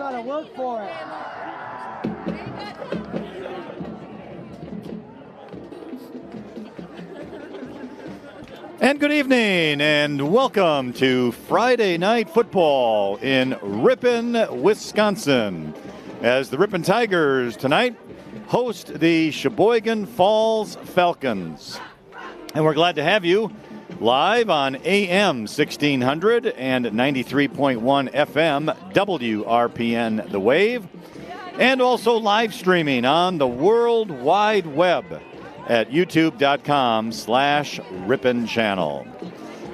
gotta work for it. And good evening, and welcome to Friday Night Football in Ripon, Wisconsin, as the Ripon Tigers tonight host the Sheboygan Falls Falcons. And we're glad to have you live on AM 1600 and 93.1 FM WRPN The Wave, and also live streaming on the World Wide Web at youtube.com/Ripon channel.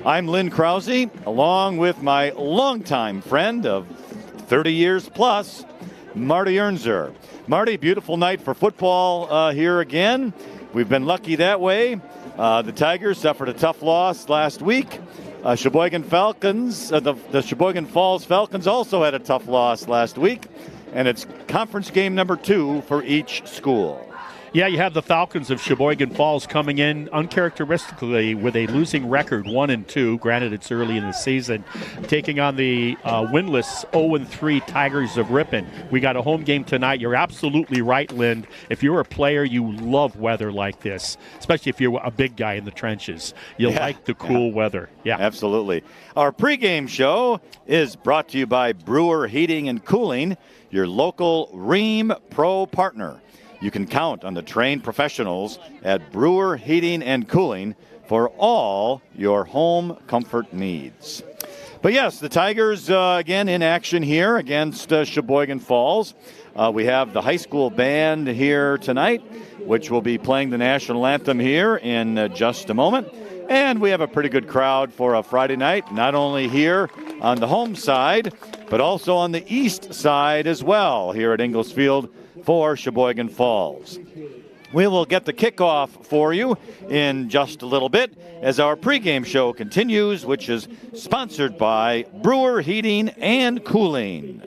I'm Lynn Krause, along with my longtime friend of 30 years plus, Marty Ernser. Marty, beautiful night for football here again. We've been lucky that way. The Tigers suffered a tough loss last week. Sheboygan Falcons, the Sheboygan Falls Falcons also had a tough loss last week, and it's conference game number 2 for each school. Yeah, you have the Falcons of Sheboygan Falls coming in uncharacteristically with a losing record, 1-2. Granted, it's early in the season, taking on the winless 0-3 Tigers of Ripon. We got a home game tonight. You're absolutely right, Lynn. If you're a player, you love weather like this, especially if you're a big guy in the trenches. You like the cool weather. Yeah, absolutely. Our pregame show is brought to you by Brewer Heating and Cooling, your local Rheem Pro partner. You can count on the trained professionals at Brewer Heating and Cooling for all your home comfort needs. But yes, the Tigers again in action here against Sheboygan Falls. We have the high school band here tonight, which will be playing the national anthem here in just a moment. And we have a pretty good crowd for a Friday night, not only here on the home side, but also on the east side as well here at Ingalls Field for Sheboygan Falls. We will get the kickoff for you in just a little bit as our pregame show continues, which is sponsored by Brewer Heating and Cooling.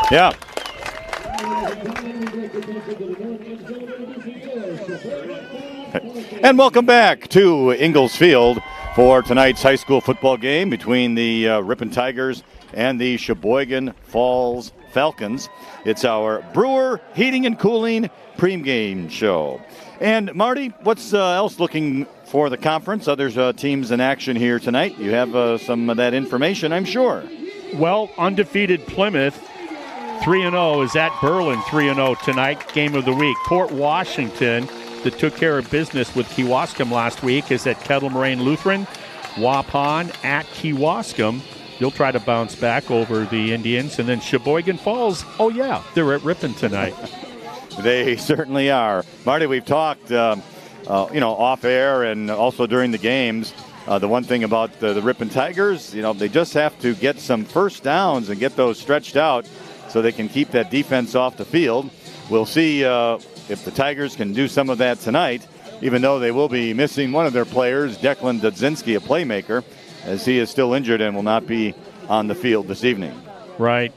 Yeah. And welcome back to Ingalls Field for tonight's high school football game between the Ripon Tigers and the Sheboygan Falls Falcons. It's our Brewer Heating and Cooling pregame show. And Marty, what's else looking for the conference? Other teams in action here tonight. You have some of that information, I'm sure. Well, undefeated Plymouth 3-0 is at Berlin 3-0 tonight. Game of the week. Port Washington, that took care of business with Kewaskum last week, is at Kettle Moraine Lutheran. Waupun at Kewaskum. You'll try to bounce back over the Indians. And then Sheboygan Falls, oh yeah, they're at Ripon tonight. They certainly are. Marty, we've talked, off air and also during the games. The one thing about the Ripon Tigers, they just have to get some first downs and get those stretched out so they can keep that defense off the field. We'll see if the Tigers can do some of that tonight, even though they will be missing one of their players, Declan Dudzinski, a playmaker, as he is still injured and will not be on the field this evening. Right.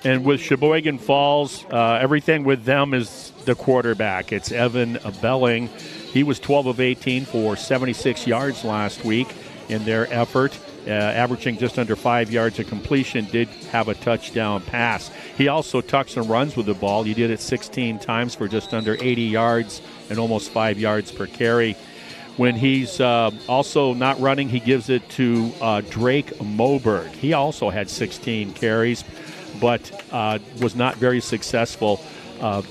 And with Sheboygan Falls, everything with them is the quarterback. It's Evan Belling. He was 12 of 18 for 76 yards last week in their effort, averaging just under 5 yards of completion, did have a touchdown pass. He also tucks and runs with the ball. He did it 16 times for just under 80 yards and almost 5 yards per carry. When he's also not running, he gives it to Drake Moberg. He also had 16 carries, but was not very successful.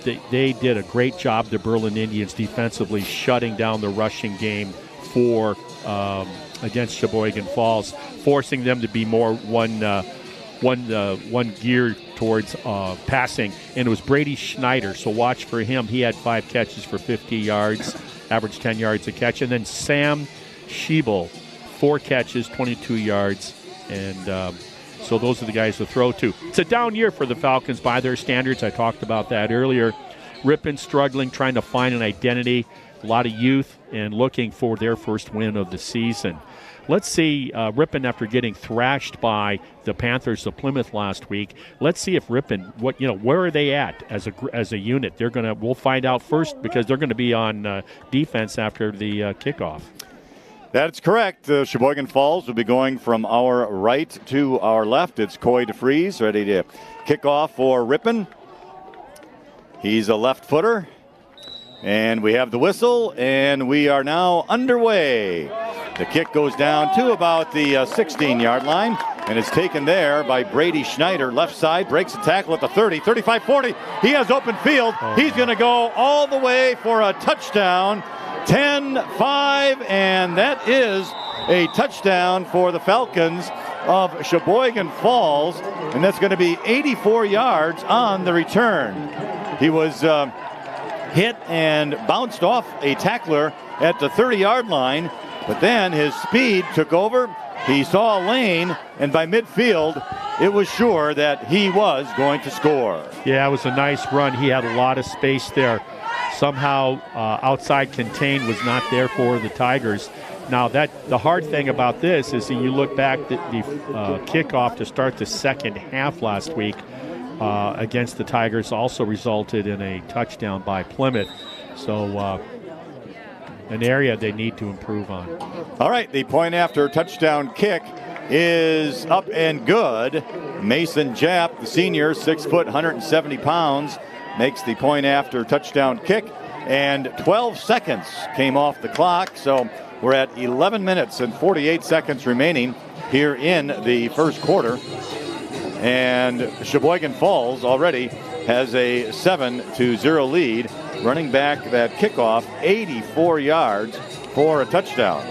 They did a great job, the Berlin Indians, defensively shutting down the rushing game for against Sheboygan Falls, forcing them to be more one geared towards passing. And it was Brady Schneider, so watch for him. He had 5 catches for 50 yards, averaged 10 yards a catch. And then Sam Schiebel, 4 catches, 22 yards, and so those are the guys to throw to. It's a down year for the Falcons by their standards. I talked about that earlier. Ripon struggling, trying to find an identity. A lot of youth and looking for their first win of the season. Let's see Ripon, after getting thrashed by the Panthers of Plymouth last week. Let's see if Ripon, where are they at as a unit? We'll find out first, because they're going to be on defense after the kickoff. That's correct. Sheboygan Falls will be going from our right to our left. It's Coy DeFries ready to kick off for Ripon. He's a left footer. And we have the whistle, and we are now underway. The kick goes down to about the 16-yard line, and it's taken there by Brady Schneider. Left side, breaks a tackle at the 30, 35, 40. He has open field. He's going to go all the way for a touchdown. 10-5, and that is a touchdown for the Falcons of Sheboygan Falls, and that's going to be 84 yards on the return. He was hit and bounced off a tackler at the 30-yard line, but then his speed took over. He saw a lane, and by midfield, it was sure that he was going to score. Yeah, it was a nice run. He had a lot of space there. Somehow outside contain was not there for the Tigers. Now, the hard thing about this is that you look back at the kickoff to start the second half last week against the Tigers also resulted in a touchdown by Plymouth. So an area they need to improve on. All right, the point after touchdown kick is up and good. Mason Japp, the senior, 6 foot, 170 pounds, makes the point after touchdown kick, and 12 seconds came off the clock, so we're at 11 minutes and 48 seconds remaining here in the first quarter, and Sheboygan Falls already has a 7-0 lead. Running back that kickoff 84 yards for a touchdown.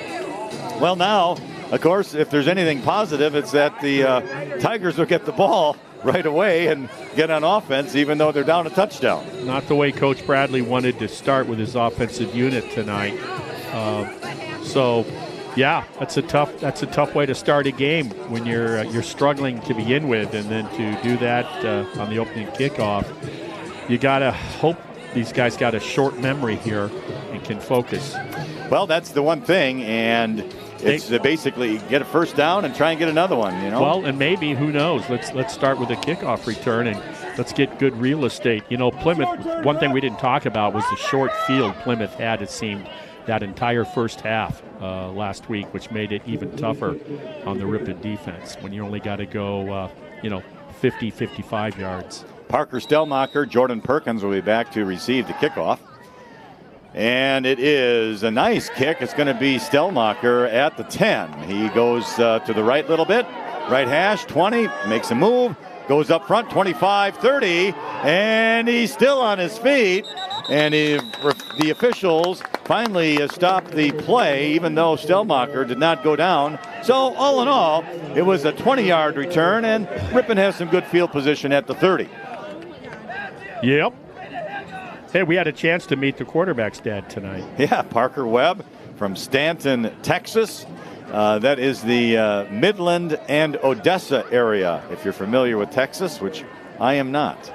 Well, now, of course, if there's anything positive, it's that the Tigers will get the ball right away and get on offense, even though they're down a touchdown. Not the way Coach Bradley wanted to start with his offensive unit tonight. So, yeah, that's a tough way to start a game when you're struggling to begin with, and then to do that on the opening kickoff. You gotta hope these guys got a short memory here and can focus. Well, that's the one thing, and it's basically get a first down and try and get another one, you know? Well, and maybe, who knows, let's start with a kickoff return and let's get good real estate. You know, Plymouth, one thing we didn't talk about was the short field Plymouth had, it seemed, that entire first half last week, which made it even tougher on the Ripon defense when you only got to go, 50, 55 yards. Parker Stellmacher, Jordan Perkins will be back to receive the kickoff. And it is a nice kick. It's going to be Stellmacher at the 10. He goes to the right little bit, right hash, 20, makes a move, goes up front, 25, 30, and he's still on his feet. And the officials finally stopped the play, even though Stellmacher did not go down. So all in all, it was a 20-yard return, and Ripon has some good field position at the 30. Yep. Hey, we had a chance to meet the quarterback's dad tonight. Yeah, Parker Webb from Stanton, Texas. That is the Midland and Odessa area, if you're familiar with Texas, which I am not.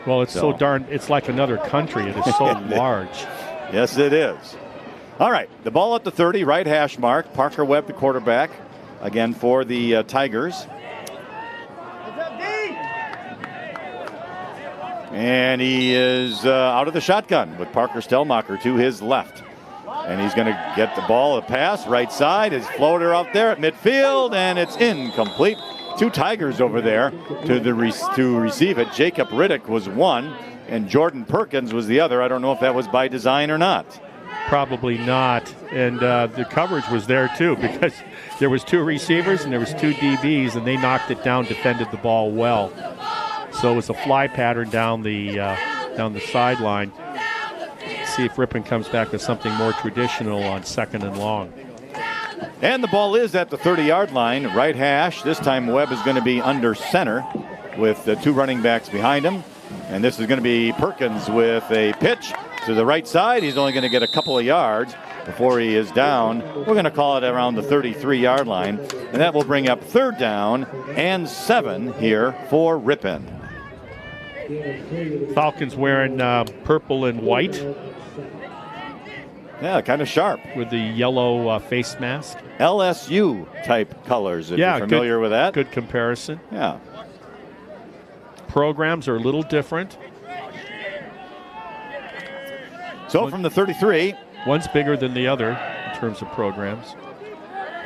Well, it's so darn, it's like another country. It is so large. Yes, it is. All right, the ball at the 30, right hash mark. Parker Webb, the quarterback, again for the Tigers. And he is out of the shotgun with Parker Stellmacher to his left. And he's going to get the ball, a pass, right side. His floater out there at midfield, and it's incomplete. 2 Tigers over there to receive it. Jacob Riddick was one, and Jordan Perkins was the other. I don't know if that was by design or not. Probably not. And the coverage was there, too, because there was 2 receivers and there was 2 DBs, and they knocked it down, defended the ball well. So it was a fly pattern down the sideline. See if Ripon comes back with something more traditional on 2nd and long. And the ball is at the 30-yard line, right hash. This time Webb is going to be under center with the 2 running backs behind him. And this is going to be Perkins with a pitch to the right side. He's only going to get a couple of yards before he is down. We're going to call it around the 33-yard line. And that will bring up 3rd down and 7 here for Ripon. Falcons wearing purple and white. Yeah, kind of sharp. With the yellow face mask. LSU type colors, if you're familiar with that. Good comparison. Yeah. Programs are a little different. So from the 33. One's bigger than the other in terms of programs.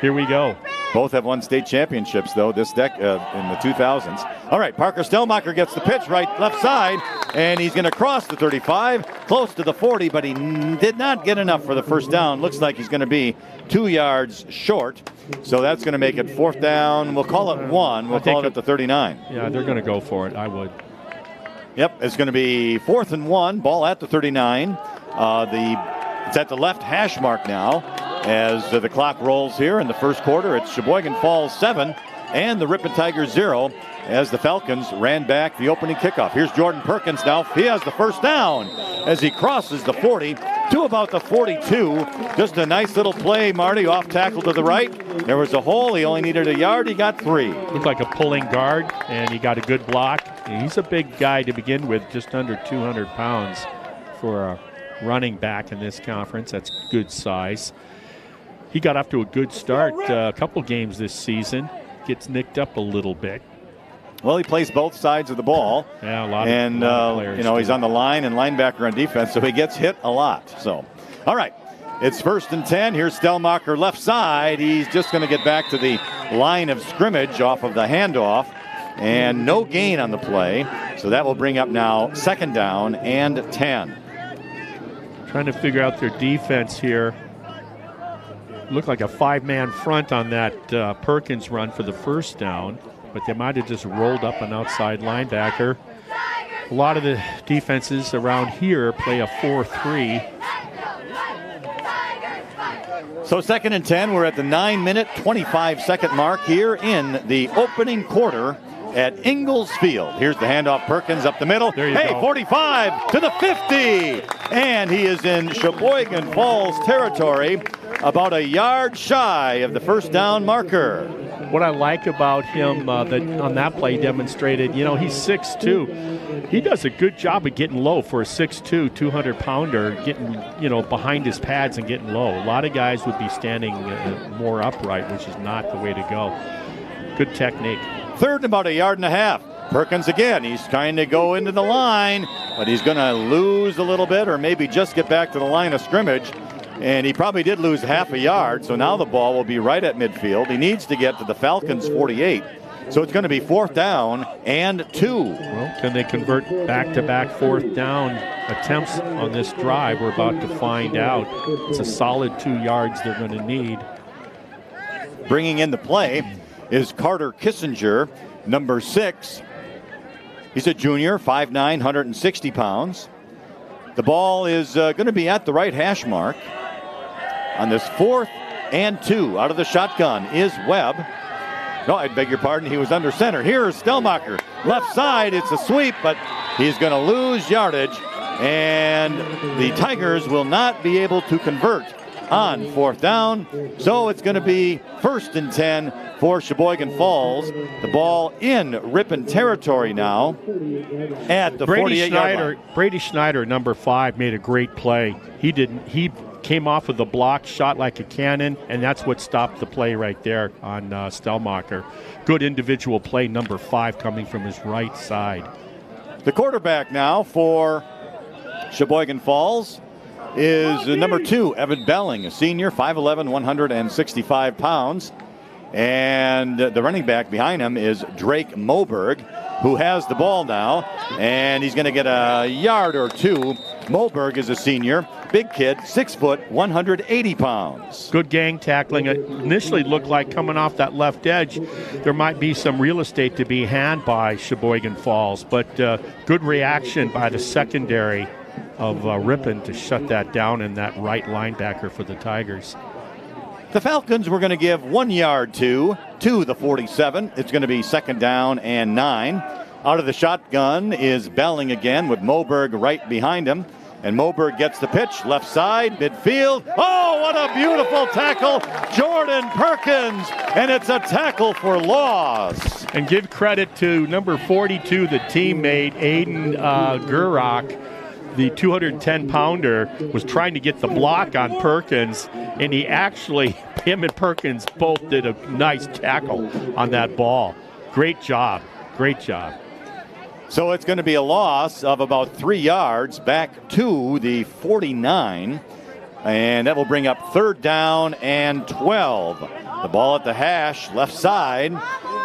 Here we go. Both have won state championships, though, in the 2000s. All right, Parker Stellmacher gets the pitch left side, and he's going to cross the 35, close to the 40, but he did not get enough for the first down. Looks like he's going to be 2 yards short, so that's going to make it 4th down. We'll call it 1. We'll call it at the 39. Yeah, they're going to go for it. I would. Yep, it's going to be 4th and 1, ball at the 39. It's at the left hash mark now. As the clock rolls here in the first quarter, it's Sheboygan Falls 7 and the Ripon Tigers 0 as the Falcons ran back the opening kickoff. Here's Jordan Perkins now. He has the first down as he crosses the 40 to about the 42. Just a nice little play, Marty, off tackle to the right. There was a hole. He only needed a yard. He got 3. Looked like a pulling guard, and he got a good block. And he's a big guy to begin with, just under 200 pounds for a running back in this conference. That's good size. He got off to a good start a couple games this season. Gets nicked up a little bit. Well, he plays both sides of the ball. Yeah, a lot of players. He's on the line and linebacker on defense, so he gets hit a lot. So, all right, it's 1st and 10. Here's Stellmacher left side. He's just going to get back to the line of scrimmage off of the handoff, and no gain on the play. So that will bring up now 2nd down and 10. Trying to figure out their defense here. Looked like a 5-man front on that Perkins run for the first down, but they might have just rolled up an outside linebacker. A lot of the defenses around here play a 4-3. So 2nd and 10, we're at the 9-minute, 25-second mark here in the opening quarter at Ingalls Field. Here's the handoff, Perkins up the middle. Go. 45 to the 50. And he is in Sheboygan Falls territory, about a yard shy of the first down marker. What I like about him that on that play demonstrated, he's 6'2". He does a good job of getting low for a 6'2", 200-pounder, getting, behind his pads and getting low. A lot of guys would be standing more upright, which is not the way to go. Good technique. 3rd and about a yard and a half. Perkins again. He's trying to go into the line, but he's going to lose a little bit or maybe just get back to the line of scrimmage. And he probably did lose half a yard, so now the ball will be right at midfield. He needs to get to the Falcons' 48. So it's going to be 4th down and 2. Well, can they convert back-to-back 4th down attempts on this drive? We're about to find out. It's a solid 2 yards they're going to need. Bringing in the play is Carter Kissinger, number 6. He's a junior, 5'9", 160 pounds. The ball is going to be at the right hash mark. On this 4th and 2, out of the shotgun is Webb. No, I beg your pardon, he was under center. Here's Stellmacher, left side, it's a sweep, but he's going to lose yardage, and the Tigers will not be able to convert on 4th down. So it's going to be 1st and 10 for Sheboygan Falls. The ball in Ripon territory now at the 48-yard line. Brady Schneider, number 5, made a great play. He came off of the block, shot like a cannon, and that's what stopped the play right there on Stellmacher. Good individual play, number 5, coming from his right side. The quarterback now for Sheboygan Falls is number 2, Evan Belling, a senior, 5'11", 165 pounds. And the running back behind him is Drake Moberg, who has the ball now, and he's going to get a yard or two. Moberg is a senior, big kid, 6 foot, 180 pounds. Good gang tackling. It initially looked like coming off that left edge, there might be some real estate to be had by Sheboygan Falls, but good reaction by the secondary of Ripon to shut that down, and that right linebacker for the Tigers. The Falcons were going to give 1 yard to the 47. It's going to be 2nd down and 9. Out of the shotgun is Belling again with Moberg right behind him. And Moberg gets the pitch, left side, midfield. Oh, what a beautiful tackle, Jordan Perkins. And it's a tackle for loss. And give credit to number 42, the teammate, Aiden Gurrock. The 210-pounder was trying to get the block on Perkins, and him and Perkins both did a nice tackle on that ball. Great job. Great job. So it's going to be a loss of about 3 yards back to the 49, and that will bring up 3rd down and 12. The ball at the hash, left side.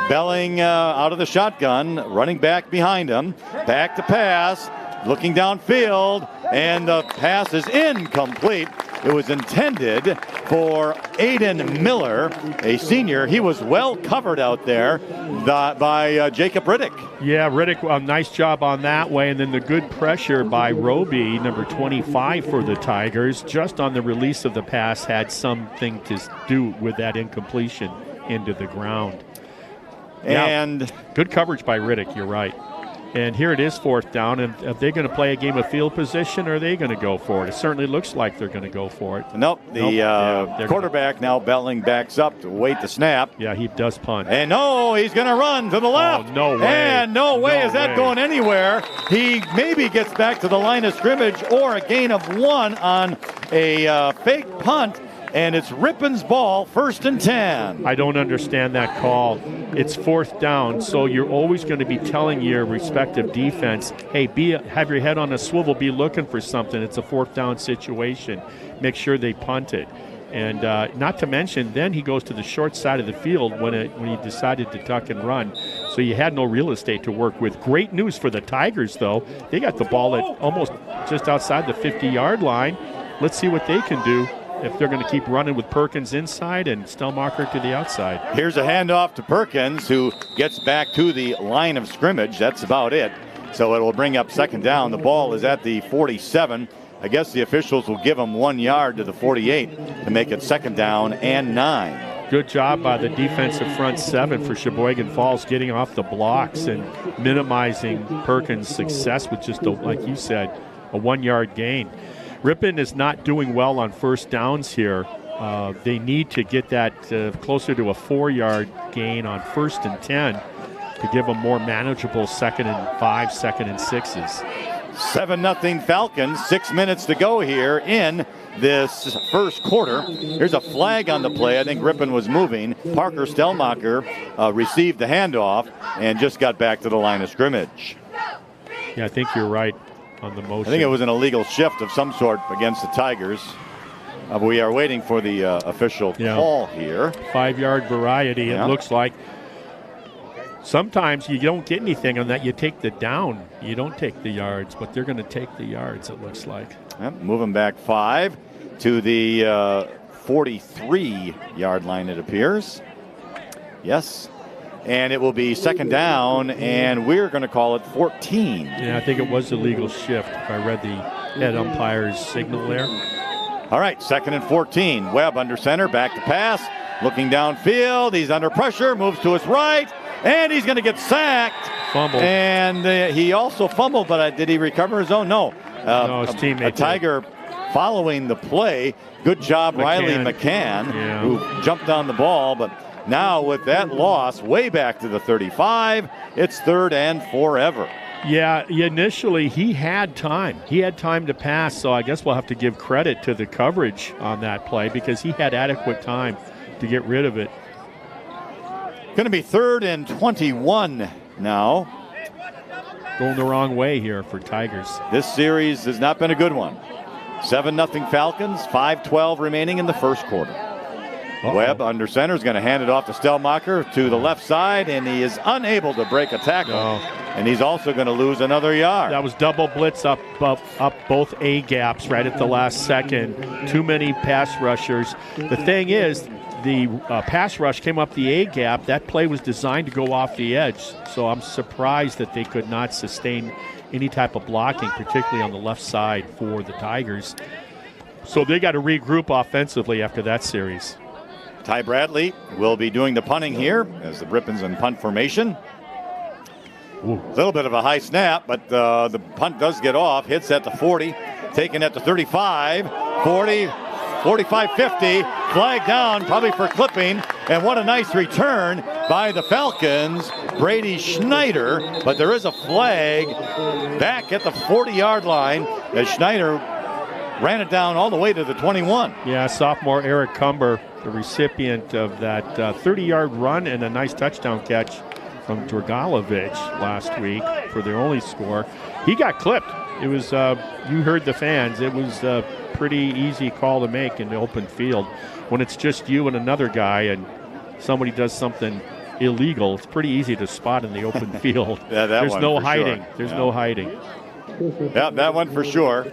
Belling out of the shotgun, running back behind him. Back to pass. Looking downfield, and the pass is incomplete. It was intended for Aiden Miller, a senior. He was well covered out there by Jacob Riddick. Yeah, Riddick, a nice job on that way, and then the good pressure by Roby, number 25 for the Tigers, just on the release of the pass, had something to do with that incompletion into the ground. And yeah, good coverage by Riddick, you're right. And here it is 4th down, and are they going to play a game of field position, or are they going to go for it? It certainly looks like they're going to go for it. Nope. The quarterback now, Belling, backs up to wait the snap. Yeah, he does punt. And no, he's going to run to the left. Oh, no way. And no way is that going anywhere. He maybe gets back to the line of scrimmage or a gain of 1 on a fake punt. And it's Ripon's ball, 1st and 10. I don't understand that call. It's 4th down, so you're always going to be telling your respective defense, hey, have your head on a swivel, be looking for something. It's a 4th down situation. Make sure they punt it. And not to mention, then he goes to the short side of the field when he decided to tuck and run. So you had no real estate to work with. Great news for the Tigers, though. They got the ball at almost just outside the 50-yard line. Let's see what they can do if they're going to keep running with Perkins inside and Stellmacher to the outside. Here's a handoff to Perkins, who gets back to the line of scrimmage. That's about it. So it will bring up 2nd down. The ball is at the 47. I guess the officials will give him 1 yard to the 48 to make it 2nd down and 9. Good job by the defensive front 7 for Sheboygan Falls, getting off the blocks and minimizing Perkins' success with just, like you said, a 1 yard gain. Ripon is not doing well on 1st downs here. They need to get that closer to a 4 yard gain on 1st and 10 to give them more manageable 2nd and 5, 2nd and 6s. 7-0 Falcons, 6 minutes to go here in this first quarter. Here's a flag on the play. I think Ripon was moving. Parker Stellmacher received the handoff and just got back to the line of scrimmage. Yeah, I think you're right on the motion. I think it was an illegal shift of some sort against the Tigers. We are waiting for the official call here. 5 yard variety, it looks like. Sometimes you don't get anything on that. You take the down. You don't take the yards, but they're going to take the yards, it looks like. Yep, moving back 5 to the 43-yard line, it appears. Yes. And it will be 2nd down, and we're going to call it 14. Yeah, I think it was a legal shift if I read the head umpire's signal there. All right, 2nd and 14. Webb under center, back to pass. Looking downfield, he's under pressure, moves to his right, and he's going to get sacked. Fumbled. And he also fumbled, but did he recover his own? No. No, his teammate a Tiger following the play. Good job, Riley McCann, who jumped on the ball, but now with that loss way back to the 35, it's 3rd and forever. Yeah, initially he had time. He had time to pass, so I guess we'll have to give credit to the coverage on that play because he had adequate time to get rid of it. Going to be 3rd and 21 now. going the wrong way here for Tigers. This series has not been a good one. 7-0 Falcons, 5:12 remaining in the first quarter. Webb under center is going to hand it off to Stellmacher to the left side, and he is unable to break a tackle. And he's also going to lose another yard. That was double blitz up both A gaps right at the last second. Too many pass rushers. The thing is, the pass rush came up the A gap. That play was designed to go off the edge. So I'm surprised that they could not sustain any type of blocking, particularly on the left side for the Tigers. So they got to regroup offensively after that series. Ty Bradley will be doing the punting here as the Ripon's in punt formation. A little bit of a high snap, but the punt does get off. Hits at the 40, taken at the 35, 40, 45, 50. Flag down, probably for clipping. And what a nice return by the Falcons, Brady Schneider. But there is a flag back at the 40-yard line as Schneider ran it down all the way to the 21. Yeah, sophomore Eric Cumber, the recipient of that 30-yard run and a nice touchdown catch from Dragalovic last week for their only score. He got clipped. It was, you heard the fans, it was a pretty easy call to make in the open field. When it's just you and another guy and somebody does something illegal, it's pretty easy to spot in the open field. Yeah, There's no hiding. Sure. There's no hiding. Yeah, that one for sure.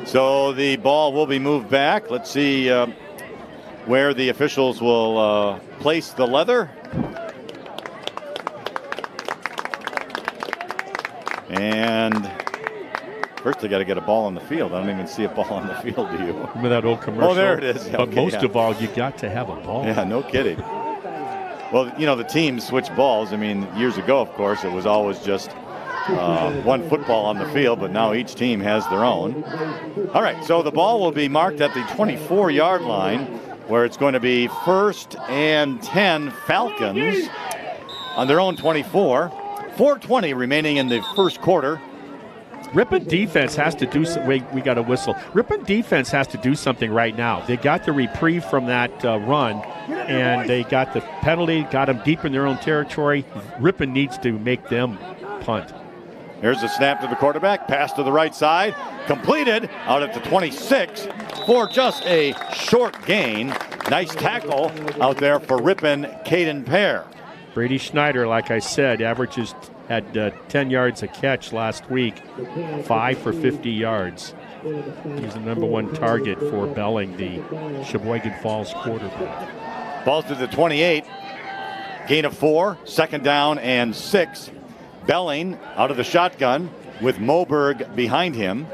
So the ball will be moved back. Let's see where the officials will place the leather. And first they got to get a ball on the field. I don't even see a ball on the field, do you? Remember that old commercial? Oh, there it is. But okay, most of all, you got to have a ball. Yeah, no kidding. Well, you know, the teams switch balls. I mean, years ago, of course, it was always just one football on the field, but now each team has their own. All right, so the ball will be marked at the 24-yard line, where it's going to be 1st and 10 Falcons on their own 24. 4:20 remaining in the first quarter. Ripon defense has to do something. We got a whistle. Ripon defense has to do something right now. They got the reprieve from that run, and they got the penalty, got them deep in their own territory. Ripon needs to make them punt. Here's a snap to the quarterback, pass to the right side, completed out at the 26 for just a short gain. Nice tackle out there for Ripon, Caden Pear. Brady Schneider, like I said, had 10 yards a catch last week, 5 for 50 yards. He's the #1 target for Belling, the Sheboygan Falls quarterback. Ball's to the 28, gain of 4, 2nd down and 6. Belling out of the shotgun with Moberg behind him.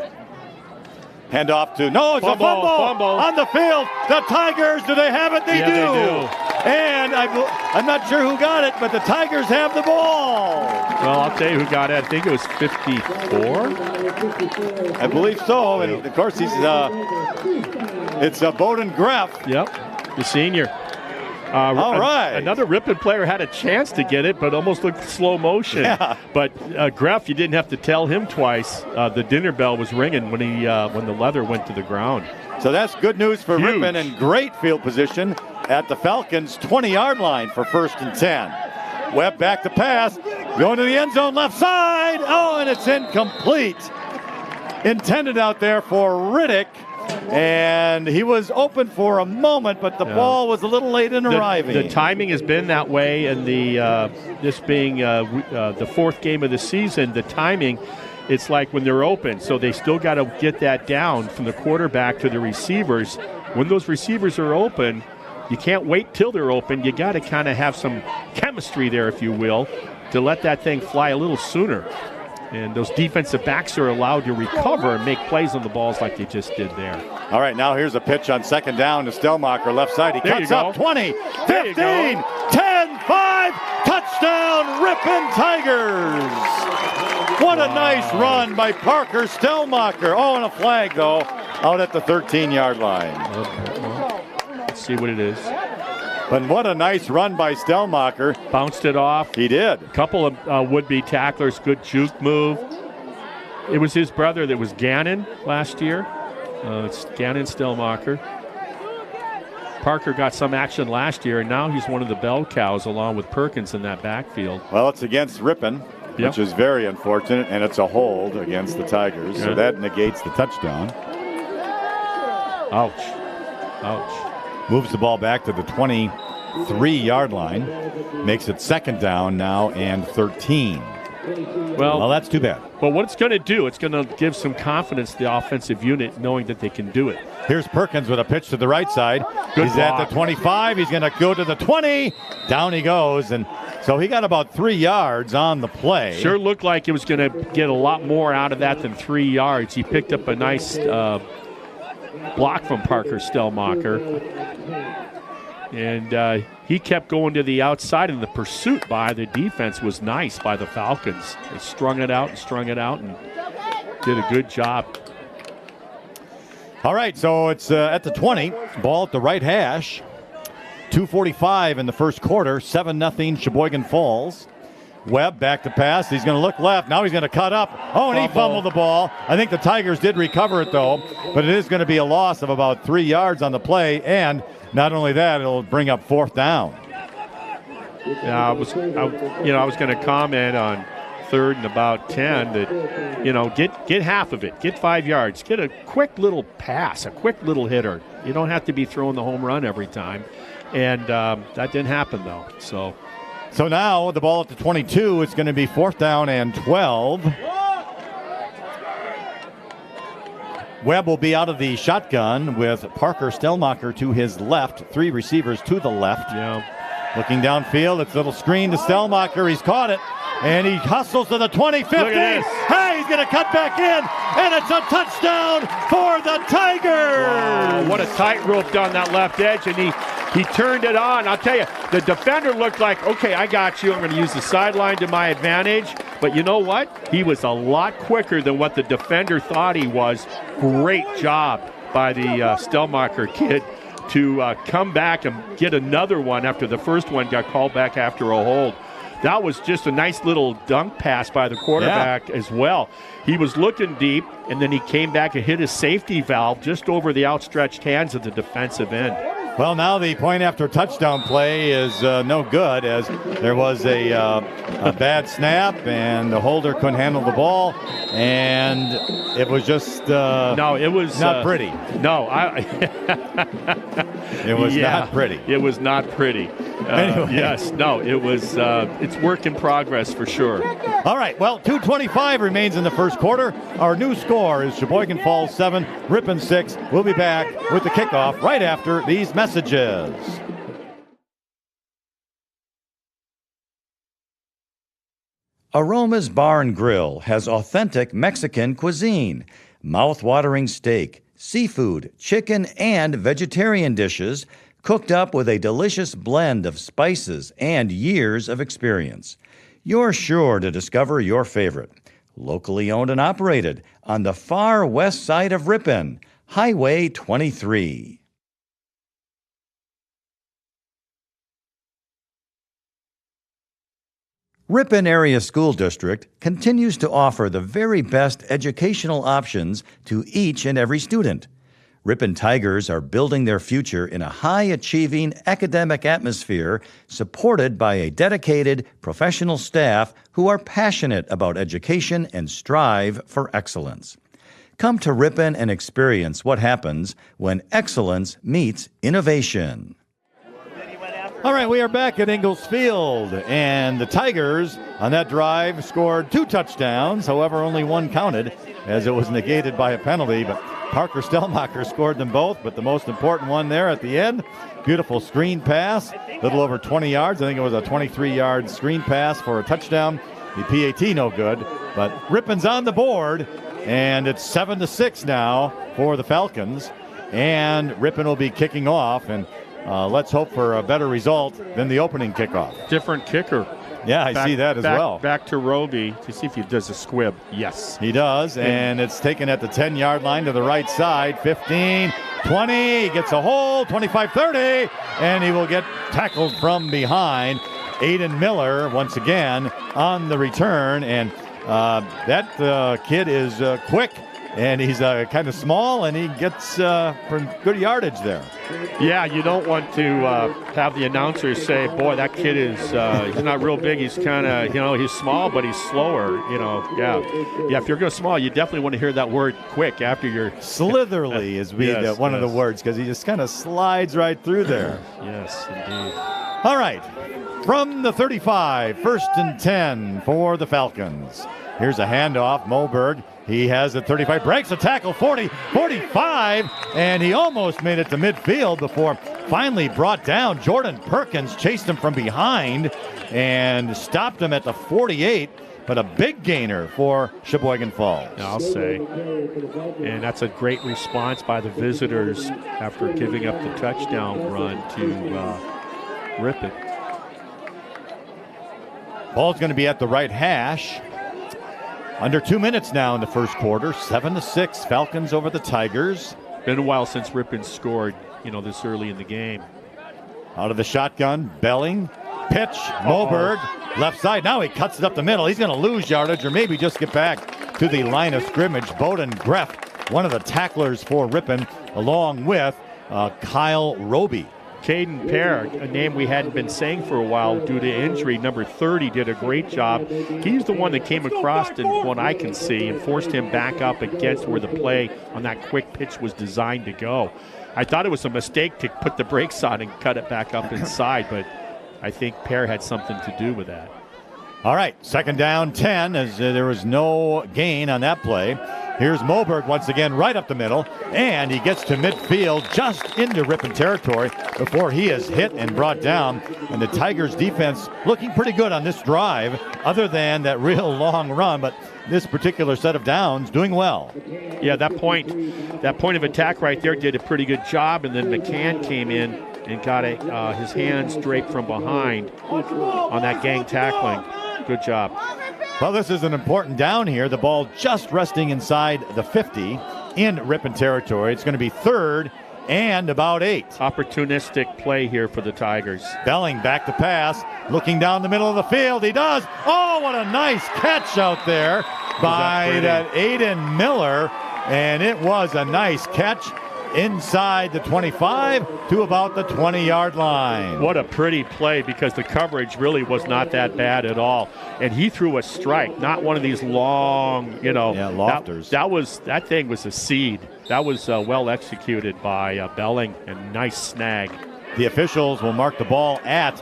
Hand off to, no, it's fumble, a fumble on the field. The Tigers, do they have it? They do. And I'm not sure who got it, but the Tigers have the ball. Well, I'll tell you who got it. I think it was 54. I believe so. And of course, it's Bowden Greff. Yep, the senior. All right. Another Ripon player had a chance to get it, but almost looked slow motion. Yeah. But Greff, you didn't have to tell him twice. The dinner bell was ringing when the leather went to the ground. So that's good news for Huge. Ripon, and great field position at the Falcons' 20-yard line for 1st and 10. Webb back to pass, going to the end zone left side. Oh, and it's incomplete. Intended out there for Riddick. And he was open for a moment, but the ball was a little late in arriving. The timing has been that way, and this being the 4th game of the season, the timing, it's like when they're open. So they still got to get that down from the quarterback to the receivers. When those receivers are open, you can't wait till they're open. You got to kind of have some chemistry there, if you will, to let that thing fly a little sooner. And those defensive backs are allowed to recover and make plays on the balls like they just did there. All right, now here's a pitch on 2nd down to Stellmacher, left side. He cuts up 20, 15, 10, 5, touchdown, Ripon Tigers. What a nice run by Parker Stellmacher. Oh, and a flag, though, out at the 13-yard line. Let's see what it is. But what a nice run by Stellmacher. Bounced it off. He did. A couple of would-be tacklers, good juke move. It was his brother that was Gannon last year. It's Gannon Stellmacher. Parker got some action last year, and now he's one of the bell cows along with Perkins in that backfield. Well, it's against Ripon. which is very unfortunate, and it's a hold against the Tigers, so that negates the touchdown. Ouch. Ouch. Moves the ball back to the 23-yard line. Makes it second down now and 13. Well, that's too bad. But what it's going to do, it's going to give some confidence to the offensive unit knowing that they can do it. Here's Perkins with a pitch to the right side. He's at the 25. He's going to go to the 20. Down he goes. And so he got about 3 yards on the play. Sure looked like he was going to get a lot more out of that than 3 yards. He picked up a nice block from Parker Stellmacher. And he kept going to the outside, and the pursuit by the defense was nice by the Falcons. They strung it out and did a good job. All right, so it's at the 20. Ball at the right hash. 2:45 in the first quarter. 7-0 Sheboygan Falls. Webb back to pass. He's going to look left. Now he's going to cut up. Oh, and he fumbled the ball. I think the Tigers did recover it, though. But it is going to be a loss of about 3 yards on the play. And not only that, it'll bring up fourth down. Yeah, I was going to comment on third and about 10 that, get half of it. Get 5 yards. Get a quick little pass, a quick little hitter. You don't have to be throwing the home run every time. And that didn't happen, though. So now the ball at the 22. It's going to be fourth down and 12. Webb will be out of the shotgun with Parker Stellmacher to his left. 3 receivers to the left. Yeah. Looking downfield, it's a little screen to Stellmacher. He's caught it, and he hustles to the 20, 50. Hey, he's going to cut back in, and it's a touchdown for the Tigers. Wow, what a tightrope down that left edge, and he turned it on. I'll tell you, the defender looked like, okay, I got you. I'm going to use the sideline to my advantage. But you know what? He was a lot quicker than what the defender thought he was. Great job by the Stellmacher kid to come back and get another one after the first one got called back after a hold. That was just a nice little dunk pass by the quarterback as well. He was looking deep, and then he came back and hit his safety valve just over the outstretched hands of the defensive end. Well, now the point after touchdown play is no good, as there was a bad snap and the holder couldn't handle the ball, and it was just it was not pretty. No, it was not pretty. It was not pretty. Anyway. Yes, no, it was. It's work in progress for sure. All right, well, 2:25 remains in the first quarter. Our new score is Sheboygan Falls 7, Ripon 6. We'll be back with the kickoff right after these messages. Aroma's Bar and Grill has authentic Mexican cuisine, mouth-watering steak, seafood, chicken, and vegetarian dishes cooked up with a delicious blend of spices and years of experience. You're sure to discover your favorite. Locally owned and operated on the far west side of Ripon, Highway 23. Ripon Area School District continues to offer the very best educational options to each and every student. Ripon Tigers are building their future in a high-achieving academic atmosphere supported by a dedicated professional staff who are passionate about education and strive for excellence. Come to Ripon and experience what happens when excellence meets innovation. All right, we are back at Ingalls Field, and the Tigers on that drive scored 2 touchdowns. However, only one counted as it was negated by a penalty, but Parker Stellmacher scored them both, but the most important one there at the end, beautiful screen pass, a little over 20 yards. I think it was a 23-yard screen pass for a touchdown. The PAT no good, but Ripon's on the board, and it's 7-6 now for the Falcons, and Ripon will be kicking off, and let's hope for a better result than the opening kickoff. Different kicker. Yeah, I see that as well. Back to Roby to see if he does a squib. Yes. He does, and it's taken at the 10-yard line to the right side. 15, 20, he gets a hold, 25, 30, and he will get tackled from behind. Aiden Miller, once again, on the return, and that kid is quick and he's kind of small, and he gets some good yardage there. Yeah, you don't want to have the announcers say, boy, that kid is, he's not real big. He's kind of, he's small, but he's slower, Yeah, if you're going small, you definitely want to hear that word quick after you're. Slitherly is one of the words, because he just kind of slides right through there. Yes, indeed. All right, from the 35, 1st and 10 for the Falcons. Here's a handoff, Moberg. He has it 35, breaks a tackle, 40, 45, and he almost made it to midfield before finally brought down. Jordan Perkins chased him from behind and stopped him at the 48, but a big gainer for Sheboygan Falls. I'll say. And that's a great response by the visitors after giving up the touchdown run to Ripon. Ball's going to be at the right hash. Under 2 minutes now in the first quarter, 7-6, Falcons over the Tigers. Been a while since Ripon scored, this early in the game. Out of the shotgun, Belling, pitch, Moberg, left side. Now he cuts it up the middle. He's going to lose yardage or maybe just get back to the line of scrimmage. Bowden Greff, one of the tacklers for Ripon, along with Kyle Roby. Caden Pear, a name we hadn't been saying for a while due to injury, number 30, did a great job. He's the one that came across, and what I can see, and forced him back up against where the play on that quick pitch was designed to go. I thought it was a mistake to put the brakes on and cut it back up inside, but I think Pear had something to do with that. All right, 2nd down, 10, as there was no gain on that play. Here's Moberg once again right up the middle, and he gets to midfield just into Ripon territory before he is hit and brought down. And the Tigers defense looking pretty good on this drive, other than that real long run, but this particular set of downs doing well. Yeah, that point of attack right there did a pretty good job, and then McCann came in and got his hands draped from behind on that gang tackling. Good job. Well, this is an important down here. The ball just resting inside the 50 in Ripon territory. It's going to be 3rd and about 8. Opportunistic play here for the Tigers. Belling back to pass, looking down the middle of the field. He does. Oh, what a nice catch out there by that Aiden Miller. And it was a nice catch inside the 25 to about the 20-yard line. What a pretty play, because the coverage really was not that bad at all. And he threw a strike, not one of these long, lofters. That thing was a seed. That was well executed by Belling, and nice snag. The officials will mark the ball at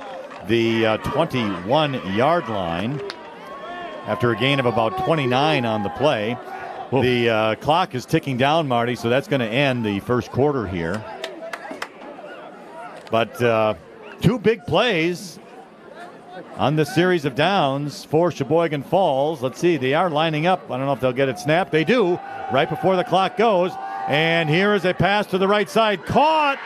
the 21-yard line after a gain of about 29 on the play. Whoa. The clock is ticking down, Marty, so that's going to end the first quarter here. But 2 big plays on this series of downs for Sheboygan Falls. Let's see, they are lining up. I don't know if they'll get it snapped. They do, right before the clock goes. And here is a pass to the right side, caught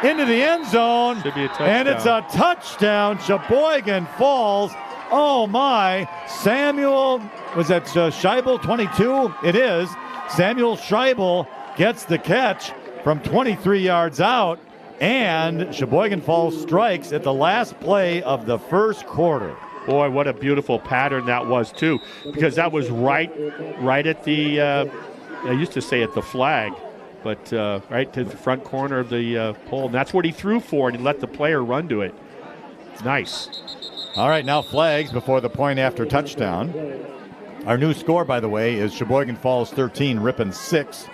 into the end zone. Should be a touchdown. And it's a touchdown, Sheboygan Falls. Oh, my. Samuel, was that Scheibel, 22? It is. Samuel Scheibel gets the catch from 23 yards out, and Sheboygan Falls strikes at the last play of the first quarter. Boy, what a beautiful pattern that was, too, because that was right at the, I used to say at the flag, but right to the front corner of the pole. And that's what he threw for, and he let the player run to it. Nice. All right, now flags before the point after touchdown. Our new score, by the way, is Sheboygan Falls 13, Ripon 6.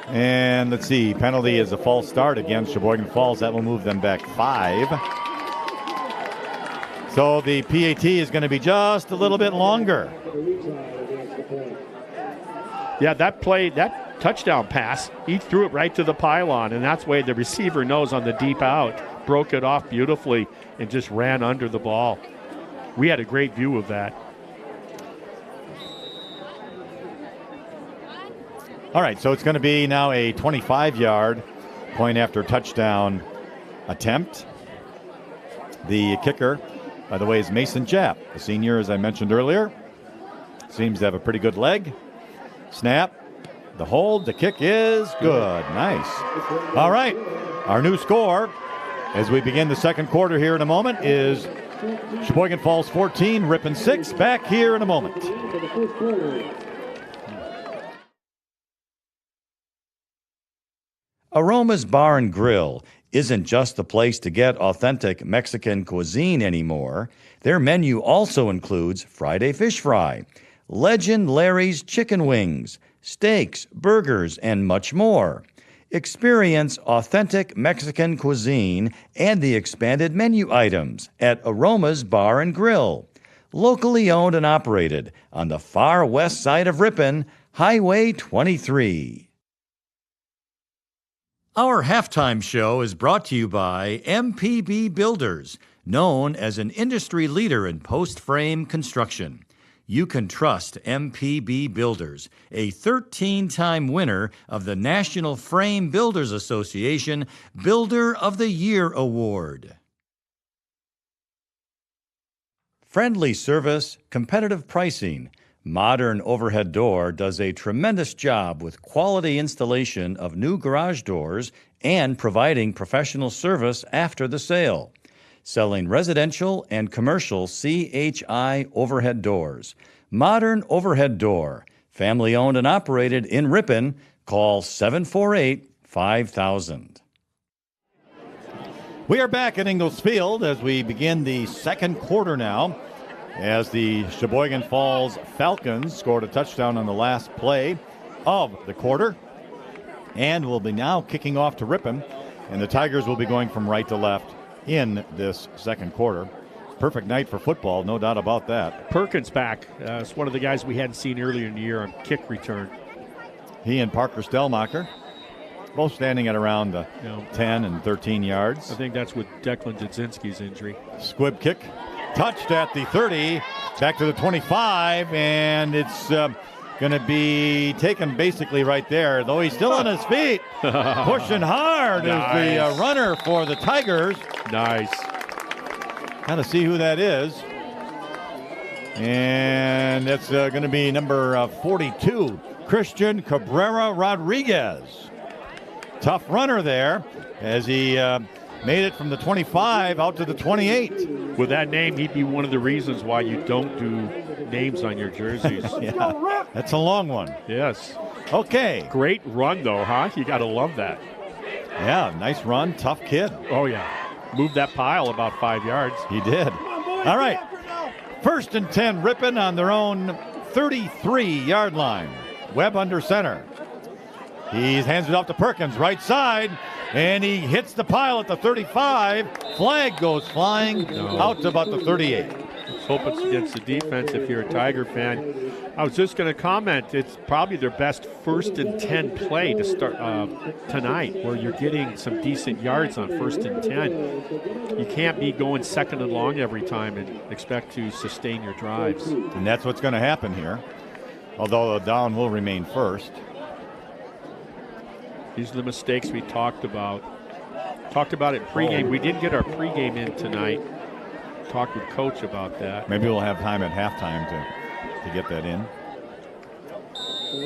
And let's see, penalty is a false start against Sheboygan Falls. That will move them back 5. So the PAT is going to be just a little bit longer. Yeah, that touchdown pass, he threw it right to the pylon, and that's why the receiver knows on the deep out. Broke it off beautifully and just ran under the ball. We had a great view of that. All right, so it's going to be now a 25-yard point after touchdown attempt. The kicker, by the way, is Mason Japp, a senior, as I mentioned earlier. Seems to have a pretty good leg. Snap, the hold, the kick is good. Nice. All right, our new score as we begin the second quarter here in a moment is Sheboygan Falls 14, Ripon 6. Back here in a moment. Aroma's Bar and Grill isn't just the place to get authentic Mexican cuisine anymore. Their menu also includes Friday fish fry, Legend Larry's chicken wings, steaks, burgers, and much more. Experience authentic Mexican cuisine and the expanded menu items at Aroma's Bar and Grill. Locally owned and operated on the far west side of Ripon, Highway 23. Our halftime show is brought to you by MPB Builders, known as an industry leader in post-frame construction. You can trust MPB Builders, a 13-time winner of the National Frame Builders Association Builder of the Year Award. Friendly service, competitive pricing. Modern Overhead Door does a tremendous job with quality installation of new garage doors and providing professional service after the sale. Selling residential and commercial CHI overhead doors. Modern Overhead Door, family owned and operated in Ripon. Call 748-5000. We are back at Ingalls Field as we begin the second quarter now, as the Sheboygan Falls Falcons scored a touchdown on the last play of the quarter and will be now kicking off to Ripon, and the Tigers will be going from right to left in this second quarter. Perfect night for football, no doubt about that. Perkins back. It's one of the guys we hadn't seen earlier in the year on kick return. He and Parker Stellmacher both standing at around 10 and 13 yards. I think that's with Declan Dudzinski's injury. Squib kick. Touched at the 30, back to the 25, and it's going to be taken basically right there, though he's still on his feet. Pushing hard Nice. Is the runner for the Tigers. Nice. Got to see who that is. And it's going to be number 42, Christian Cabrera Rodriguez. Tough runner there as he made it from the 25 out to the 28. With that name, he'd be one of the reasons why you don't do names on your jerseys. Yeah, that's a long one. Yes. Okay. Great run, though, huh? You got to love that. Yeah, nice run. Tough kid. Oh, yeah. Moved that pile about 5 yards. He did. All right. First and 10, Ripon on their own 33-yard line. Webb under center. He hands it off to Perkins, right side, and he hits the pile at the 35. Flag goes flying out to about the 38. Let's hope it's against the defense if you're a Tiger fan. I was just going to comment, it's probably their best first and 10 play to start tonight, where you're getting some decent yards on first and 10. You can't be going second and long every time and expect to sustain your drives. And that's what's going to happen here, although the down will remain first. These are the mistakes we talked about. Talked about it pregame. We didn't get our pregame in tonight. Talked with Coach about that. Maybe we'll have time at halftime to get that in.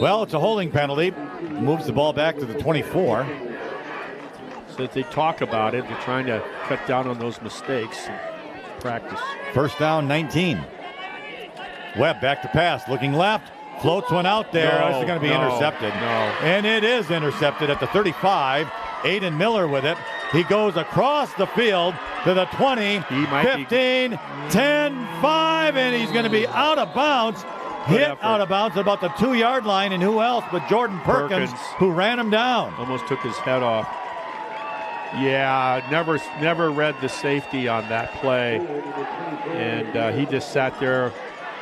Well, it's a holding penalty. Moves the ball back to the 24. So that they talk about it. They're trying to cut down on those mistakes and practice. First down, 19. Webb back to pass, looking left. Floats one out there. This is going to be intercepted. And it is intercepted at the 35. Aiden Miller with it. He goes across the field to the 20, 15, 10, 5, and he's going to be out of bounds. Hit out of bounds at about the 2-yard line, and who else but Jordan Perkins, who ran him down. Almost took his head off. Yeah, never read the safety on that play. And he just sat there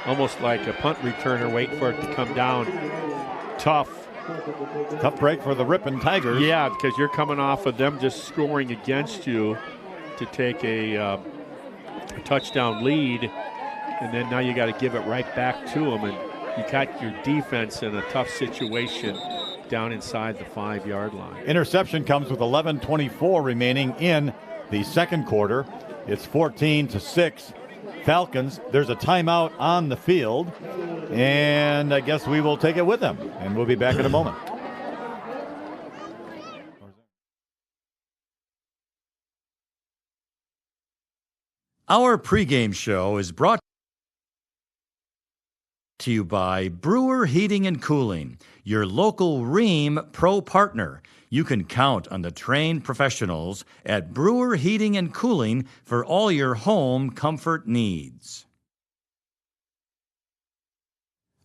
almost like a punt returner waiting for it to come down. Tough break for the Ripon Tigers. Yeah, because you're coming off of them just scoring against you to take a touchdown lead, and then now you got to give it right back to them, and you got your defense in a tough situation down inside the 5-yard line. Interception comes with 11:24 remaining in the second quarter. It's 14-6. Falcons. There's a timeout on the field, and I guess we will take it with them, and we'll be back in a moment. Our pregame show is brought to you by Brewer Heating and Cooling, your local Ream Pro partner. You can count on the trained professionals at Brewer Heating and Cooling for all your home comfort needs.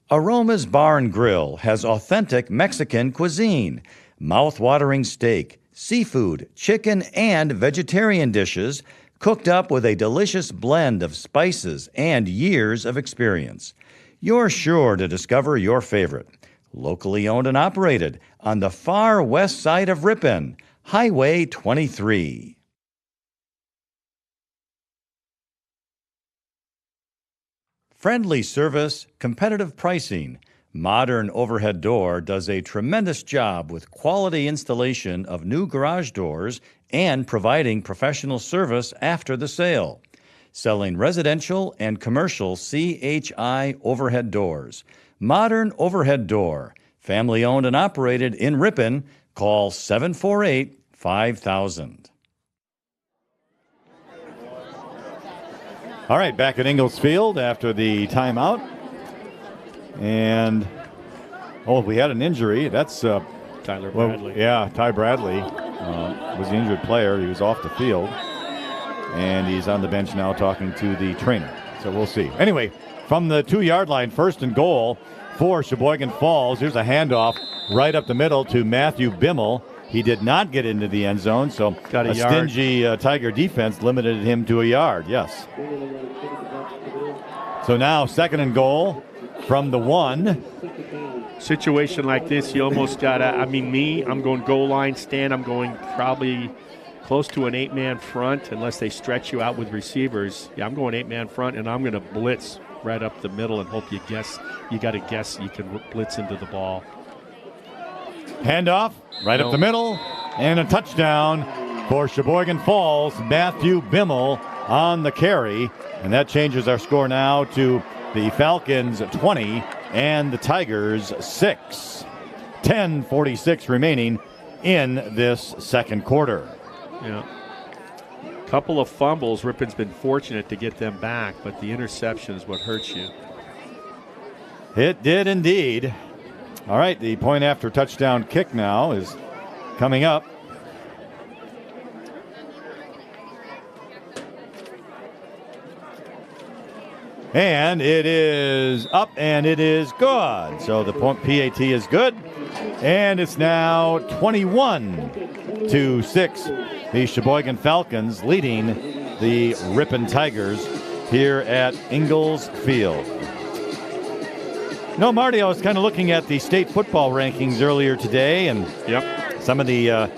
Aroma's Bar and Grill has authentic Mexican cuisine, mouth-watering steak, seafood, chicken, and vegetarian dishes cooked up with a delicious blend of spices and years of experience. You're sure to discover your favorite. Locally owned and operated on the far west side of Ripon, Highway 23. Friendly service, competitive pricing. Modern Overhead Door does a tremendous job with quality installation of new garage doors and providing professional service after the sale. Selling residential and commercial CHI overhead doors. Modern Overhead Door, family owned and operated in Ripon. Call 748-5000. All right, back at Ingalls Field after the timeout. And, we had an injury. That's Tyler Bradley. Ty Bradley was the injured player. He was off the field. And he's on the bench now talking to the trainer. So we'll see. Anyway, from the 2-yard line, 1st and goal for Sheboygan Falls. Here's a handoff right up the middle to Matthew Bimmel. He did not get into the end zone, so got a stingy Tiger defense limited him to a yard, yes. So now 2nd and goal from the 1. Situation like this, you almost got to, I'm going goal line stand. I'm going probably close to an 8-man front unless they stretch you out with receivers. Yeah, I'm going 8-man front, and I'm going to blitz right up the middle and hope you got to guess you can blitz into the ball. Handoff right up the middle, and a touchdown for Sheboygan Falls. Matthew Bimmel on the carry, and that changes our score now to the Falcons 20 and the Tigers 6. 10:46 remaining in this second quarter. Yeah. Couple of fumbles. Ripon's been fortunate to get them back, but the interception is what hurts you. It did indeed. All right, the point after touchdown kick now is coming up. And it is up, and it is good. So the point PAT is good, and it's now 21-6. The Sheboygan Falcons leading the Ripon Tigers here at Ingalls Field. No, Marty, I was kind of looking at the state football rankings earlier today, and some of the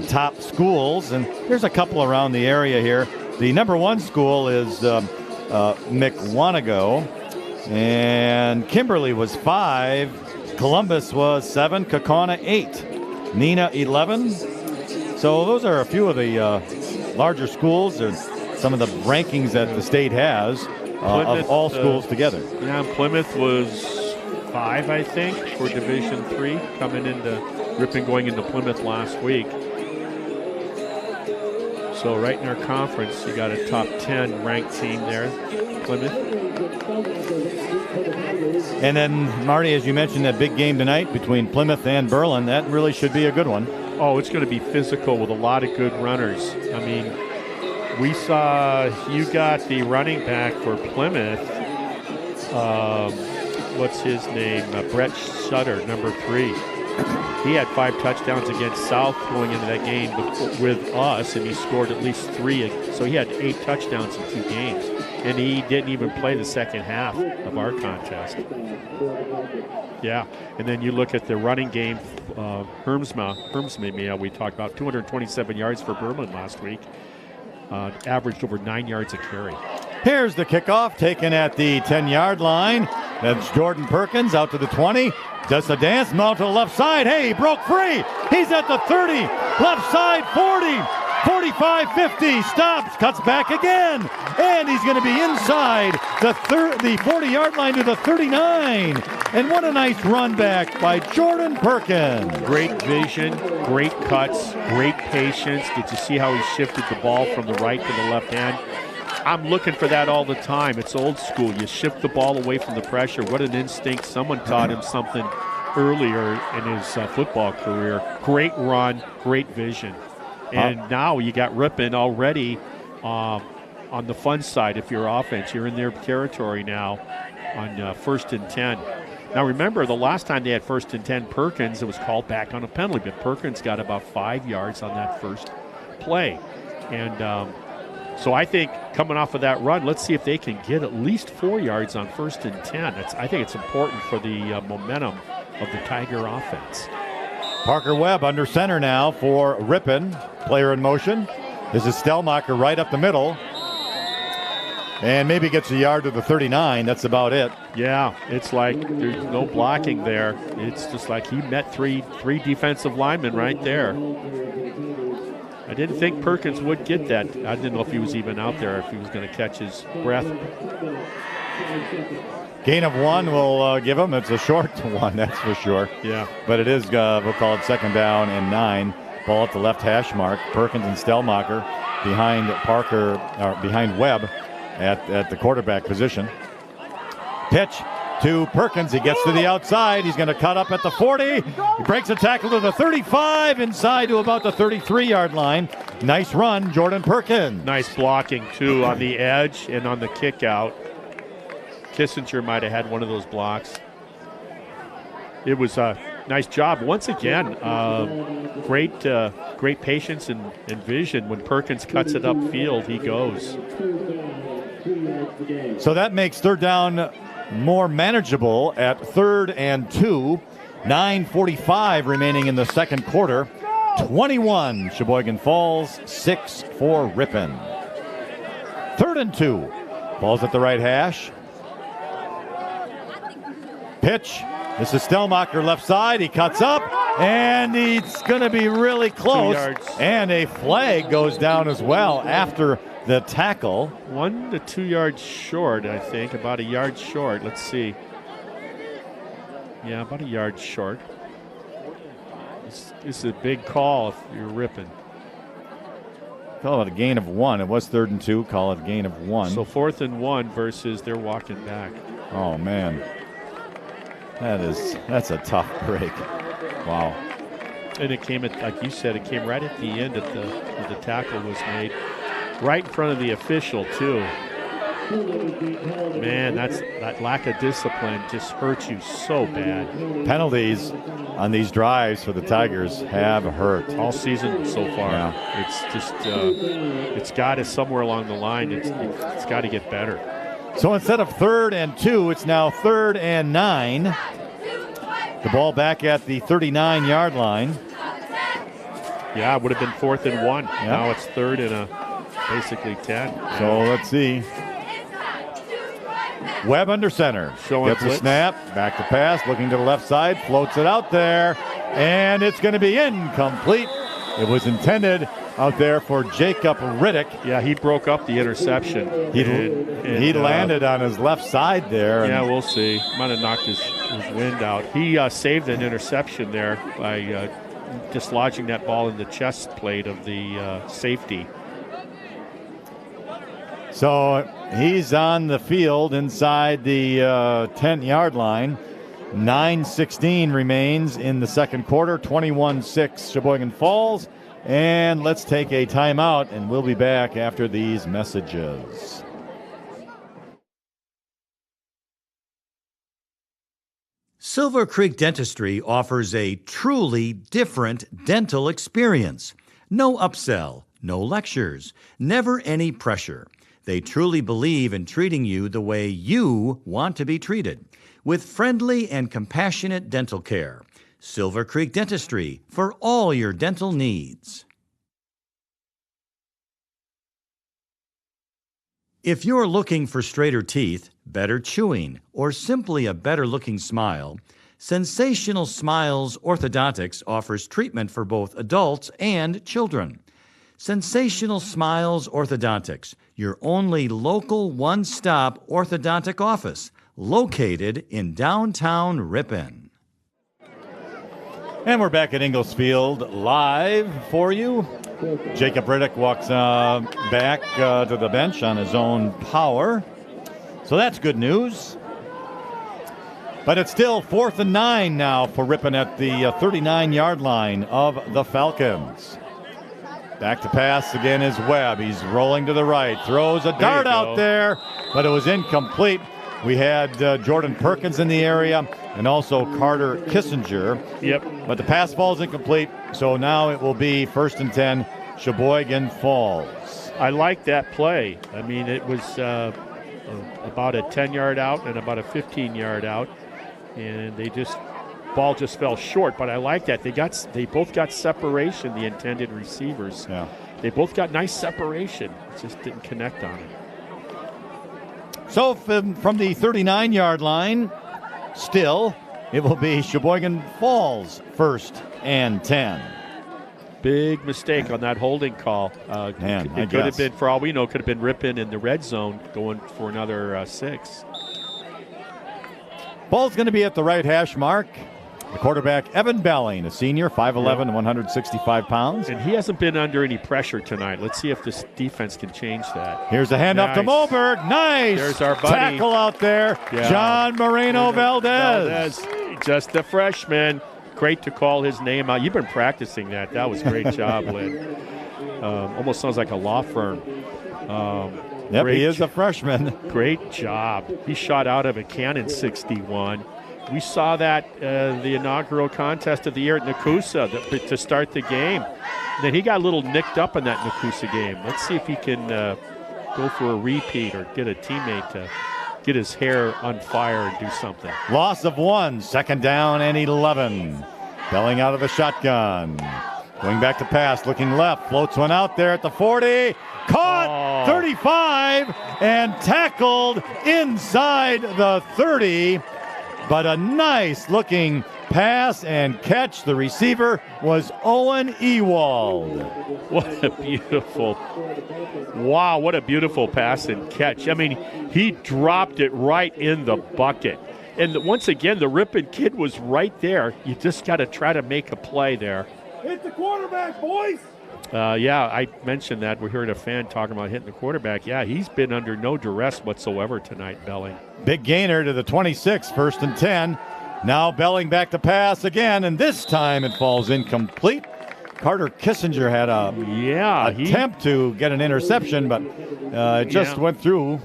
top schools, and there's a couple around the area here. The number 1 school is McWanago, and Kimberly was 5, Columbus was 7, Kaukauna 8, Neenah 11. So those are a few of the larger schools and some of the rankings that the state has of all schools together. Yeah, Plymouth was 5, I think, for Division III, coming into Ripon, going into Plymouth last week. So right in our conference, you got a top 10 ranked team there, Plymouth. And then, Marty, as you mentioned, that big game tonight between Plymouth and Berlin, that really should be a good one. Oh, it's going to be physical with a lot of good runners. I mean, we saw you got the running back for Plymouth. What's his name? Brett Sutter, number 3. He had 5 touchdowns against South going into that game with us, and he scored at least 3. So he had 8 touchdowns in 2 games, and he didn't even play the second half of our contest. Yeah, and then you look at the running game. Hermsma, we talked about 227 yards for Berlin last week. Averaged over 9 yards a carry. Here's the kickoff taken at the 10-yard line. That's Jordan Perkins out to the 20. Does the dance, mount to the left side. Hey, he broke free. He's at the 30, left side 40, 45, 50, stops, cuts back again. And he's going to be inside the 40-yard line to the 39. And what a nice run back by Jordan Perkins. Great vision, great cuts, great patience. Did you see how he shifted the ball from the right to the left hand? I'm looking for that all the time. It's old school. You shift the ball away from the pressure. What an instinct. Someone taught him something earlier in his football career. Great run, great vision. And now you got Ripon already on the fun side. If you're offense, you're in their territory now on 1st and 10. Now remember, the last time they had 1st and 10, Perkins, it was called back on a penalty, but Perkins got about 5 yards on that first play. And so I think coming off of that run, let's see if they can get at least 4 yards on 1st and 10. I think it's important for the momentum of the Tiger offense. Parker Webb under center now for Ripon. Player in motion. This is Stellmacher right up the middle. And maybe gets a yard to the 39. That's about it. Yeah, it's like there's no blocking there. It's just like he met three defensive linemen right there. I didn't think Perkins would get that. I didn't know if he was even out there, if he was going to catch his breath. Gain of 1 will give him. It's a short one, that's for sure. Yeah. But it is, we'll call it 2nd down and 9. Ball at the left hash mark. Perkins and Stellmacher behind Webb at the quarterback position. Pitch to Perkins. He gets to the outside. He's going to cut up at the 40. He breaks a tackle to the 35, inside to about the 33-yard line. Nice run, Jordan Perkins. Nice blocking, too, on the edge and on the kick out. Kissinger might have had one of those blocks. It was a nice job. Once again, great patience and vision. When Perkins cuts it upfield, he goes. So that makes 3rd down more manageable at 3rd and 2. 9:45 remaining in the second quarter. 21 Sheboygan Falls, 6 for Ripon. 3rd and 2. Ball's at the right hash. Pitch. This is Stellmacher left side. He cuts up, and he's going to be really close. 2 yards. And a flag goes down as well after the tackle. 1 to 2 yards short, I think. About a yard short. Let's see. Yeah, about a yard short. This is a big call if you're Ripon. Call it a gain of 1. It was 3rd and 2. Call it a gain of 1. So 4th and 1 versus they're walking back. Oh, man. That's a tough break. Wow. And it came at, like you said, it came right at the end of the tackle was made. Right in front of the official, too. Man, that lack of discipline just hurts you so bad. Penalties on these drives for the Tigers have hurt. All season so far. Yeah. It's just, it's got to somewhere along the line, it's got to get better. So instead of 3rd and 2, it's now 3rd and 9. The ball back at the 39-yard line. Yeah, it would have been 4th and 1. Yeah. Now it's 3rd and basically 10. So let's see. Webb under center. Gets a snap, back to pass, looking to the left side, floats it out there, and it's going to be incomplete. It was intended out there for Jacob Riddick. Yeah, he broke up the interception. He landed on his left side there. Yeah, we'll see. Might have knocked his wind out. He saved an interception there by dislodging that ball in the chest plate of the safety. So he's on the field inside the 10-yard line. 9:16 remains in the second quarter. 21-6 Sheboygan Falls. And let's take a timeout, and we'll be back after these messages. Silver Creek Dentistry offers a truly different dental experience. No upsell, no lectures, never any pressure. They truly believe in treating you the way you want to be treated, with friendly and compassionate dental care. Silver Creek Dentistry for all your dental needs. If you're looking for straighter teeth, better chewing, or simply a better-looking smile, Sensational Smiles Orthodontics offers treatment for both adults and children. Sensational Smiles Orthodontics, your only local one-stop orthodontic office, located in downtown Ripon. And we're back at Ingalls Field live for you. Jacob Riddick walks back to the bench on his own power. So that's good news. But it's still 4th and 9 now for Ripon at the 39-yard line of the Falcons. Back to pass again is Webb. He's rolling to the right, throws a dart out there, but it was incomplete. We had Jordan Perkins in the area and also Carter Kissinger. Yep. But the pass falls incomplete, so now it will be 1st and 10, Sheboygan Falls. I like that play. I mean, it was about a 10-yard out and about a 15-yard out, and ball just fell short. But I like that. They both got separation, the intended receivers. Yeah. They both got nice separation. Just didn't connect on it. So from the 39-yard line, still, it will be Sheboygan Falls 1st and 10. Big mistake on that holding call. It could have been, for all we know, could have been Ripon in the red zone going for another 6. Ball's going to be at the right hash mark. The quarterback, Evan Belling, a senior, 5'11", 165 pounds. And he hasn't been under any pressure tonight. Let's see if this defense can change that. Here's a handoff to Moberg. Nice. There's our buddy. Tackle out there. Yeah. John Moreno Valdez. Just a freshman. Great to call his name out. You've been practicing that. That was a great job, Lynn. Almost sounds like a law firm. Yep, he is a freshman. Great job. He shot out of a cannon 61. We saw that the inaugural contest of the year at Nakusa to start the game. Then he got a little nicked up in that Nakusa game. Let's see if he can go for a repeat or get a teammate to get his hair on fire and do something. Loss of 1, 2nd down and 11. Belling out of the shotgun. Going back to pass, looking left, floats one out there at the 40. Caught, 35, and tackled inside the 30. But a nice-looking pass and catch. The receiver was Owen Ewald. What a beautiful pass and catch. I mean, he dropped it right in the bucket. And once again, the Ripon kid was right there. You just got to try to make a play there. Hit the quarterback, boys! I mentioned that. We heard a fan talking about hitting the quarterback. Yeah, he's been under no duress whatsoever tonight, Belling. Big gainer to the 26, 1st and 10. Now Belling back to pass again, and this time it falls incomplete. Carter Kissinger had a attempt to get an interception, but it just went through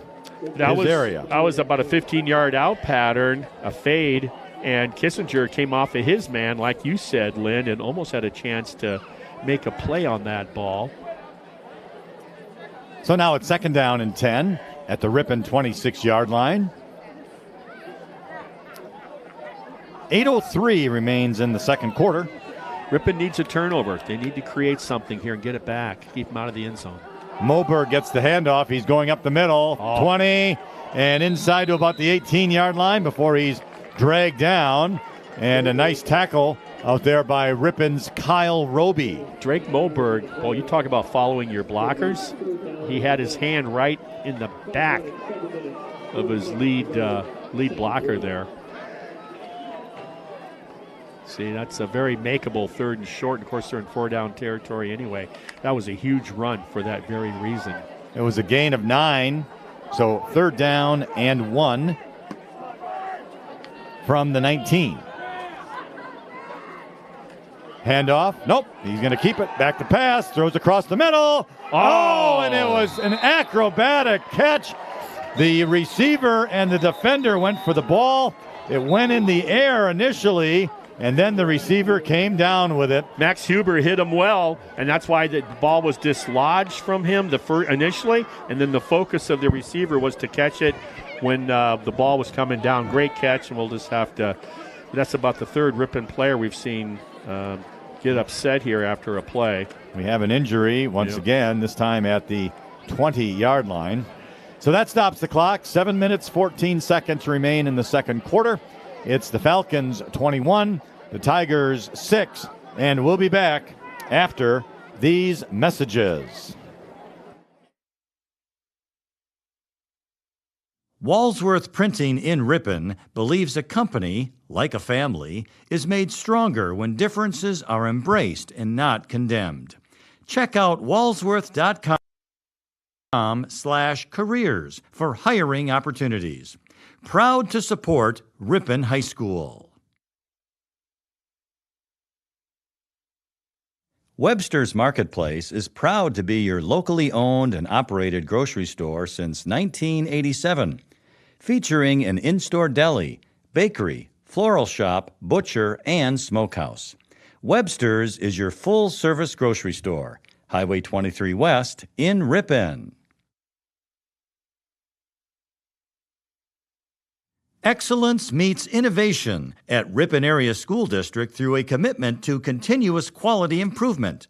his area. That was about a 15-yard out pattern, a fade, and Kissinger came off of his man, like you said, Lynn, and almost had a chance to make a play on that ball. So now it's 2nd down and 10 at the Ripon 26-yard line. 8:03 remains in the second quarter. Ripon needs a turnover. They need to create something here and get it back. Keep them out of the end zone. Moberg gets the handoff. He's going up the middle. 20 and inside to about the 18-yard line before he's dragged down. And a nice tackle out there by Ripon's Kyle Roby. Drake Moberg, well, you talk about following your blockers. He had his hand right in the back of his lead blocker there. See, that's a very makeable 3rd and short. And of course, they're in 4-down territory anyway. That was a huge run for that very reason. It was a gain of 9, so 3rd down and 1 from the 19. Handoff. Nope. He's going to keep it. Back to pass. Throws across the middle. And it was an acrobatic catch. The receiver and the defender went for the ball. It went in the air initially, and then the receiver came down with it. Max Huber hit him well, and that's why the ball was dislodged from him initially, and then the focus of the receiver was to catch it when the ball was coming down. Great catch, and we'll just have to – that's about the 3rd Ripon player we've seen get upset here after a play. We have an injury once again, this time at the 20-yard line. So that stops the clock. 7 minutes, 14 seconds remain in the second quarter. It's the Falcons 21, the Tigers 6, and we'll be back after these messages. Walsworth Printing in Ripon believes a company, like a family, is made stronger when differences are embraced and not condemned. Check out walsworth.com/careers for hiring opportunities. Proud to support Ripon High School. Webster's Marketplace is proud to be your locally owned and operated grocery store since 1987, featuring an in-store deli, bakery, floral shop, butcher, and smokehouse. Webster's is your full-service grocery store, Highway 23 West in Ripon. Excellence meets innovation at Ripon Area School District through a commitment to continuous quality improvement.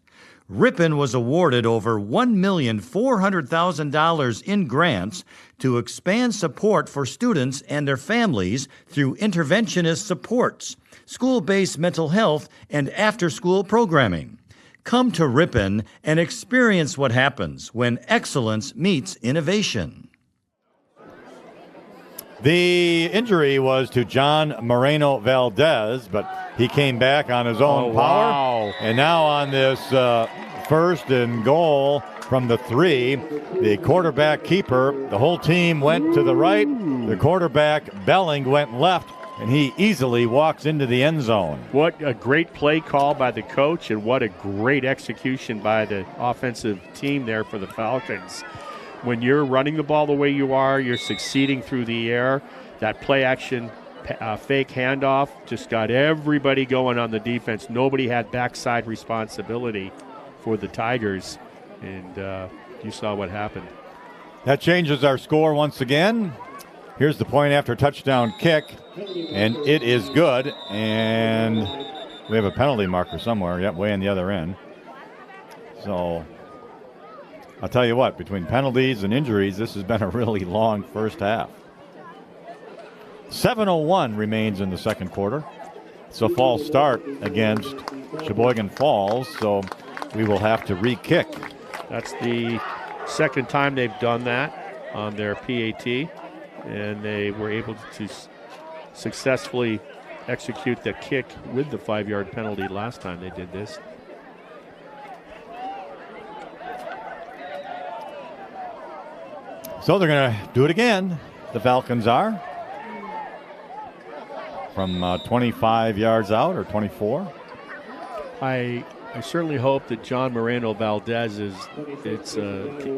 Ripon was awarded over $1,400,000 in grants to expand support for students and their families through interventionist supports, school-based mental health, and after-school programming. Come to Ripon and experience what happens when excellence meets innovation. The injury was to John Moreno Valdez, but he came back on his own power. Wow. And now on this first and goal from the 3, the quarterback keeper, the whole team went to the right. The quarterback, Belling, went left, and he easily walks into the end zone. What a great play call by the coach, and what a great execution by the offensive team there for the Falcons. When you're running the ball the way you are, you're succeeding through the air. That play action fake handoff just got everybody going on the defense. Nobody had backside responsibility for the Tigers, and you saw what happened. That changes our score once again. Here's the point after touchdown kick, and it is good. And we have a penalty marker somewhere, yep, way in the other end. So I'll tell you what, between penalties and injuries, this has been a really long first half. 7:01 remains in the second quarter. It's a false start against Sheboygan Falls, so we will have to re-kick. That's the second time they've done that on their PAT, and they were able to successfully execute the kick with the 5-yard penalty last time they did this. So they're going to do it again. The Falcons are. From 25 yards out, or 24. I certainly hope that John Moreno Valdez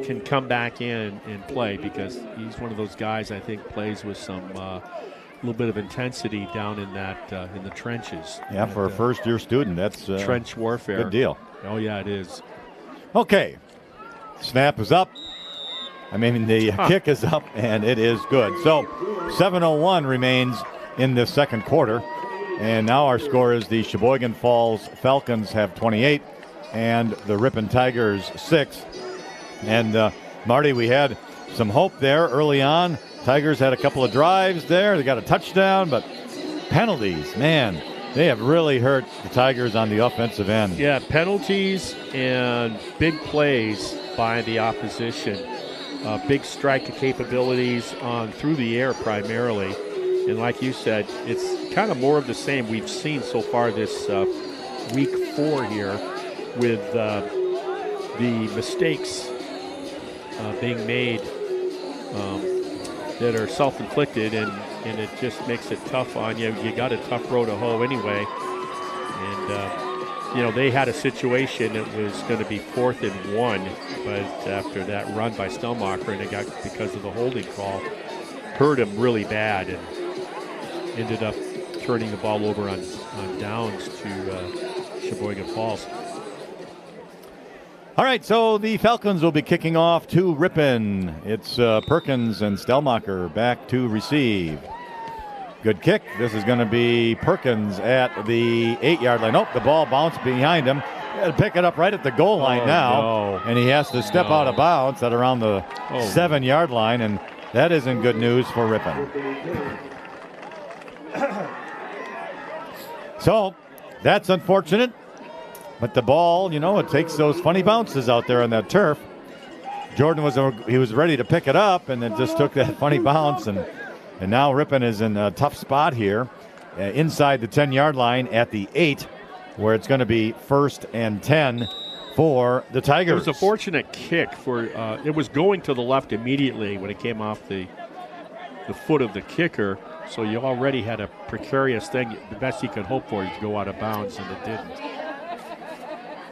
can come back in and play, because he's one of those guys I think plays with some little bit of intensity down in that in the trenches. Yeah, for a first-year student, that's trench warfare. Good deal. Oh yeah, it is. Okay, snap is up. The kick is up, and it is good. So 7:01 remains in the second quarter, and now our score is the Sheboygan Falls Falcons have 28 and the Ripon Tigers 6. And Marty, we had some hope there early on. Tigers had a couple of drives there. They got a touchdown, but penalties, man, they have really hurt the Tigers on the offensive end. Yeah, penalties and big plays by the opposition. Big strike capabilities on through the air primarily. And like you said, it's kind of more of the same we've seen so far this week 4 here, with the mistakes being made that are self-inflicted, and it just makes it tough on you. You got a tough road to hoe anyway. And, they had a situation that was going to be 4th and 1, but after that run by Stelmacher, and it got, because of the holding call, hurt him really bad, and ended up turning the ball over on downs to Sheboygan Falls. All right, so the Falcons will be kicking off to Ripon. It's Perkins and Stelmacher back to receive. Good kick. This is going to be Perkins at the 8-yard line. Oh, the ball bounced behind him. He had to pick it up right at the goal line now. And he has to step out of bounds at around the 7-yard line, and that isn't good news for Ripon. So that's unfortunate. But the ball, it takes those funny bounces out there on that turf. Jordan was ready to pick it up, and then just took that funny bounce, and now Ripon is in a tough spot here inside the 10-yard line at the 8, where it's going to be 1st and 10 for the Tigers. It was a fortunate kick for it was going to the left immediately when it came off the foot of the kicker. So you already had a precarious thing. The best you could hope for is to go out of bounds, and it didn't.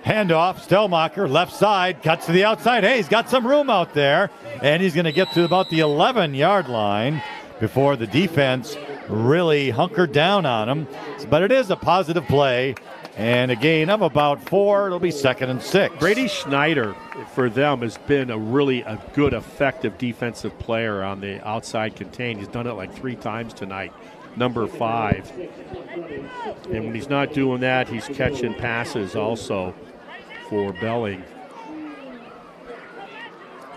Handoff, Stellmacher, left side, cuts to the outside. Hey, he's got some room out there, and he's going to get to about the 11-yard line before the defense really hunkered down on him. But it is a positive play, and a gain of about 4. It'll be 2nd and 6. Brady Schneider, for them, has been a good, effective defensive player on the outside contain. He's done it like 3 times tonight, number 5. And when he's not doing that, he's catching passes also for Belling.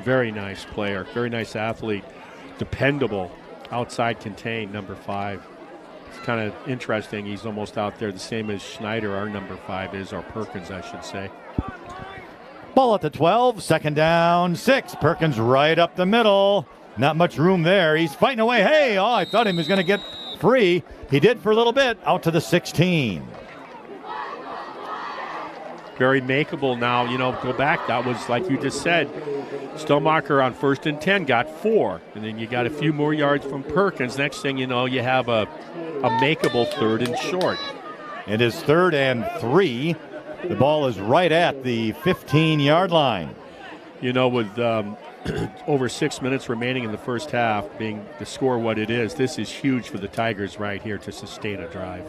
Very nice player, very nice athlete, dependable, outside contain, number 5. It's kind of interesting. He's almost out there the same as Schneider, our number 5 is, or Perkins, I should say. Ball at the 12, 2nd down, 6. Perkins right up the middle. Not much room there. He's fighting away. Hey, I thought he was going to get free. He did for a little bit, out to the 16. Very makeable now. Go back. That was, like you just said, Stellmacher on 1st and 10 got 4. And then you got a few more yards from Perkins. Next thing you know, you have a makeable 3rd and short. It is 3rd and 3. The ball is right at the 15-yard line. With over 6 minutes remaining in the first half, being the score what it is, this is huge for the Tigers right here to sustain a drive.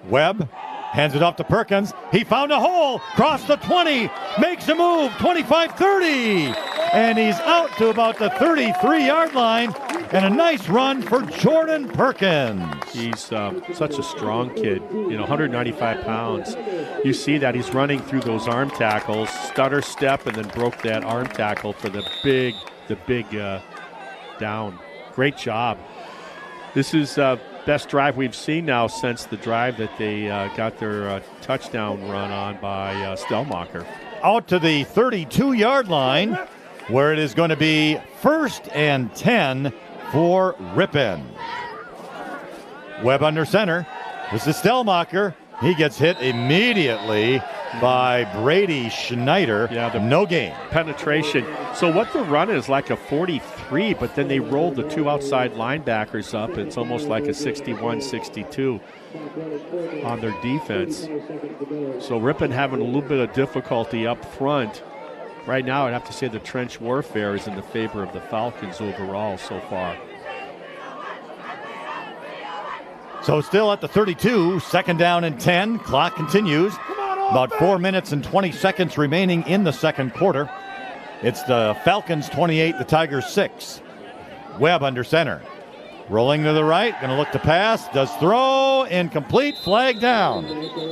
Webb hands it off to Perkins. He found a hole, crossed the 20, makes a move, 25-30. And he's out to about the 33-yard line. And a nice run for Jordan Perkins. He's such a strong kid, 195 pounds. You see that he's running through those arm tackles, stutter step, and then broke that arm tackle for the big down. Great job. This is best drive we've seen now since the drive that they got their touchdown run on by Stellmacher. Out to the 32-yard line, where it is going to be 1st and 10 for Ripon. Webb under center. This is Stellmacher. He gets hit immediately by Brady Schneider. Yeah, no gain. Penetration. So what the run is like a 43, but then they rolled the 2 outside linebackers up. It's almost like a 61-62 on their defense. So Ripon having a little bit of difficulty up front. Right now, I'd have to say the trench warfare is in the favor of the Falcons overall so far. So still at the 32, 2nd down and 10. Clock continues. About 4 minutes and 20 seconds remaining in the second quarter. It's the Falcons 28, the Tigers 6. Webb under center. Rolling to the right, going to look to pass, does throw, incomplete, flag down.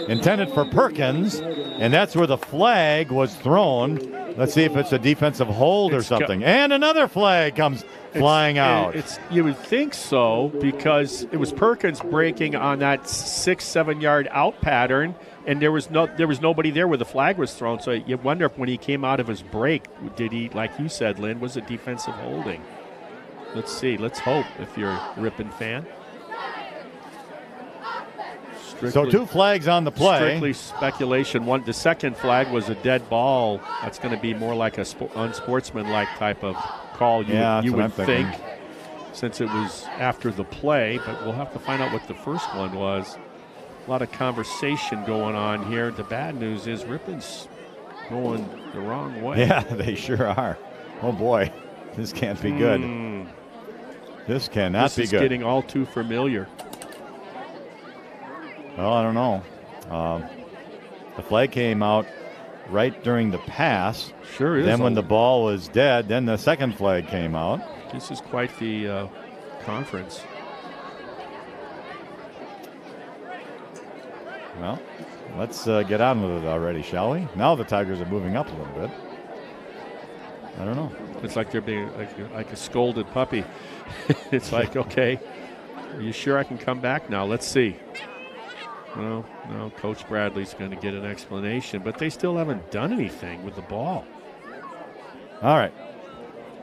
Intended for Perkins, and that's where the flag was thrown. Let's see if it's a defensive hold or something. And another flag comes flying out. You would think so, because it was Perkins breaking on that 6-7 yard out pattern, and there was nobody there where the flag was thrown. So you wonder if when he came out of his break, did he, like you said, Lynn, was it defensive holding? Let's see. Let's hope if you're a Ripon fan. So 2 flags on the play. Strictly speculation. The second flag was a dead ball. That's going to be more like a unsportsmanlike type of call, you would think, since it was after the play. But we'll have to find out what the first one was. A lot of conversation going on here. The bad news is Ripon's going the wrong way. Yeah, they sure are. Oh, boy. This can't be good. This cannot be good. This is getting all too familiar. Well, I don't know. The flag came out right during the pass. Sure is. Then when the ball was dead, then the second flag came out. This is quite the conference. Well, let's get on with it already, shall we? Now the Tigers are moving up a little bit. I don't know. It's like they're being like a scolded puppy. It's like, okay, are you sure I can come back now? Let's see. No, Coach Bradley's going to get an explanation, but they still haven't done anything with the ball. All right.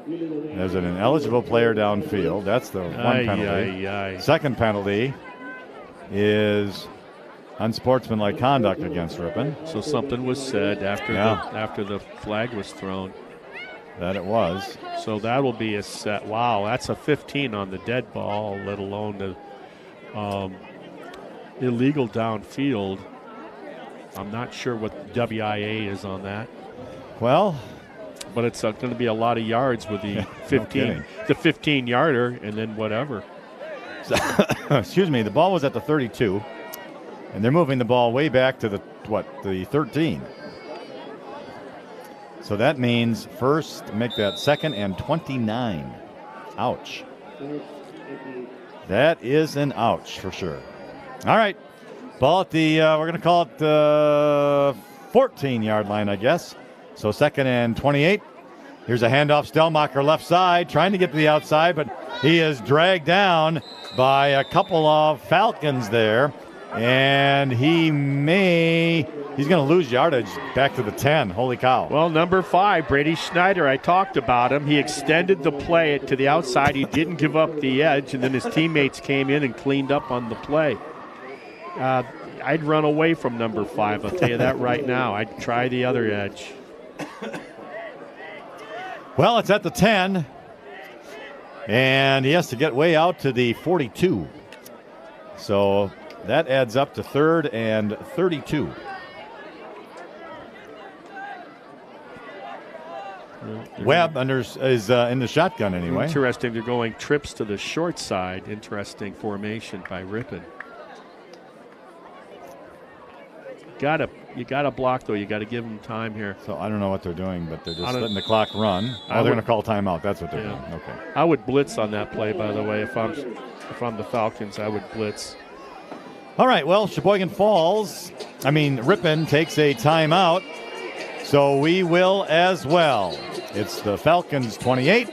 There's an ineligible player downfield. That's the one penalty. Second penalty is unsportsmanlike conduct against Ripon. So something was said after the flag was thrown. That it was. So that will be a set. Wow, that's a 15 on the dead ball, let alone the illegal downfield. I'm not sure what the WIA is on that. Well, but it's going to be a lot of yards with the 15, the 15-yarder, and then whatever. So, excuse me. The ball was at the 32, and they're moving the ball way back to the 13. So that means first, make that second and 29. Ouch. That is an ouch for sure. All right. Ball at the, we're going to call it the 14-yard line, I guess. So second and 28. Here's a handoff. Stellmacher left side, trying to get to the outside, but he is dragged down by a couple of Falcons there. And he's going to lose yardage back to the 10. Holy cow. Well, number 5, Brady Schneider, I talked about him. He extended the play to the outside. He didn't give up the edge, and then his teammates came in and cleaned up on the play. I'd run away from number 5. I'll tell you that right now. I'd try the other edge. Well, it's at the 10, and he has to get way out to the 42. So that adds up to 3rd and 32. Webb is in the shotgun anyway. Interesting. They're going trips to the short side. Interesting formation by Ripon. You gotta block though. You got to give them time here. So I don't know what they're doing, but they're just letting the clock run. They're going to call timeout. That's what they're doing. Okay. I would blitz on that play, by the way. If I'm the Falcons, I would blitz. All right. Well, Ripon takes a timeout, so we will as well. It's the Falcons 28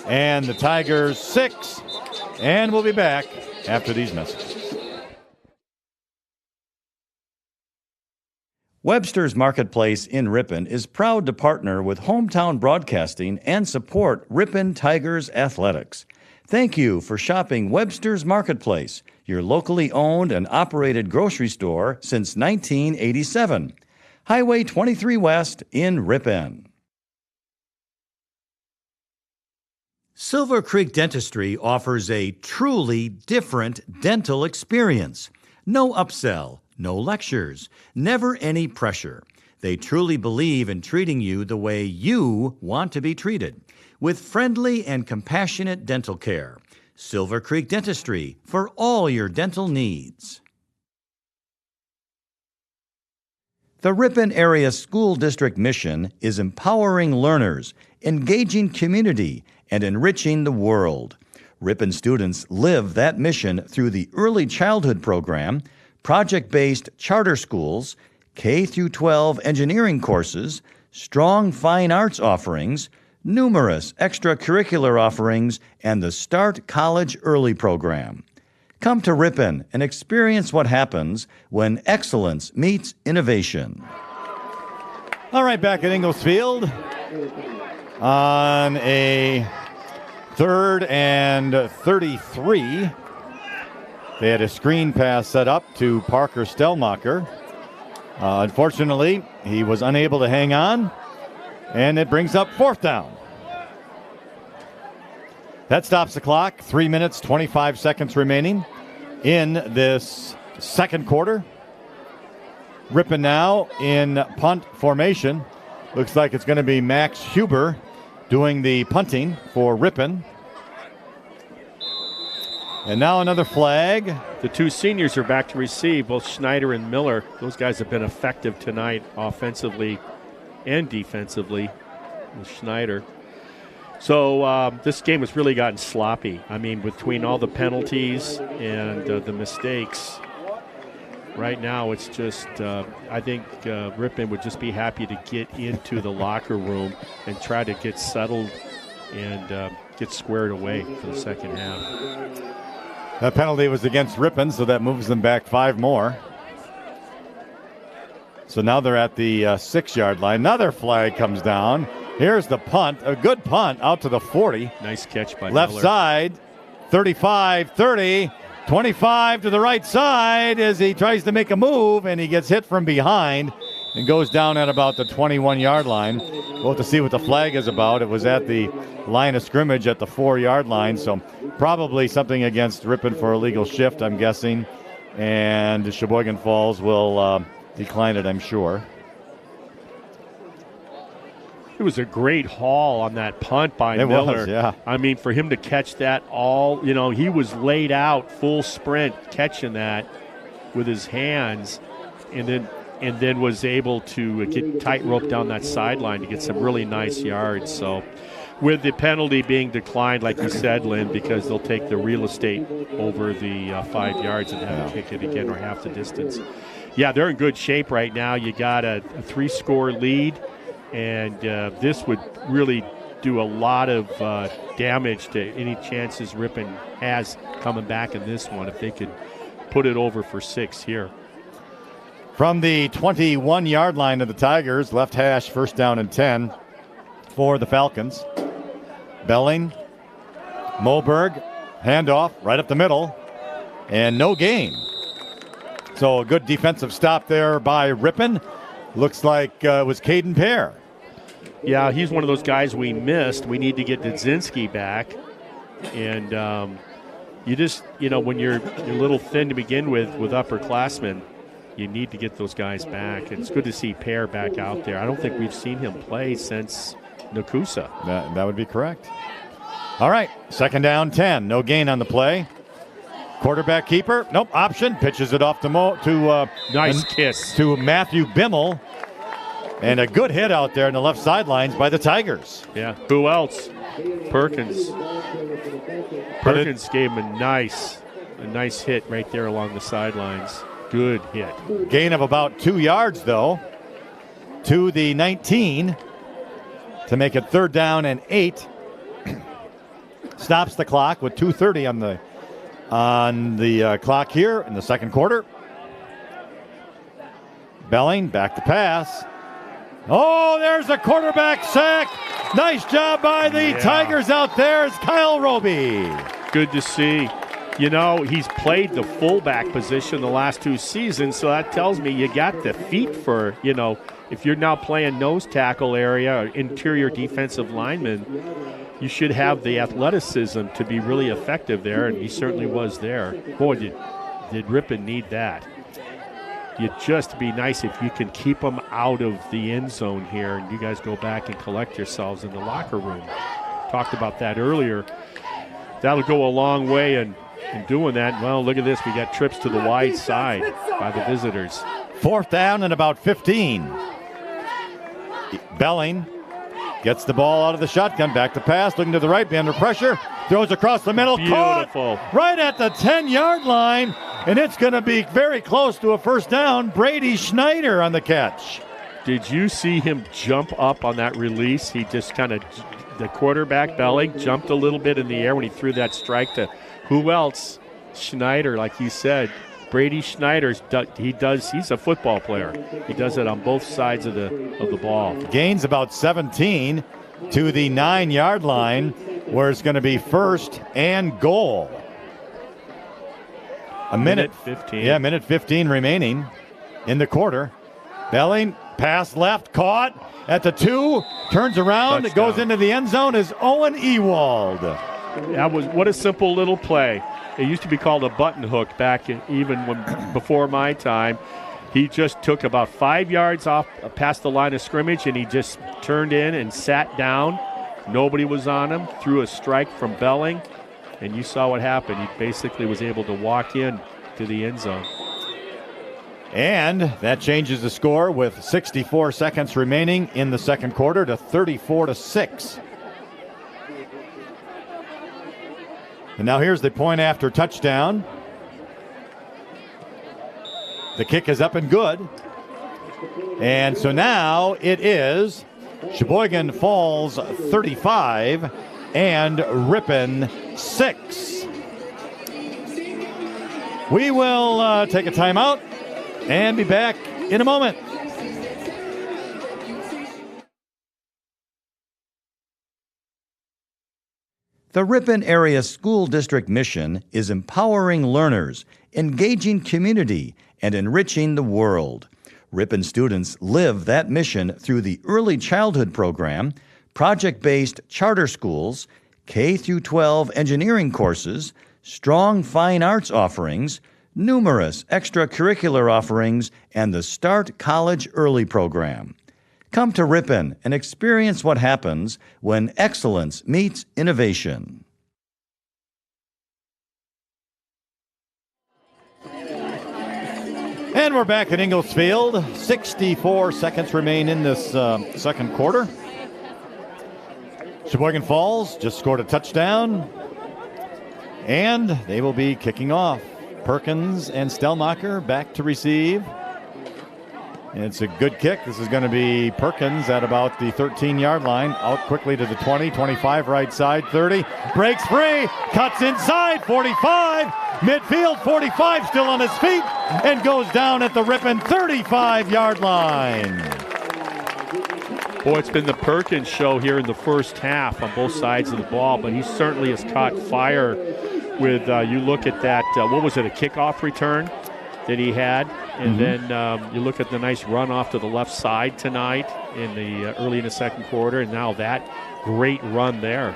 and the Tigers 6, and we'll be back after these messages. Webster's Marketplace in Ripon is proud to partner with Hometown Broadcasting and support Ripon Tigers athletics. Thank you for shopping Webster's Marketplace, your locally owned and operated grocery store since 1987. Highway 23 West in Ripon. Silver Creek Dentistry offers a truly different dental experience. No upsell, no lectures, never any pressure. They truly believe in treating you the way you want to be treated, with friendly and compassionate dental care. Silver Creek Dentistry for all your dental needs. The Ripon Area School District mission is empowering learners, engaging community, and enriching the world. Ripon students live that mission through the Early Childhood Program, project-based charter schools, K-12 engineering courses, strong fine arts offerings, numerous extracurricular offerings, and the Start College Early program. Come to Ripon and experience what happens when excellence meets innovation. All right, back at Ingalls Field on a 3rd and 33. They had a screen pass set up to Parker Stellmacher. Unfortunately, he was unable to hang on, and it brings up 4th down. That stops the clock. 3 minutes, 25 seconds remaining in this second quarter. Ripon now in punt formation. Looks like it's going to be Max Huber doing the punting for Ripon. And now another flag. The 2 seniors are back to receive, both Schneider and Miller. Those guys have been effective tonight offensively and defensively with Schneider. So this game has really gotten sloppy. I mean, between all the penalties and the mistakes, right now it's just, I think Ripon would just be happy to get into the locker room and try to get settled and get squared away for the second half. That penalty was against Ripon, so that moves them back 5 more. So now they're at the 6-yard line. Another flag comes down. Here's the punt, a good punt out to the 40. Nice catch by Left Miller. Side, 35, 30, 25 to the right side as he tries to make a move, and he gets hit from behind and goes down at about the 21-yard line. We'll have to see what the flag is about. It was at the line of scrimmage at the 4-yard line, so probably something against Ripon for illegal shift, I'm guessing. And Sheboygan Falls will decline it, I'm sure. It was a great haul on that punt by Miller. Was, yeah. I mean, for him to catch that all, he was laid out, full sprint, catching that with his hands, and then was able to get tightrope down that sideline to get some really nice yards. So with the penalty being declined, like you said, Lynn, because they'll take the real estate over the 5 yards and have to kick it again or half the distance. Yeah, they're in good shape right now. You got a 3-score lead. And this would really do a lot of damage to any chances Ripon has coming back in this one if they could put it over for 6 here. From the 21-yard line of the Tigers, left hash, first down and 10 for the Falcons. Belling, Moberg, handoff right up the middle, and no gain. So a good defensive stop there by Ripon. Looks like it was Caden Pear. Yeah, he's one of those guys we missed. We need to get Dzinski back. And you just, when you're a little thin to begin with upperclassmen, you need to get those guys back. And it's good to see Pear back out there. I don't think we've seen him play since Nakusa. That would be correct. All right, second down, 10. No gain on the play. Quarterback keeper. Nope, option. Pitches it off to nice kiss to Matthew Bimmel. And a good hit out there in the left sidelines by the Tigers. Yeah. Who else? Perkins. Perkins gave him a nice hit right there along the sidelines. Good hit. Gain of about 2 yards, though, to the 19 to make it third down and 8. Stops the clock with 2:30 on the clock here in the second quarter. Belling back to pass. Oh, there's a quarterback sack. Nice job by the Tigers out there. It's Kyle Roby. Good to see. He's played the fullback position the last 2 seasons, so that tells me you got the feet for, if you're now playing nose tackle area or interior defensive lineman, you should have the athleticism to be really effective there, and he certainly was there. Boy, did Ripon need that. You'd just be nice if you can keep them out of the end zone here, and you guys go back and collect yourselves in the locker room. Talked about that earlier. That'll go a long way in doing that. Well, look at this. We got trips to the wide side by the visitors. Fourth down and about 15. Belling gets the ball out of the shotgun, back to pass, looking to the right, be under pressure, throws across the middle, beautiful. Caught right at the 10-yard line, and it's going to be very close to a first down. Brady Schneider on the catch. Did you see him jump up on that release? He just the quarterback, Belling, jumped a little bit in the air when he threw that strike to who else? Schneider, like you said. Brady Schneider's he's a football player. He does it on both sides of the ball. Gains about 17 to the 9-yard line, where it's going to be first and goal. A minute 15. Yeah, minute 15 remaining in the quarter. Belling, pass left, caught at the 2, turns around, it goes into the end zone, is Owen Ewald. What a simple little play. It used to be called a button hook back before my time. He just took about 5 yards off past the line of scrimmage, and he just turned in and sat down. Nobody was on him. Threw a strike from Belling, and you saw what happened. He basically was able to walk in to the end zone. And that changes the score with 64 seconds remaining in the second quarter to 34-6. And now here's the point after touchdown. The kick is up and good. And so now it is Sheboygan Falls 35 and Ripon 6. We will take a timeout and be back in a moment. The Ripon Area School District mission is empowering learners, engaging community, and enriching the world. Ripon students live that mission through the Early Childhood Program, project-based charter schools, K-12 engineering courses, strong fine arts offerings, numerous extracurricular offerings, and the Start College Early program. Come to Ripon and experience what happens when excellence meets innovation. And we're back at Ingalls Field. 64 seconds remain in this second quarter. Sheboygan Falls just scored a touchdown, and they will be kicking off. Perkins and Stellmacher back to receive. And it's a good kick. This is going to be Perkins at about the 13-yard line. Out quickly to the 20, 25 right side, 30. Breaks free, cuts inside, 45. Midfield, 45 still on his feet, and goes down at the Ripon 35-yard line. Boy, it's been the Perkins show here in the first half on both sides of the ball, but he certainly has caught fire with, you look at that, what was it, a kickoff return that he had? And then you look at the nice run off to the left side tonight in the early in the second quarter, and now that great run there.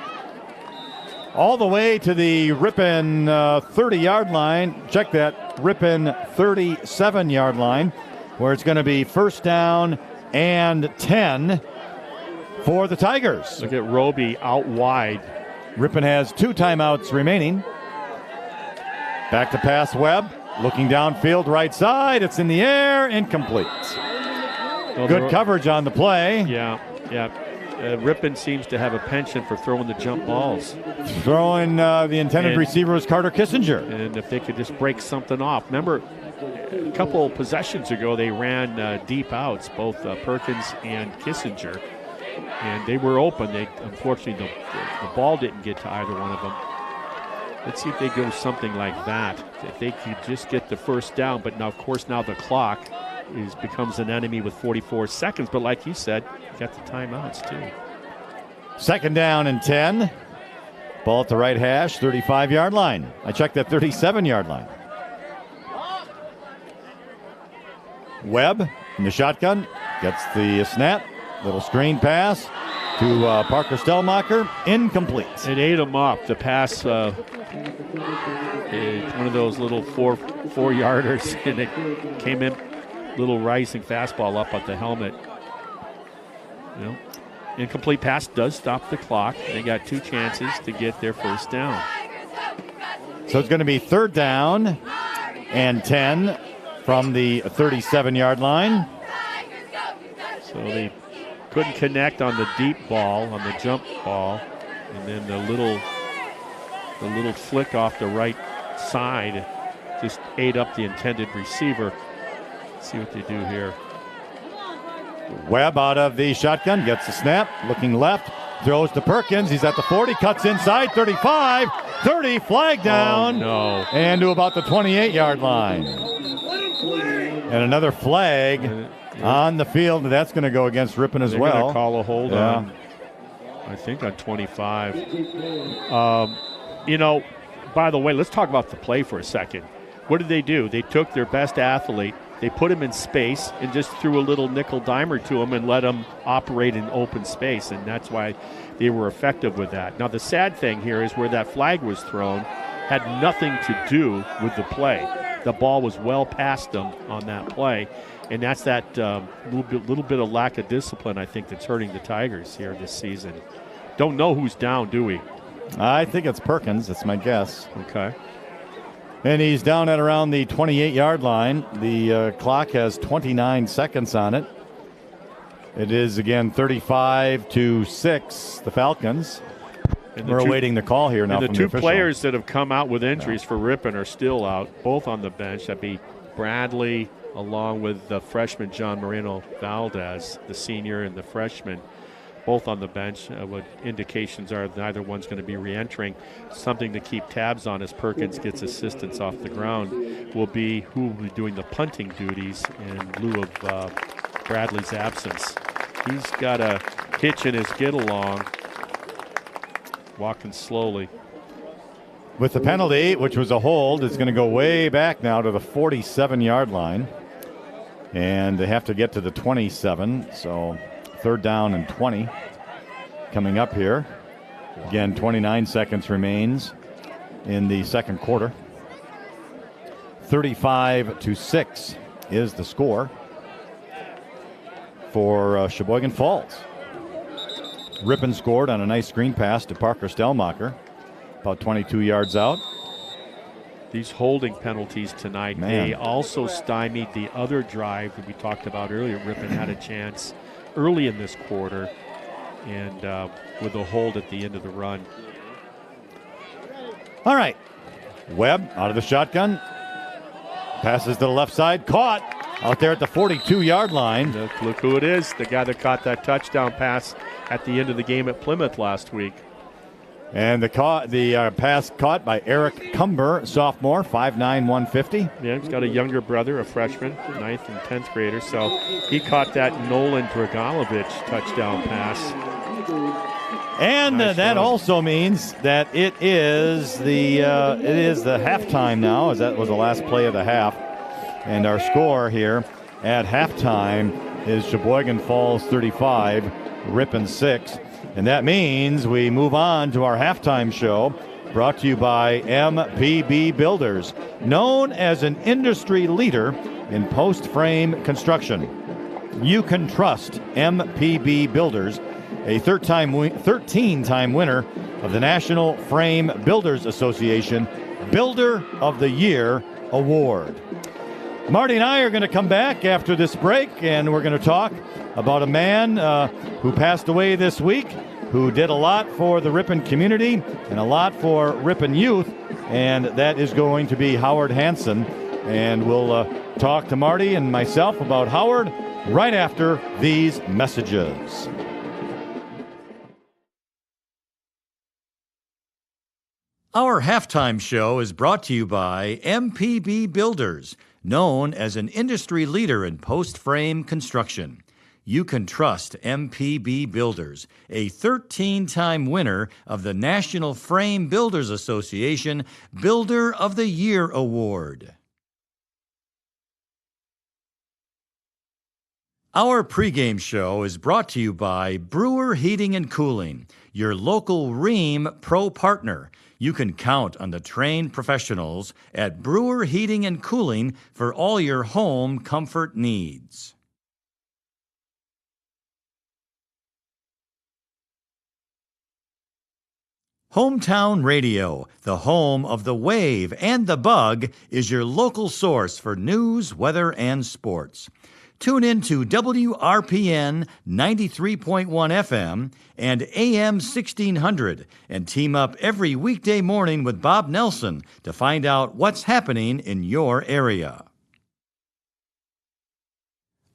All the way to the Ripon 30-yard line. Check that, Ripon 37-yard line, where it's going to be first down and 10 for the Tigers. Look at Roby out wide. Ripon has 2 timeouts remaining. Back to pass Webb. Looking downfield, right side. It's in the air, incomplete. Good coverage on the play. Yeah. Ripon seems to have a penchant for throwing the jump balls. Throwing the intended receiver was Carter Kissinger. And if they could just break something off. Remember, a couple possessions ago, they ran deep outs, both Perkins and Kissinger. And they were open. Unfortunately, the ball didn't get to either one of them. Let's see if they go something like that. If they could just get the first down, but now, of course, now the clock becomes an enemy with 44 seconds. But like you said, you got the timeouts too. Second down and 10. Ball at the right hash, 35-yard line. I checked that 37-yard line. Webb in the shotgun gets the snap. Little screen pass to Parker Stellmacher. Incomplete. It ate him up. The pass, one of those little four-yarders, and it came in, little rising fastball up at the helmet. Incomplete pass does stop the clock. They got 2 chances to get their first down. So it's going to be third down and 10 from the 37-yard line. So they couldn't connect on the deep ball, on the jump ball, and then the little flick off the right side just ate up the intended receiver. Let's see what they do here. Webb out of the shotgun, gets the snap, looking left, throws to Perkins. He's at the 40, cuts inside, 35, 30, flag down. Oh, no. And to about the 28-yard line. And another flag on the field. That's going to go against Ripon as well. They're going to call a hold on, I think, on 25. By the way, let's talk about the play for a second. What did they do? They took their best athlete, they put him in space, and just threw a little nickel dimer to him and let him operate in open space, and that's why they were effective with that. Now, the sad thing here is where that flag was thrown had nothing to do with the play. The ball was well past them on that play, and that's that little bit of lack of discipline, I think, that's hurting the Tigers here this season. Don't know who's down, do we? I think it's Perkins. That's my guess. Okay. And he's down at around the 28-yard line. The clock has 29 seconds on it. It is, again, 35-6, the Falcons. We're awaiting the call here now from the official. The 2 players that have come out with injuries for Ripon are still out, both on the bench. That'd be Bradley along with the freshman John Moreno Valdez, the senior, and the freshman, both on the bench. What indications are neither one's going to be re-entering. Something to keep tabs on as Perkins gets assistance off the ground will be who will be doing the punting duties in lieu of Bradley's absence. He's got a hitch in his get-along. walking slowly. With the penalty, which was a hold, it's going to go way back now to the 47-yard line. And they have to get to the 27, so 3rd down and 20 coming up here. Again, 29 seconds remains in the second quarter. 35-6 is the score for Sheboygan Falls. Ripon scored on a nice screen pass to Parker Stellmacher, about 22 yards out. These holding penalties tonight, they also stymied the other drive that we talked about earlier. Ripon had a chance early in this quarter, and with a hold at the end of the run. All right. Webb out of the shotgun. Passes to the left side. Caught out there at the 42-yard line. Look who it is, the guy that caught that touchdown pass at the end of the game at Plymouth last week. And the pass caught by Eric Cumber, sophomore, 5'9", 150. Yeah, he's got a younger brother, a freshman, 9th and 10th grader. So he caught that Nolan Dragalovich touchdown pass. And nice that run. also means that it is the halftime now, as that was the last play of the half. And our score here at halftime is Sheboygan Falls 35, Ripon 6. And that means we move on to our halftime show, brought to you by MPB Builders, known as an industry leader in post-frame construction. You can trust MPB Builders, a 13-time winner of the National Frame Builders Association Builder of the Year Award. Marty and I are going to come back after this break, and we're going to talk about a man who passed away this week, who did a lot for the Ripon community and a lot for Ripon youth, and that is going to be Howard Hansen. And we'll talk to Marty and myself about Howard right after these messages. Our halftime show is brought to you by MPB Builders, known as an industry leader in post-frame construction. You can trust MPB Builders, a 13-time winner of the National Frame Builders Association Builder of the Year Award. Our pregame show is brought to you by Brewer Heating and Cooling, your local Rheem Pro partner. You can count on the trained professionals at Brewer Heating and Cooling for all your home comfort needs. Hometown Radio, the home of the Wave and the Bug, is your local source for news, weather, and sports. Tune in to WRPN 93.1 FM and AM 1600 and team up every weekday morning with Bob Nelson to find out what's happening in your area.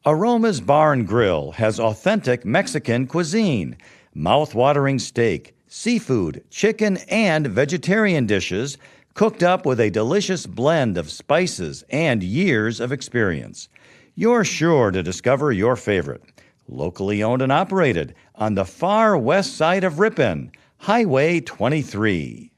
Aroma's Bar and Grill has authentic Mexican cuisine, mouth-watering steak, seafood, chicken, and vegetarian dishes cooked up with a delicious blend of spices and years of experience. You're sure to discover your favorite. Locally owned and operated on the far west side of Ripon, Highway 23.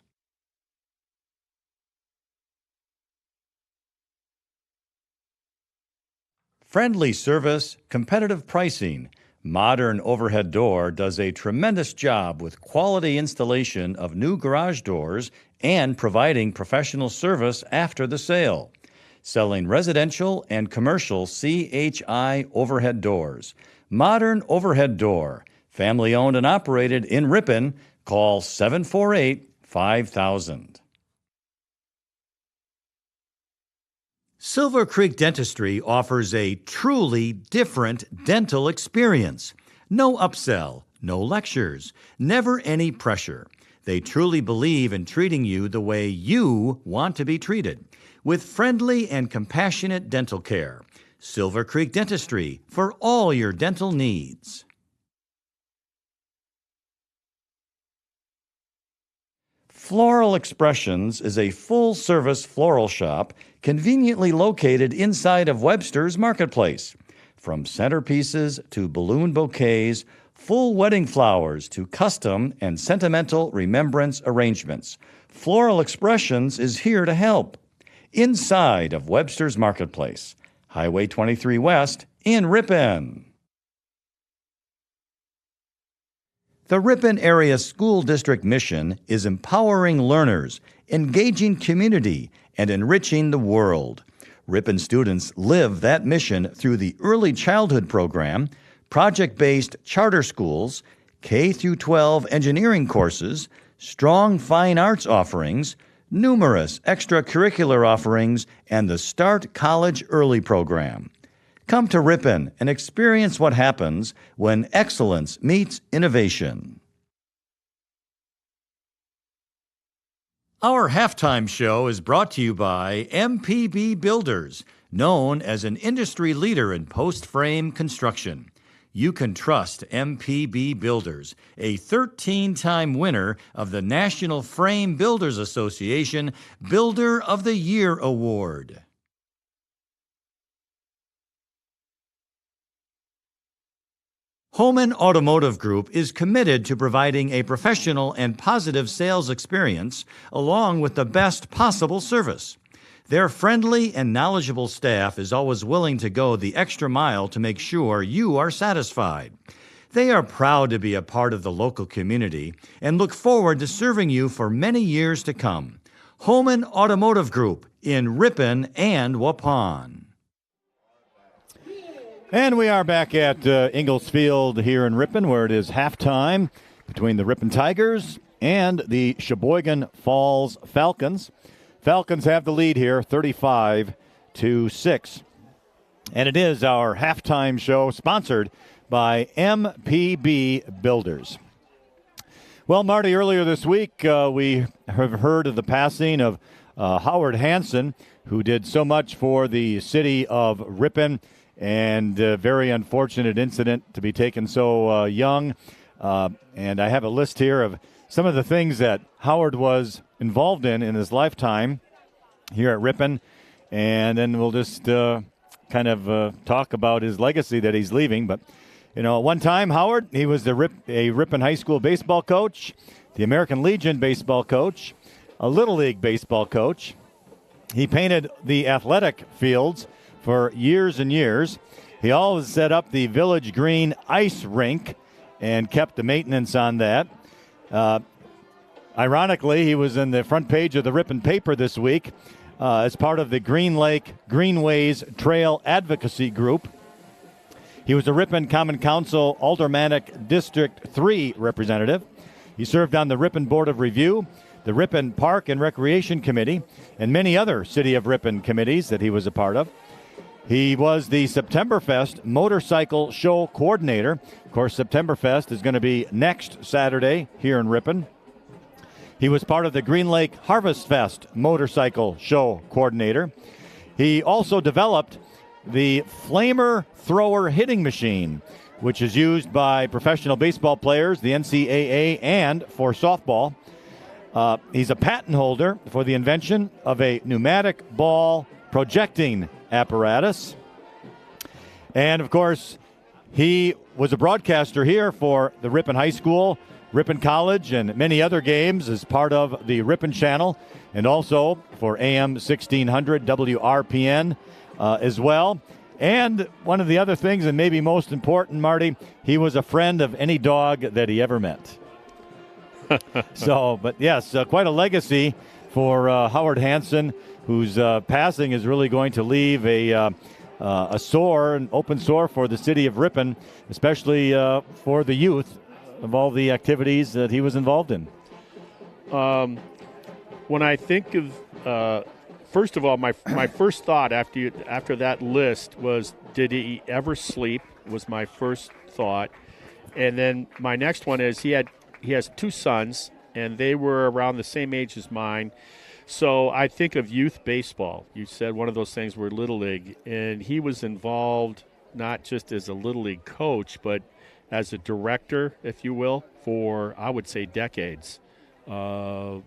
Friendly service, competitive pricing. Modern Overhead Door does a tremendous job with quality installation of new garage doors and providing professional service after the sale. Selling residential and commercial CHI overhead doors. Modern Overhead Door, family owned and operated in Ripon. Call 748-5000. Silver Creek Dentistry offers a truly different dental experience. No upsell, no lectures, never any pressure. They truly believe in treating you the way you want to be treated, with friendly and compassionate dental care. Silver Creek Dentistry for all your dental needs. Floral Expressions is a full-service floral shop conveniently located inside of Webster's Marketplace. From centerpieces to balloon bouquets, full wedding flowers to custom and sentimental remembrance arrangements, Floral Expressions is here to help. Inside of Webster's Marketplace, Highway 23 West in Ripon. The Ripon Area School District mission is empowering learners, engaging community, and enriching the world. Ripon students live that mission through the Early Childhood Program, project-based charter schools, K-12 engineering courses, strong fine arts offerings, numerous extracurricular offerings, and the Start College Early program. Come to Ripon and experience what happens when excellence meets innovation. Our halftime show is brought to you by MPB Builders, known as an industry leader in post-frame construction. You can trust MPB Builders, a 13-time winner of the National Frame Builders Association Builder of the Year Award. Homan Automotive Group is committed to providing a professional and positive sales experience along with the best possible service. Their friendly and knowledgeable staff is always willing to go the extra mile to make sure you are satisfied. They are proud to be a part of the local community and look forward to serving you for many years to come. Homan Automotive Group in Ripon and Waupun. And we are back at Ingalls Field here in Ripon, where it is halftime between the Ripon Tigers and the Sheboygan Falls Falcons. Falcons have the lead here, 35-6. And it is our halftime show sponsored by MPB Builders. Well, Marty, earlier this week we have heard of the passing of Howard Hansen, who did so much for the city of Ripon. And a very unfortunate incident to be taken so young. And I have a list here of some of the things that Howard was involved in his lifetime here at Ripon. And then we'll just kind of talk about his legacy that he's leaving. But, you know, at one time, Howard, he was a Ripon High School baseball coach, the American Legion baseball coach, a Little League baseball coach. He painted the athletic fields for years and years. He always set up the Village Green ice rink and kept the maintenance on that. Ironically, he was in the front page of the Ripon paper this week as part of the Green Lake Greenways Trail Advocacy Group. He was a Ripon Common Council Aldermanic District 3 representative. He served on the Ripon Board of Review, the Ripon Park and Recreation Committee, and many other City of Ripon committees that he was a part of. He was the Septemberfest Motorcycle Show Coordinator. Of course, Septemberfest is going to be next Saturday here in Ripon. He was part of the Green Lake Harvest Fest Motorcycle Show Coordinator. He also developed the Flamer Thrower Hitting Machine, which is used by professional baseball players, the NCAA, and for softball. He's a patent holder for the invention of a pneumatic ball projecting apparatus. And, of course, he was a broadcaster here for the Ripon High School, Ripon College, and many other games as part of the Ripon Channel, and also for AM 1600 WRPN as well. And one of the other things, and maybe most important, Marty, he was a friend of any dog that he ever met. But yes, quite a legacy for Howard Hansen, whose passing is really going to leave an open sore for the city of Ripon, especially for the youth of all the activities that he was involved in. When I think of, first of all, my first thought after that list was, did he ever sleep? Was my first thought, and then my next one is he has two sons, and they were around the same age as mine. So I think of youth baseball. You said one of those things were Little League, and he was involved not just as a Little League coach, but as a director, if you will, for, I would say, decades. So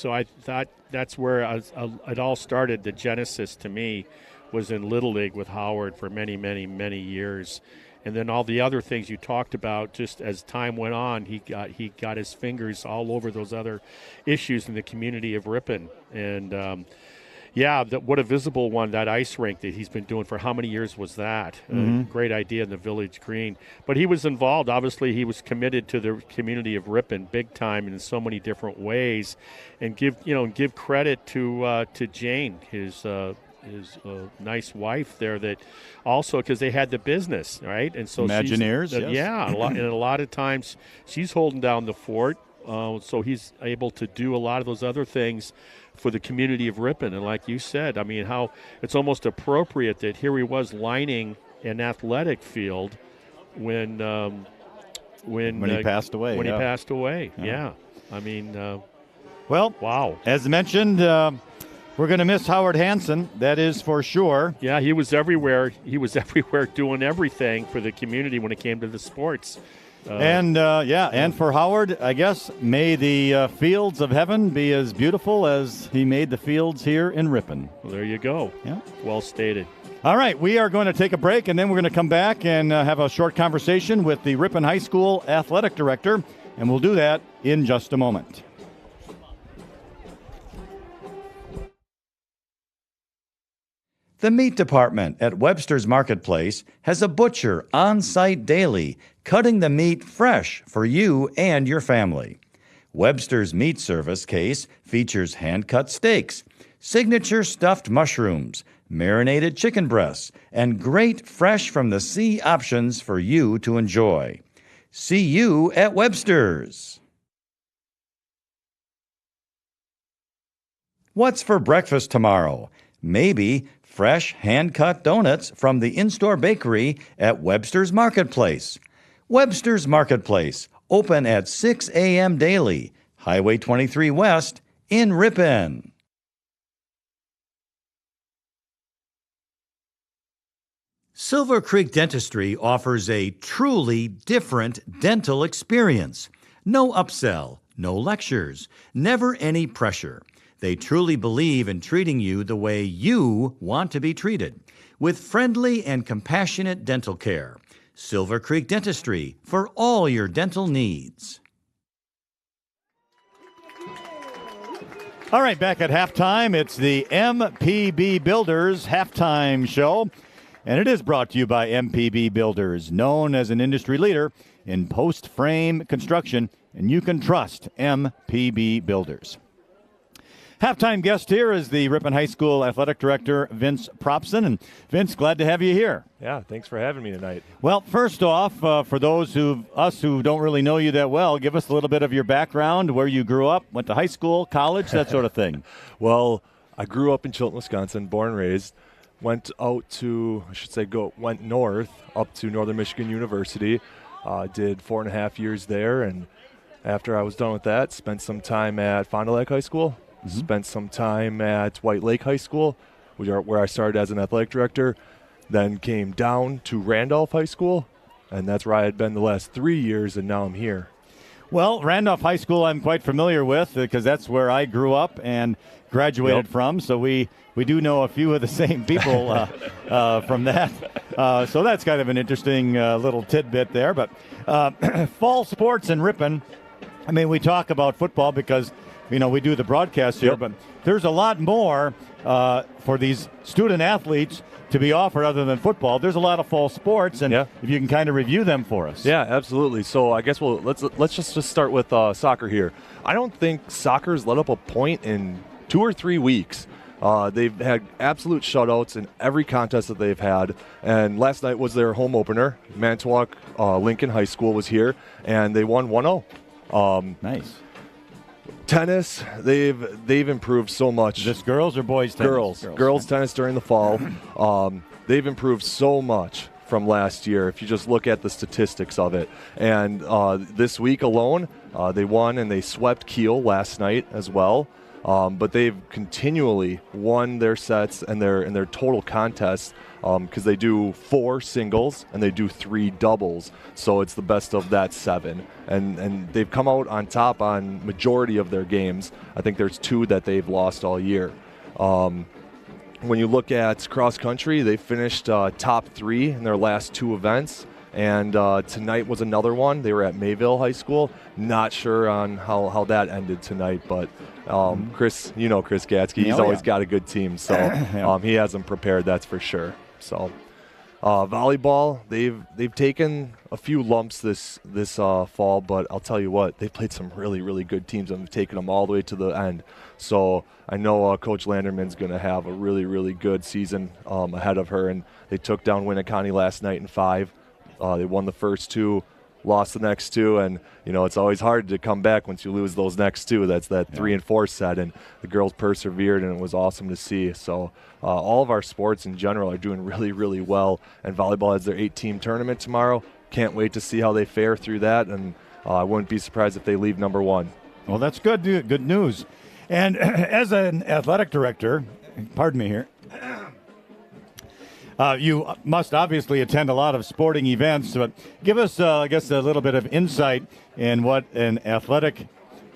I thought that's where it all started. The genesis to me was in Little League with Howard for many, many, many years. And then all the other things you talked about, just as time went on, he got his fingers all over those other issues in the community of Ripon. And what a visible one, that ice rink that he's been doing for how many years was that? Great idea in the Village Green. But he was involved. Obviously, he was committed to the community of Ripon big time in so many different ways. And give credit to Jane, his nice wife there, that also, because they had the business, right? And so Imagineers, yes. Yeah, and a lot of times she's holding down the fort. So he's able to do a lot of those other things for the community of Ripon. And like you said, I mean, how it's almost appropriate that here he was lining an athletic field when he passed away. When he passed away, yeah. I mean, wow. As mentioned, we're going to miss Howard Hansen, that is for sure. Yeah, he was everywhere. He was everywhere doing everything for the community when it came to the sports. And for Howard, I guess, may the fields of heaven be as beautiful as he made the fields here in Ripon. Well, there you go. Yeah. Well stated. All right, we are going to take a break, and then we're going to come back and have a short conversation with the Ripon High School athletic director, and we'll do that in just a moment. The meat department at Webster's Marketplace has a butcher on site daily, cutting the meat fresh for you and your family. Webster's Meat Service case features hand-cut steaks, signature stuffed mushrooms, marinated chicken breasts, and great fresh from the sea options for you to enjoy. See you at Webster's. What's for breakfast tomorrow? Maybe fresh hand-cut donuts from the in-store bakery at Webster's Marketplace. Webster's Marketplace, open at 6 a.m. daily, Highway 23 West in Ripon. Silver Creek Dentistry offers a truly different dental experience. No upsell, no lectures, never any pressure. They truly believe in treating you the way you want to be treated, with friendly and compassionate dental care. Silver Creek Dentistry for all your dental needs. All right, back at halftime, it's the MPB Builders halftime show, and it is brought to you by MPB Builders, known as an industry leader in post-frame construction, and you can trust MPB Builders. Halftime guest here is the Ripon High School Athletic Director, Vince Propson. And Vince, glad to have you here. Yeah, thanks for having me tonight. Well, first off, for those who don't really know you that well, give us a little bit of your background, where you grew up, went to high school, college, that sort of thing. Well, I grew up in Chilton, Wisconsin, born and raised. Went north up to Northern Michigan University. Did 4.5 years there, and after I was done with that, spent some time at Fond du Lac High School. Spent some time at White Lake High School, where I started as an athletic director, then came down to Randolph High School, and that's where I had been the last 3 years, and now I'm here. Well, Randolph High School I'm quite familiar with because that's where I grew up and graduated from, so we do know a few of the same people from that. So that's kind of an interesting little tidbit there. But fall sports in Ripon, I mean, we talk about football because we do the broadcast here, but there's a lot more for these student athletes to be offered other than football. There's a lot of fall sports, and if you can kind of review them for us. Yeah, absolutely. So I guess let's just start with soccer here. I don't think soccer's let up a point in 2 or 3 weeks. They've had absolute shutouts in every contest that they've had, and last night was their home opener. Manitowoc Lincoln High School was here, and they won 1-0. Nice. Tennis, they've improved so much. Is this girls or boys tennis? Girls tennis during the fall. They've improved so much from last year if you just look at the statistics of it. And this week alone, they won and they swept Kiel last night as well. But they've continually won their sets and their total contests because they do 4 singles and they do 3 doubles. So it's the best of that 7. And they've come out on top on majority of their games. I think there's 2 that they've lost all year. When you look at cross country, they finished top 3 in their last 2 events. And tonight was another one. They were at Mayville High School. Not sure on how that ended tonight, but Chris, Chris Gatsky, he's always got a good team, so he has them prepared, that's for sure. So volleyball, they've taken a few lumps this fall, but I'll tell you what, they've played some really, really good teams and have taken them all the way to the end. So I know Coach Landerman's going to have a really, really good season ahead of her, and they took down Winneconne last night in 5. They won the first 2, lost the next 2, and it's always hard to come back once you lose those next 2. That's that 3 and 4 set, and the girls persevered, and it was awesome to see. So all of our sports in general are doing really, really well, and volleyball has their 8-team tournament tomorrow. Can't wait to see how they fare through that, and I wouldn't be surprised if they leave number 1. Well, that's good news. And as an athletic director, pardon me here, you must obviously attend a lot of sporting events, but give us, I guess, a little bit of insight in what an athletic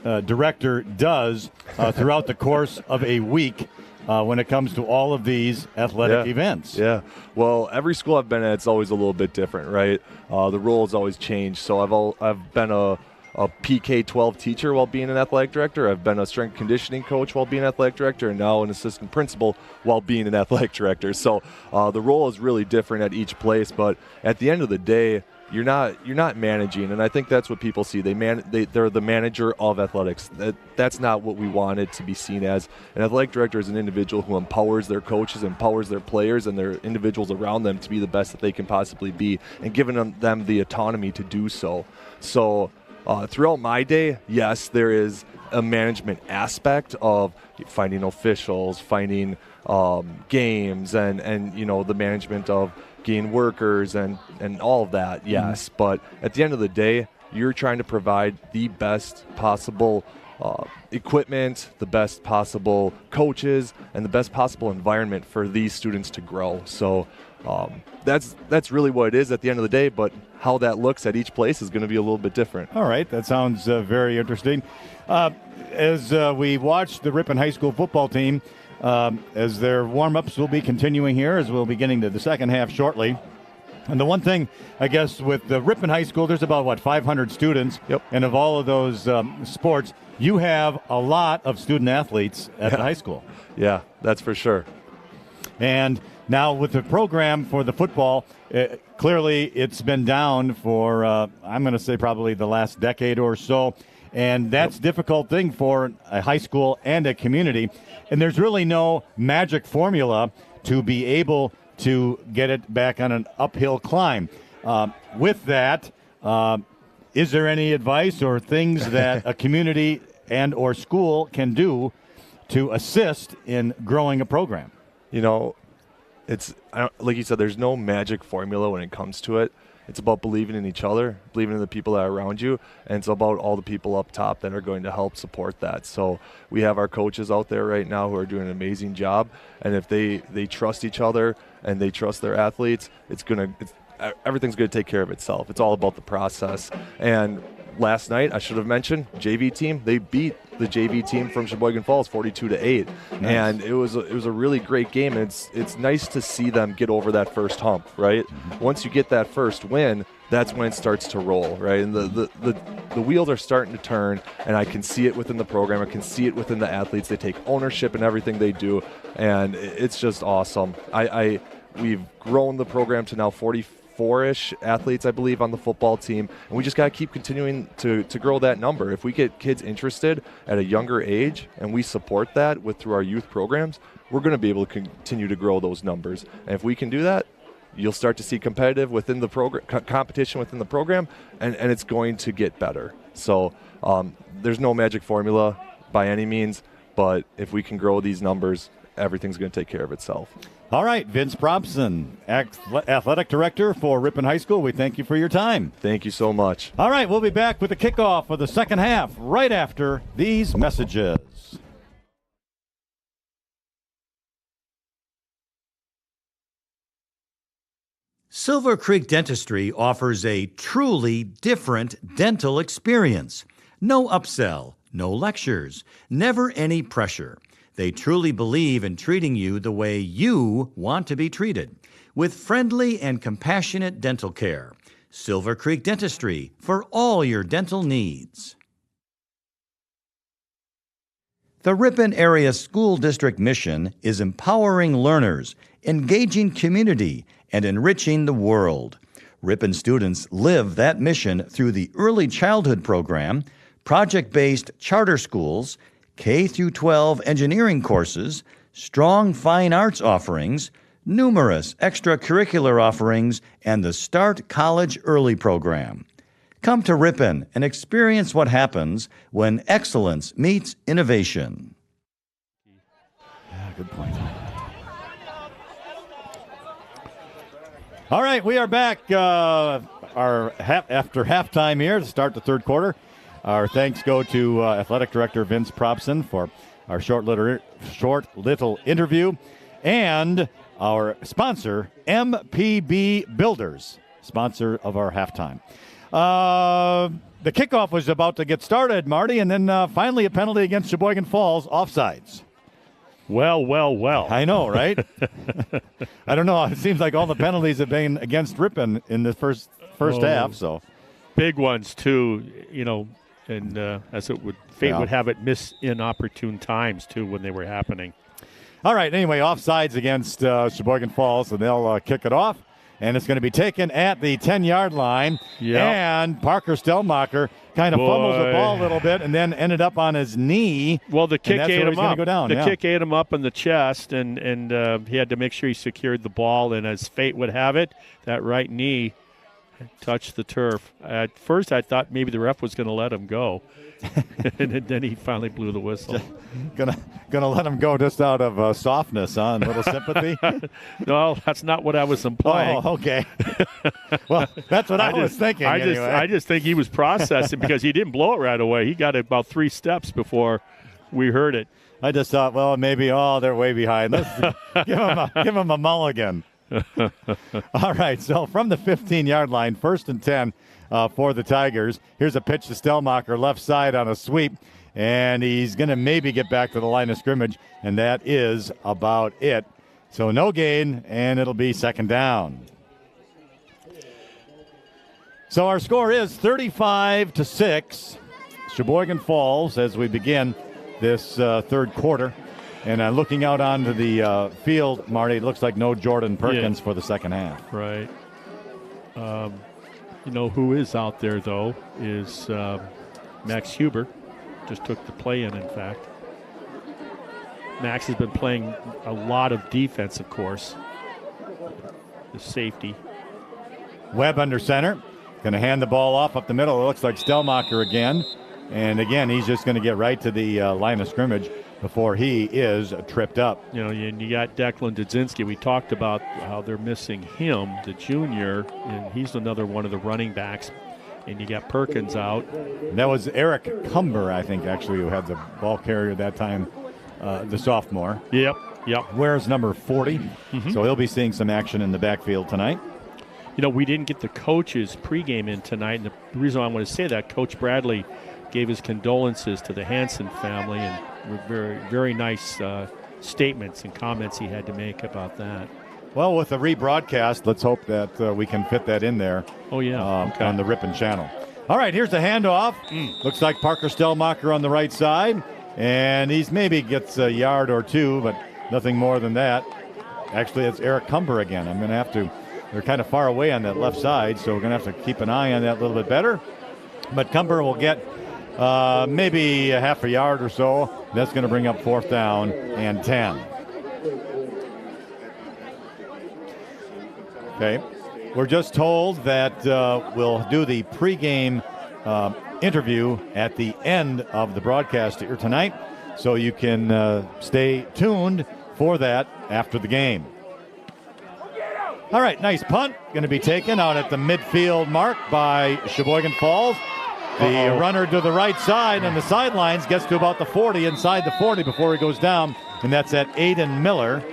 director does throughout the course of a week when it comes to all of these athletic events. Yeah. Well, every school I've been at, it's always a little bit different, right? The roles always change. So I've been a PK-12 teacher while being an athletic director. I've been a strength conditioning coach while being an athletic director, and now an assistant principal while being an athletic director. So the role is really different at each place, but at the end of the day, you're not managing, and I think that's what people see. They're the manager of athletics. That's not what we wanted to be seen as. An athletic director is an individual who empowers their coaches, empowers their players, and their individuals around them to be the best that they can possibly be, and giving them the autonomy to do so. So throughout my day, yes, there is a management aspect of finding officials, finding games, and the management of getting workers and all of that, yes. But at the end of the day, you're trying to provide the best possible equipment, the best possible coaches, and the best possible environment for these students to grow. So that's really what it is at the end of the day, but how that looks at each place is going to be a little bit different. All right, that sounds very interesting. As we watch the Ripon High School football team, as their warm-ups will be continuing here, as we'll be getting to the second half shortly. And the one thing, I guess, with the Ripon High School, there's about, 500 students. Yep. And of all of those sports, you have a lot of student athletes at the high school. Yeah, that's for sure. And now with the program for the football, clearly it's been down for, I'm going to say probably the last decade or so. And that's a difficult thing for a high school and a community. And there's really no magic formula to be able to get it back on an uphill climb. With that, is there any advice or things that a community and or school can do to assist in growing a program? It's like you said, there's no magic formula when it comes to it. It's about believing in each other, believing in the people that are around you, and it's about all the people up top that are going to help support that. So we have our coaches out there right now who are doing an amazing job, and if they trust each other and they trust their athletes, everything's going to take care of itself. It's all about the process. And last night, I should have mentioned, JV team, they beat the JV team from Sheboygan Falls 42-8. Nice. And it was a really great game. And it's nice to see them get over that first hump, right? Mm-hmm. Once you get that first win, that's when it starts to roll, right? And the wheels are starting to turn, and I can see it within the program. I can see it within the athletes. They take ownership in everything they do, and it's just awesome. We've grown the program to now 44-ish athletes, I believe, on the football team, and we just got to keep continuing to grow that number. If we get kids interested at a younger age and we support that through our youth programs, we're going to be able to continue to grow those numbers. And if we can do that, you'll start to see competitive within the program, competition within the program, and it's going to get better. So there's no magic formula by any means, but if we can grow these numbers, everything's going to take care of itself. All right, Vince Propson, athletic director for Ripon High School. We thank you for your time. Thank you so much. All right, we'll be back with the kickoff of the second half right after these messages. Silver Creek Dentistry offers a truly different dental experience. No upsell, no lectures, never any pressure. They truly believe in treating you the way you want to be treated, with friendly and compassionate dental care. Silver Creek Dentistry for all your dental needs. The Ripon Area School District mission is empowering learners, engaging community, and enriching the world. Ripon students live that mission through the Early Childhood Program, project-based charter schools, K-12 engineering courses, strong fine arts offerings, numerous extracurricular offerings, and the Start College Early program. Come to Ripon and experience what happens when excellence meets innovation. Yeah, good point. All right, we are back after halftime here to start the third quarter. Our thanks go to Athletic Director Vince Probson for our short little interview, and our sponsor, MPB Builders, sponsor of our halftime. The kickoff was about to get started, Marty, and then finally a penalty against Sheboygan Falls, offsides. Well. I know, right? I don't know. It seems like all the penalties have been against Ripon in the first half. So big ones too, and as fate would have it, miss inopportune times too when they were happening. All right. Anyway, offsides against Sheboygan Falls, and they'll kick it off. And it's going to be taken at the 10-yard line. Yep. And Parker Stelmacher kind of fumbles the ball a little bit and then ended up on his knee. Well, the kick ate him up. Go down. Kick ate him up in the chest, and he had to make sure he secured the ball. And as fate would have it, that right knee touched the turf. At first, I thought maybe the ref was going to let him go. And then he finally blew the whistle. Gonna let him go just out of softness, huh? And a little sympathy. No, that's not what I was implying. Oh, okay. Well, that's what I was thinking. I just think he was processing because he didn't blow it right away. He got about 3 steps before we heard it. I just thought, well, maybe they're way behind. Let's give him a mulligan. All right. So from the 15-yard line, 1st and 10. For the Tigers. Here's a pitch to Stelmacher, left side on a sweep, and he's going to maybe get back to the line of scrimmage, and that is about it. So no gain, and it'll be 2nd down. So our score is 35-6. Sheboygan Falls as we begin this third quarter. And looking out onto the field, Marty, it looks like no Jordan Perkins for the second half. Right. Who is out there, though, is Max Huber. Just took the play in fact. Max has been playing a lot of defense, of course. The safety. Webb under center. Going to hand the ball off up the middle. It looks like Stelmacher again. And again, he's just going to get right to the line of scrimmage before he is tripped up. And you got Declan Dudzinski. We talked about how they're missing him, the junior, and he's another one of the running backs. And you got Perkins out. And that was Eric Cumber, I think, actually, who had the ball carrier that time, the sophomore. Yep. Wears number 40, so he'll be seeing some action in the backfield tonight. We didn't get the coaches pregame in tonight, and the reason I want to say that, Coach Bradley gave his condolences to the Hansen family, and very, very nice statements and comments he had to make about that. Well, with the rebroadcast, let's hope that we can fit that in there. Oh, yeah. On the Ripon channel. All right, here's the handoff. Looks like Parker Stelmacher on the right side, and he's maybe gets a yard or two, but nothing more than that. Actually, it's Eric Cumber again. I'm going to have to – they're kind of far away on that left side, so we're going to have to keep an eye on that a little bit better. But Cumber will get maybe a half a yard or so. That's going to bring up 4th down and 10. Okay. We're just told that we'll do the pregame interview at the end of the broadcast here tonight, so you can stay tuned for that after the game. All right, nice punt. Going to be taken out at the midfield mark by Sheboygan Falls. The runner to the right side on the sidelines gets to about the 40, inside the 40 before he goes down, and that's at Aiden Miller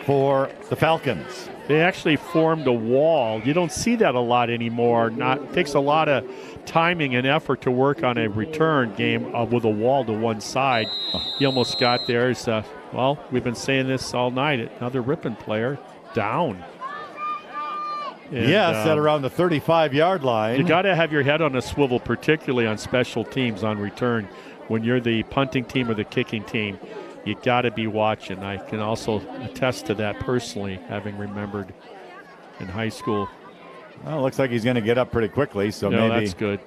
for the Falcons. They actually formed a wall. You don't see that a lot anymore. It takes a lot of timing and effort to work on a return game with a wall to one side. He almost got there. We've been saying this all night. Another Ripon player down. Yes, at around the 35-yard line. You got to have your head on a swivel, particularly on special teams on return. When you're the punting team or the kicking team, you got to be watching. I can also attest to that personally, having remembered in high school. Well, it looks like he's going to get up pretty quickly, so No, maybe that's good.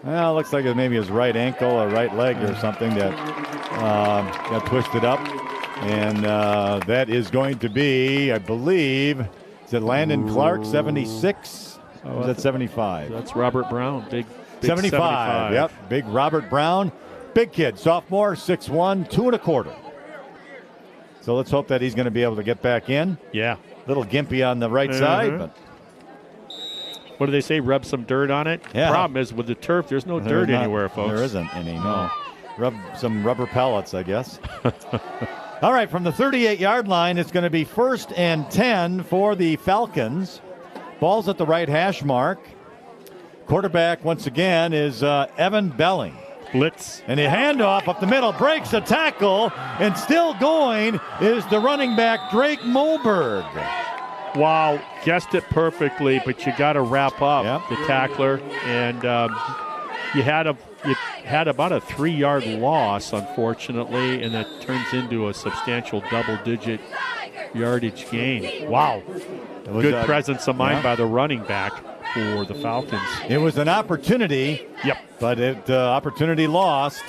Well, it looks like it maybe his right ankle or right leg or something that got twisted up. And that is going to be, I believe, is it Landon Clark, 76? Or is that 75? That's Robert Brown, big 75. Yep, big Robert Brown. Big kid, sophomore, 6'1", 2 1/4. So let's hope that he's going to be able to get back in. Yeah. Little gimpy on the right side, but what do they say? Rub some dirt on it? Yeah. Problem is with the turf, there's no dirt anywhere, folks. There isn't any, no. Rub some rubber pellets, I guess. All right, from the 38-yard line, it's going to be 1st and 10 for the Falcons. Ball's at the right hash mark. Quarterback, once again, is Evan Belling. Blitz. And a handoff up the middle, breaks a tackle, and still going is the running back, Drake Moberg. Wow, guessed it perfectly, but you got to wrap up the tackler, and you had about a 3-yard loss, unfortunately, and that turns into a substantial double-digit yardage gain. Wow, good presence of mind by the running back for the Falcons. It was an opportunity, but opportunity lost.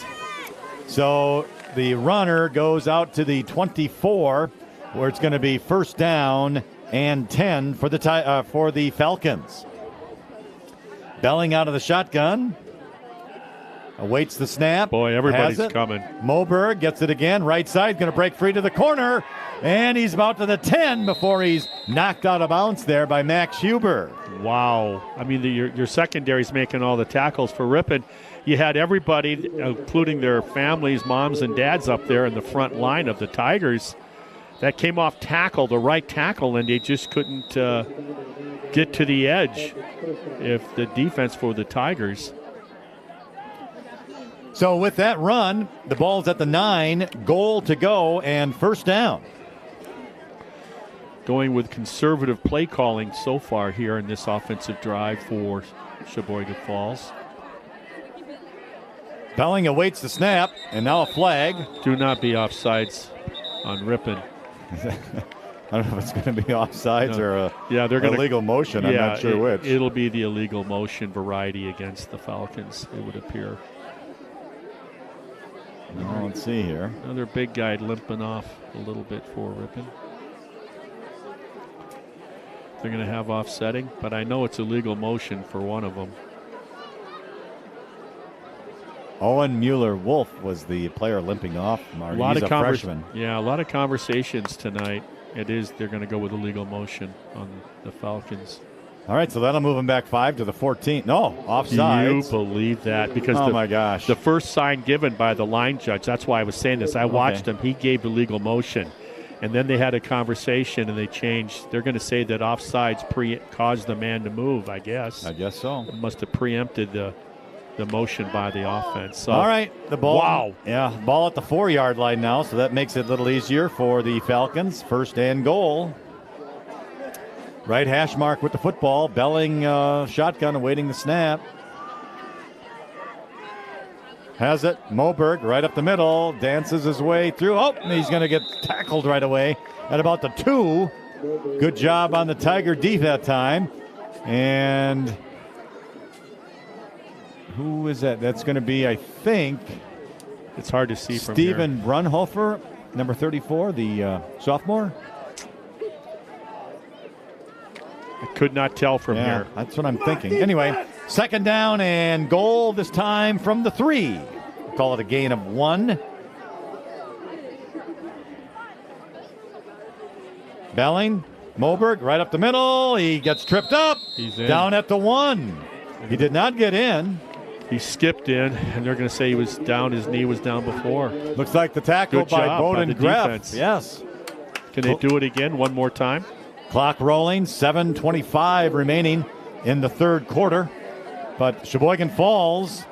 So the runner goes out to the 24, where it's going to be 1st down and 10 for the Falcons. Belling out of the shotgun. Awaits the snap. Boy, everybody's coming. Moberg gets it again. Right side, going to break free to the corner. And he's about to the 10 before he's knocked out of bounds there by Max Huber. Wow. I mean, your secondary's making all the tackles for Ripon. You had everybody, including their families, moms and dads up there in the front line of the Tigers. That came off tackle, the right tackle, and they just couldn't get to the edge if the defense for the Tigers. So with that run, the ball's at the 9, goal to go, and 1st down. Going with conservative play calling so far here in this offensive drive for Sheboygan Falls. Belling awaits the snap, and now a flag. Do not be offsides on Ripon. I don't know if it's going to be offsides or they're going illegal motion. I'm not sure which. It'll be the illegal motion variety against the Falcons, it would appear. No, let's see here. Another big guy limping off a little bit for Ripon. They're going to have offsetting, but I know it's illegal motion for one of them. Owen Mueller-Wolf was the player limping off, Marty. He's a freshman. Yeah, a lot of conversations tonight. They're going to go with illegal motion on the Falcons. All right, so that'll move him back 5 to the 14. No, offside. Do you believe that? Because my gosh. The first sign given by the line judge, that's why I was saying this. I watched him. He gave illegal motion. And then they had a conversation and they changed. They're going to say that offsides caused the man to move, I guess. I guess so. It must have preempted the motion by the offense. So, all right, the ball. Wow. Yeah, ball at the 4-yard line now, so that makes it a little easier for the Falcons. 1st and goal. Right hash mark with the football. Belling shotgun awaiting the snap. Has it. Moberg right up the middle. Dances his way through. Oh, and he's going to get tackled right away at about the 2. Good job on the Tiger D that time. And who is that? That's going to be, I think, it's hard to see from here. Steven Brunhofer, number 34, the sophomore. I could not tell from here. That's what I'm thinking. Anyway, 2nd down and goal this time from the 3. We'll call it a gain of 1. Belling, Moberg right up the middle. He gets tripped up. He's in. Down at the 1. He did not get in. He skipped in, and they're going to say he was down. His knee was down before. Looks like the tackle by Bowden Greff. Defense. Yes. Can they do it again one more time? Clock rolling, 7:25 remaining in the 3rd quarter. But Sheboygan Falls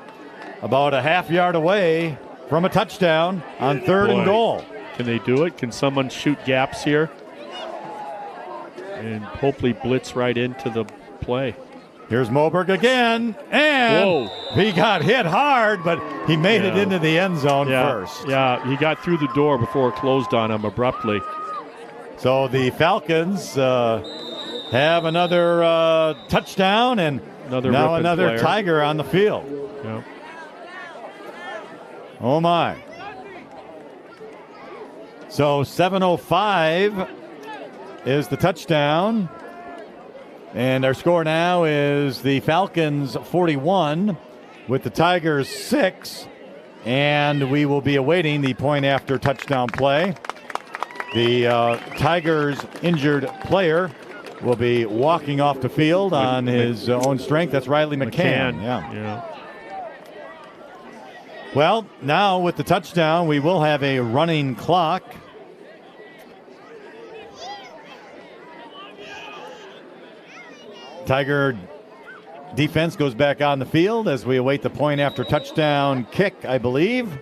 about a half-yard away from a touchdown on 3rd and goal. Can they do it? Can someone shoot gaps here? and hopefully blitz right into the play. Here's Moberg again, and he got hit hard, but he made it into the end zone first. Yeah, he got through the door before it closed on him abruptly. So the Falcons have another touchdown, and now another player. Tiger on the field. Yeah. Oh, my. So 7:05 is the touchdown. And our score now is the Falcons 41 with the Tigers 6. And we will be awaiting the point after touchdown play. The Tigers injured player will be walking off the field on his own strength. That's Riley McCann. Yeah. Well, now with the touchdown, we will have a running clock. Tiger defense goes back on the field as we await the point after touchdown kick, I believe.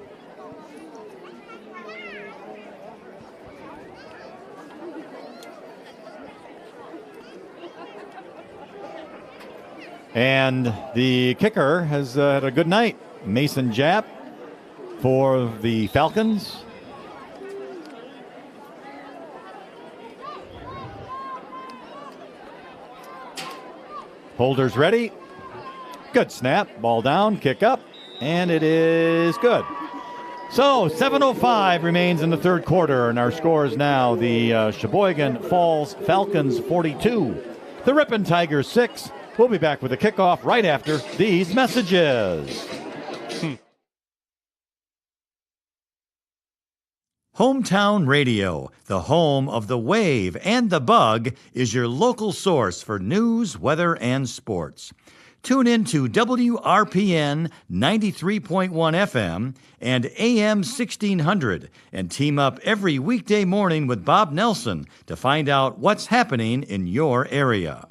And the kicker has had a good night. Mason Japp for the Falcons. Holders ready. Good snap. Ball down. Kick up. And it is good. So 7:05 remains in the third quarter. And our score is now the Sheboygan Falls Falcons 42. The Ripon Tigers 6. We'll be back with the kickoff right after these messages. Hometown Radio, the home of the Wave and the Bug, is your local source for news, weather, and sports. Tune in to WRPN 93.1 FM and AM 1600 and team up every weekday morning with Bob Nelson to find out what's happening in your area.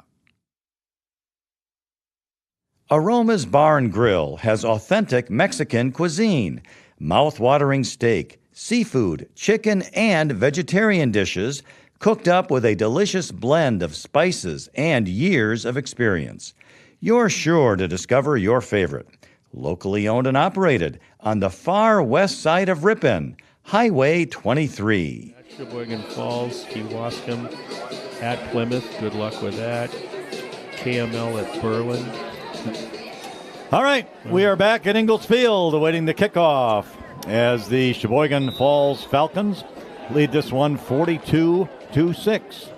Aroma's Bar and Grill has authentic Mexican cuisine, mouth-watering steak, seafood, chicken, and vegetarian dishes cooked up with a delicious blend of spices and years of experience. You're sure to discover your favorite. Locally owned and operated on the far west side of Ripon, Highway 23. At Sheboygan Falls, Kewaskum, at Plymouth. Good luck with that. KML at Berlin. All right, we are back at Ingalls Field awaiting the kickoff as the Sheboygan Falls Falcons lead this one 42-6.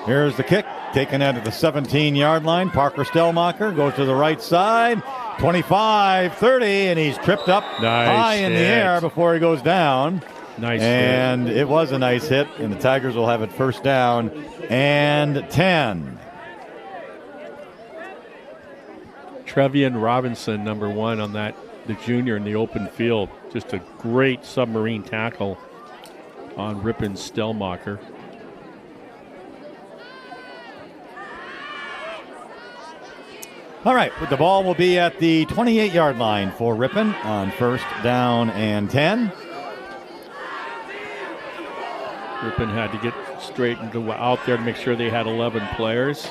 Here's the kick, taken out of the 17-yard line. Parker Stellmacher goes to the right side, 25-30, and he's tripped up high in the air before he goes down. Nice and hit. It was a nice hit, and the Tigers will have it first down and 10. Trevian Robinson, number 1 on that, the junior in the open field. Just a great submarine tackle on Ripon Stellmacher. All right, the ball will be at the 28-yard line for Ripon on first down and 10. Ripon had to get straightened out there to make sure they had 11 players.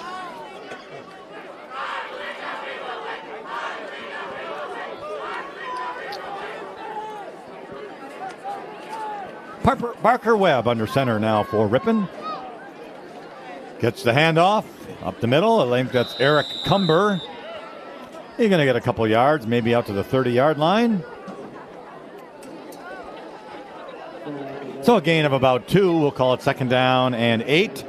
Parker Webb under center now for Ripon. Gets the handoff up the middle. I think that's Eric Cumber. He's going to get a couple yards, maybe out to the 30-yard line. So a gain of about 2. We'll call it second down and 8.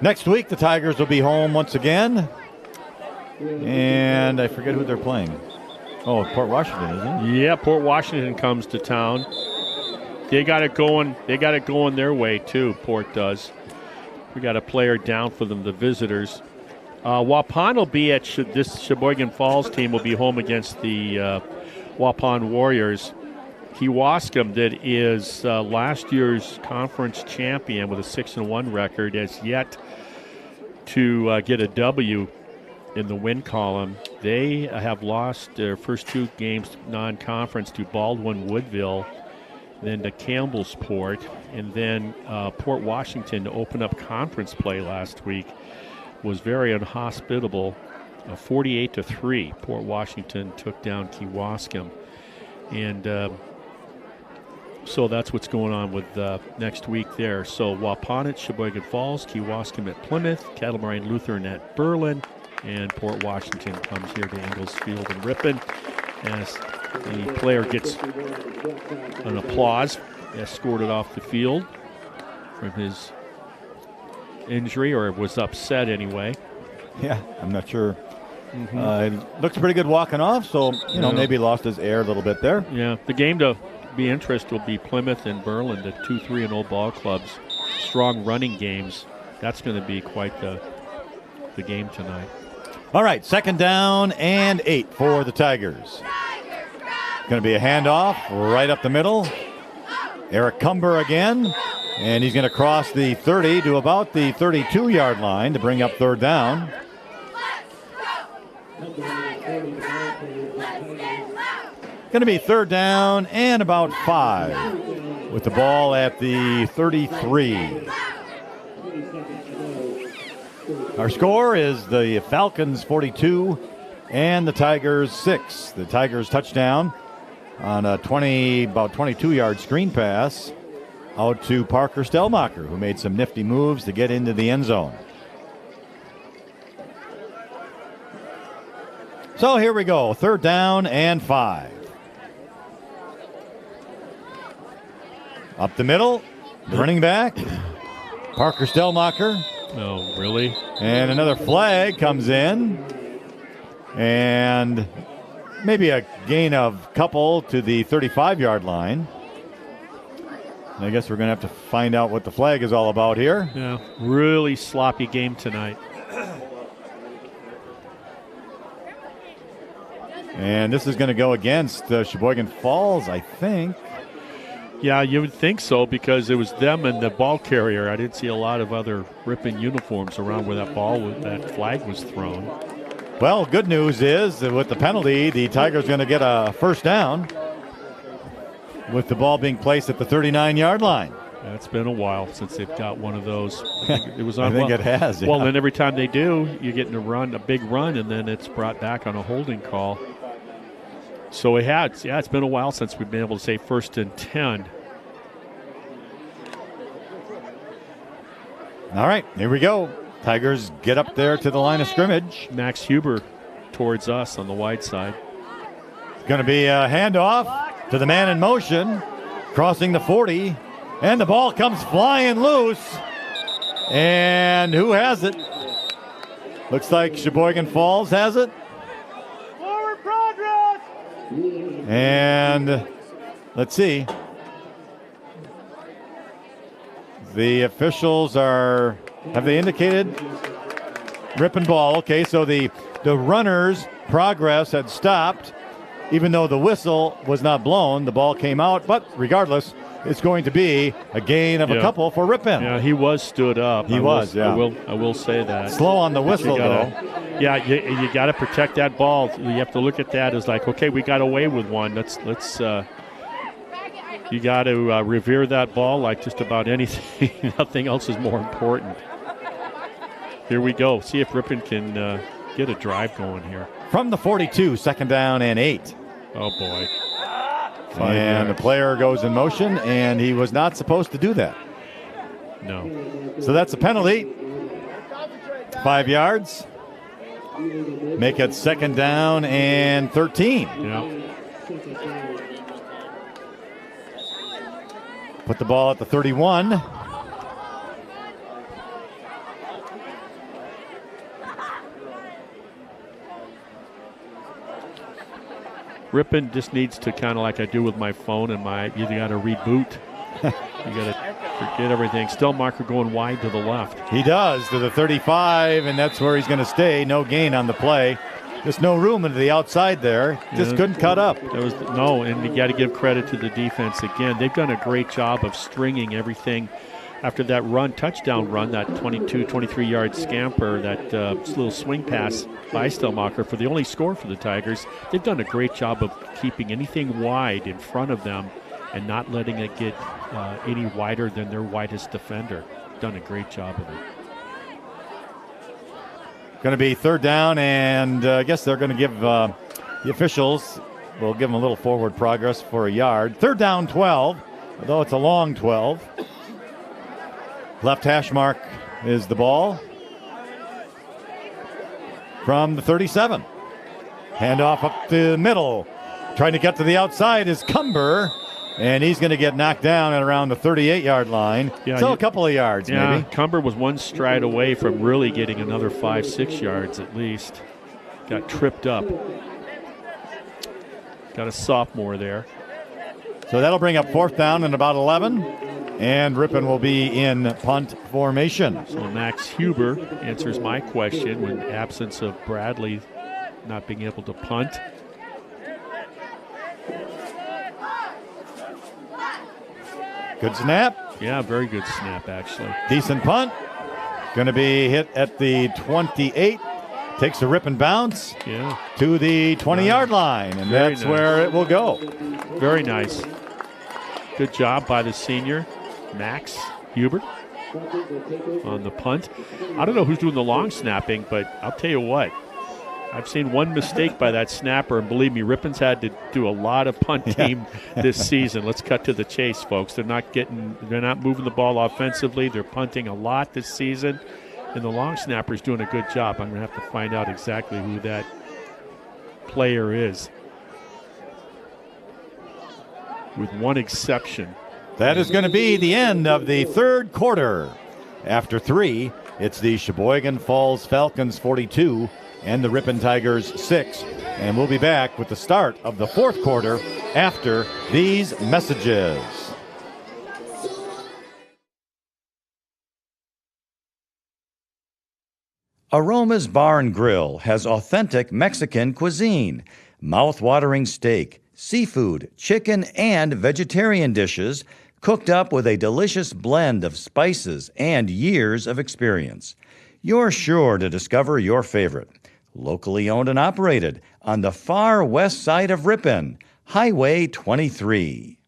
Next week, the Tigers will be home once again. And I forget who they're playing. Oh, Port Washington, isn't it? Yeah, Port Washington comes to town. They got it going. They got it going their way too. Port does. We got a player down for them, the visitors. Waupun will be at this Sheboygan Falls team will be home against the Waupun Warriors. Kewaskum, that is last year's conference champion with a 6-1 record, has yet to get a W in the win column. They have lost their first 2 games non-conference to Baldwin Woodville, then to Campbellsport. And then Port Washington, to open up conference play last week, was very unhospitable. 48-3, Port Washington took down Kewaskum. And so that's what's going on with next week there. So Waupun, Sheboygan Falls, Kewaskum at Plymouth, Cattle Moraine Lutheran at Berlin, and Port Washington comes here to Ingalls Field in Ripon as the player gets an applause, escorted off the field from his injury, or was upset anyway. Yeah, I'm not sure. It looks pretty good walking off, so, maybe lost his air a little bit there. Yeah, the game to be interested will be Plymouth and Berlin, the 2, 3-0 ball clubs. Strong running games. That's going to be quite the game tonight. All right, 2nd down and 8 for the Tigers. Going to be a handoff right up the middle. Eric Cumber again, and he's going to cross the 30 to about the 32-yard line to bring up 3rd down. Going to be 3rd down and about 5 with the ball at the 33. Our score is the Falcons 42 and the Tigers 6. The Tigers touchdown on a about 22-yard screen pass out to Parker Stellmacher, who made some nifty moves to get into the end zone. So here we go, 3rd down and 5. Up the middle, the running back, Parker Stellmacher. Oh, really? And another flag comes in. And maybe a gain of couple to the 35-yard line. And I guess we're going to have to find out what the flag is all about here. Yeah, really sloppy game tonight. And this is going to go against Sheboygan Falls, I think. Yeah, you would think so, because it was them and the ball carrier. I didn't see a lot of other Ripon uniforms around where that flag was thrown. Well, good news is that with the penalty, the Tigers are going to get a 1st down with the ball being placed at the 39-yard line. Yeah, it's been a while since they've got one of those. It was I think it has. Yeah. Well, then every time they do, you get in a big run, and then it's brought back on a holding call. So it's been a while since we've been able to say 1st and 10. All right, here we go. Tigers get up there to the line of scrimmage. Max Huber towards us on the wide side. It's going to be a handoff to the man in motion, crossing the 40, and the ball comes flying loose. And who has it? Looks like Sheboygan Falls has it. Forward progress! And let's see. The officials have they indicated? Ripon ball. Okay, so the runner's progress had stopped. Even though the whistle was not blown, the ball came out. But regardless, it's going to be a gain of a couple for Ripon. Yeah, he was stood up. I will say that. Slow on the whistle, though. Yeah, you got to protect that ball. You have to look at that as like, okay, we got away with one. Let's you got to revere that ball like just about anything. Nothing else is more important. Here we go. See if Ripon can get a drive going here. From the 42, 2nd down and 8. Oh, boy. And the player goes in motion, and he was not supposed to do that. No. So that's a penalty. 5 yards. Make it 2nd down and 13. Yeah. Put the ball at the 31. Ripon just needs to kind of like I do with my phone and you got to reboot. You got to forget everything. Stellmacher going wide to the left. He does to the 35, and that's where he's going to stay. No gain on the play. There's no room into the outside there. Just couldn't cut up. And you got to give credit to the defense again. They've done a great job of stringing everything after that touchdown run, that 22, 23-yard scamper, that little swing pass by Stellmacher for the only score for the Tigers. They've done a great job of keeping anything wide in front of them and not letting it get any wider than their widest defender. Done a great job of it. Going to be third down, and I guess they're going to give the officials, will give them a little forward progress for a yard. Third down 12, although it's a long 12. Left hash mark is the ball from the 37. Handoff up the middle. Trying to get to the outside is Cumber, and he's going to get knocked down at around the 38-yard line. Yeah, so a couple of yards, maybe. Cumber was one stride away from really getting another 5-6 yards at least. Got tripped up. Got a sophomore there. So that'll bring up fourth down and about 11. And Ripon will be in punt formation. So Max Huber answers my question when absence of Bradley not being able to punt. Good snap. Yeah, very good snap, actually. Decent punt. Going to be hit at the 28. Takes a rip and bounce to the 20-yard line, and that's where it will go. Very nice. Good job by the senior, Max Hubert, on the punt. I don't know who's doing the long snapping, but I'll tell you what. I've seen one mistake by that snapper, and believe me, Ripon's had to do a lot of punting this season. Let's cut to the chase, folks. They're not moving the ball offensively. They're punting a lot this season, and the long snapper's doing a good job. I'm going to have to find out exactly who that player is, with one exception. That is going to be the end of the third quarter. After 3, it's the Sheboygan Falls Falcons 42 and the Ripon Tigers 6. And we'll be back with the start of the fourth quarter after these messages. Aroma's Bar and Grill has authentic Mexican cuisine, mouth-watering steak, seafood, chicken, and vegetarian dishes cooked up with a delicious blend of spices and years of experience. You're sure to discover your favorite. Locally owned and operated on the far west side of Ripon, Highway 23.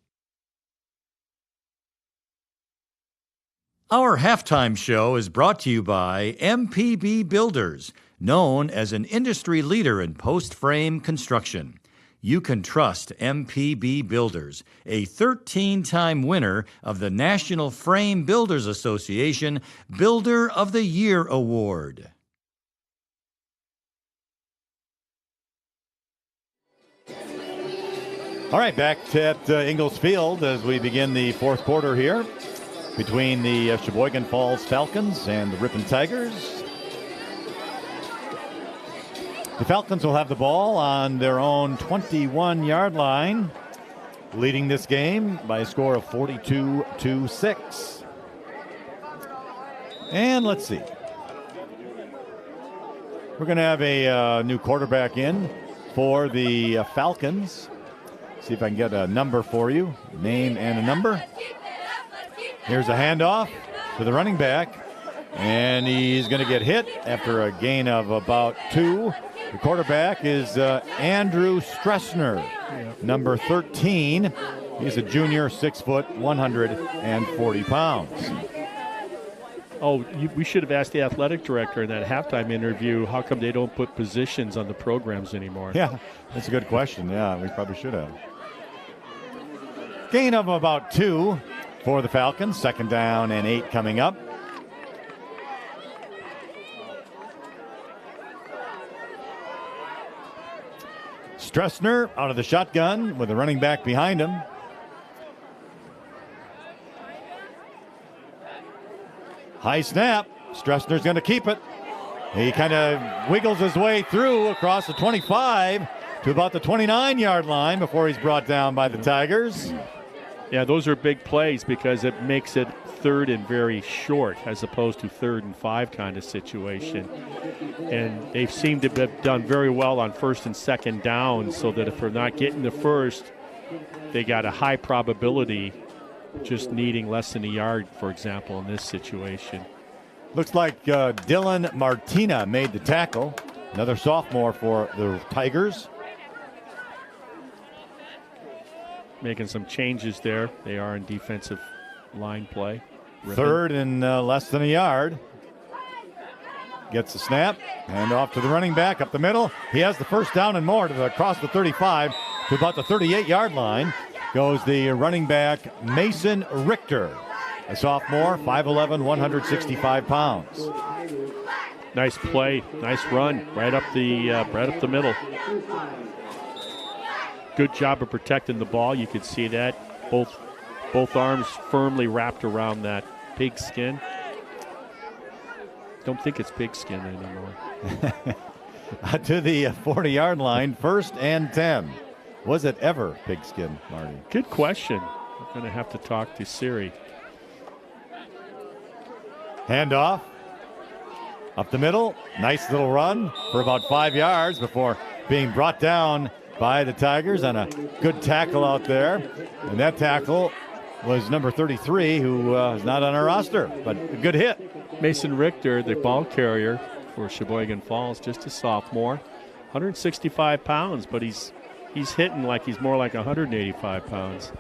Our halftime show is brought to you by MPB Builders, known as an industry leader in post-frame construction. You can trust MPB Builders, a 13-time winner of the National Frame Builders Association Builder of the Year Award. All right, back at Ingalls Field as we begin the fourth quarter here between the Sheboygan Falls Falcons and the Ripon Tigers. The Falcons will have the ball on their own 21-yard line, leading this game by a score of 42-6. And let's see. We're going to have a new quarterback in for the Falcons. See if I can get a number for you, name and a number. Here's a handoff to the running back, and he's going to get hit after a gain of about 2. The quarterback is Andrew Stressner, number 13. He's a junior, 6 foot, 140 pounds. Oh, we should have asked the athletic director in that halftime interview, how come they don't put positions on the programs anymore? Yeah, that's a good question. Yeah, we probably should have. Gain of about 2 for the Falcons. Second down and 8 coming up. Stressner out of the shotgun with a running back behind him. High snap. Stressner's going to keep it. He kind of wiggles his way through across the 25 to about the 29-yard line before he's brought down by the Tigers. Yeah, those are big plays because it makes it third and very short as opposed to 3rd and 5 kind of situation. And they seem to have done very well on 1st and 2nd down, so that if they're not getting the first, they got a high probability just needing less than a yard, for example, in this situation. Looks like Dylan Martina made the tackle. Another sophomore for the Tigers. making some changes there. They are in defensive line play. Ripon. 3rd and less than a yard. Gets the snap, hand off to the running back up the middle. He has the first down and more to across the 35 to about the 38-yard line. Goes the running back Mason Richter, a sophomore, 5'11", 165 pounds. Nice play, nice run, right up the middle. Good job of protecting the ball. You could see that both arms firmly wrapped around that pigskin. Don't think it's pigskin anymore. To the 40-yard line, 1st and 10. Was it ever pigskin, Marty? Good question. I'm going to have to talk to Siri. Handoff. Up the middle. Nice little run for about 5 yards before being brought down by the Tigers on a good tackle out there. And that tackle was number 33, who is not on our roster, but a good hit. Mason Richter, the ball carrier for Sheboygan Falls, just a sophomore. 165 pounds, but he's hitting like he's more like 185 pounds.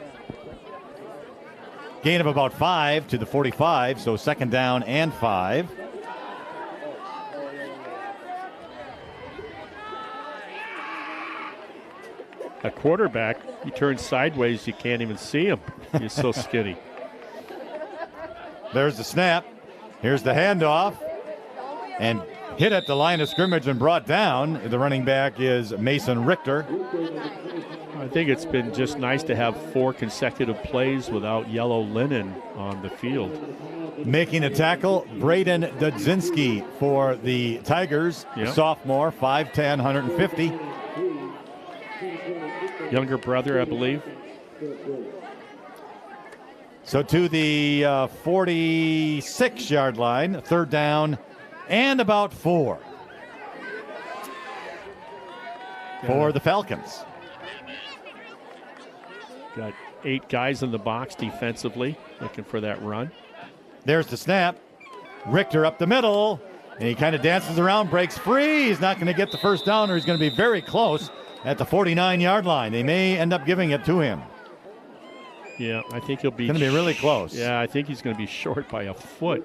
Gain of about 5 to the 45, so 2nd down and 5. A quarterback, he turns sideways, you can't even see him. He's so skinny. There's the snap. Here's the handoff. And hit at the line of scrimmage and brought down. The running back is Mason Richter. I think it's been just nice to have 4 consecutive plays without yellow linen on the field. Making a tackle, Braden Dudzinski for the Tigers. Yep. Sophomore, 5'10", 150. Younger brother, I believe. So to the 46-yard line, 3rd down and about 4 for the Falcons. Got 8 guys in the box defensively, looking for that run. There's the snap. Richter up the middle, and he kind of dances around, breaks free. He's not going to get the first down, or he's going to be very close at the 49-yard line. They may end up giving it to him. Yeah, I think he'll be going to be really close. Yeah, I think he's going to be short by a foot.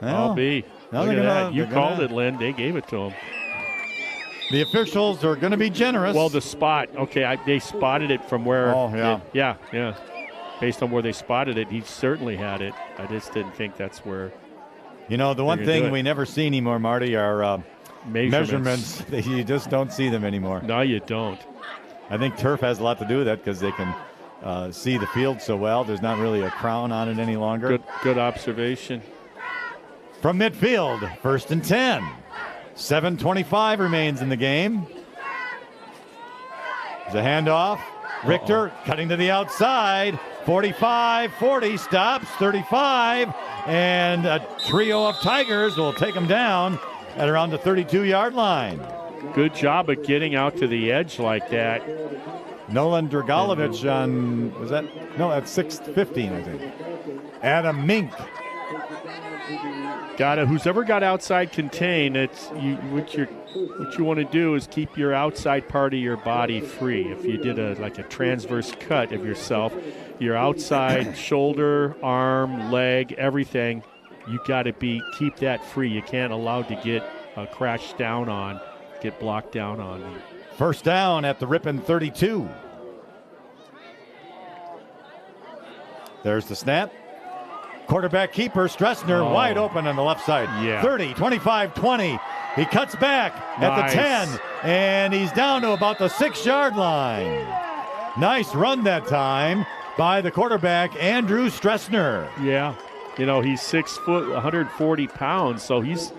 Well, I'll be. Look at that. You called it, Lynn. They gave it to him. The officials are going to be generous. Well, the spot. Okay, they spotted it from where. Oh, yeah. Yeah. Based on where they spotted it, he certainly had it. I just didn't think that's where. You know, the one thing we never see anymore, Marty, are measurements. You just don't see them anymore. No, you don't. I think turf has a lot to do with that because they can see the field so well. There's not really a crown on it any longer. Good observation. From midfield, 1st and 10. 7:25 remains in the game. There's a handoff. Richter cutting to the outside. 45, 40, stops, 35. And a trio of Tigers will take him down at around the 32-yard line. Good job of getting out to the edge like that. Nolan Dragalovich on, that's 6:15, I think. Adam Mink. Who's ever got outside contain, what you want to do is keep your outside part of your body free. If you did a transverse cut of yourself, your outside shoulder, arm, leg, everything, you got to keep that free. You can't allow to get crashed down on, get blocked down on. 1st down at the Ripon 32. There's the snap. Quarterback keeper, Stressner, wide open on the left side. Yeah. 30, 25, 20. He cuts back at the 10, and he's down to about the 6-yard line. Nice run that time by the quarterback, Andrew Stressner. Yeah. You know, he's 6 foot, 140 pounds, so he's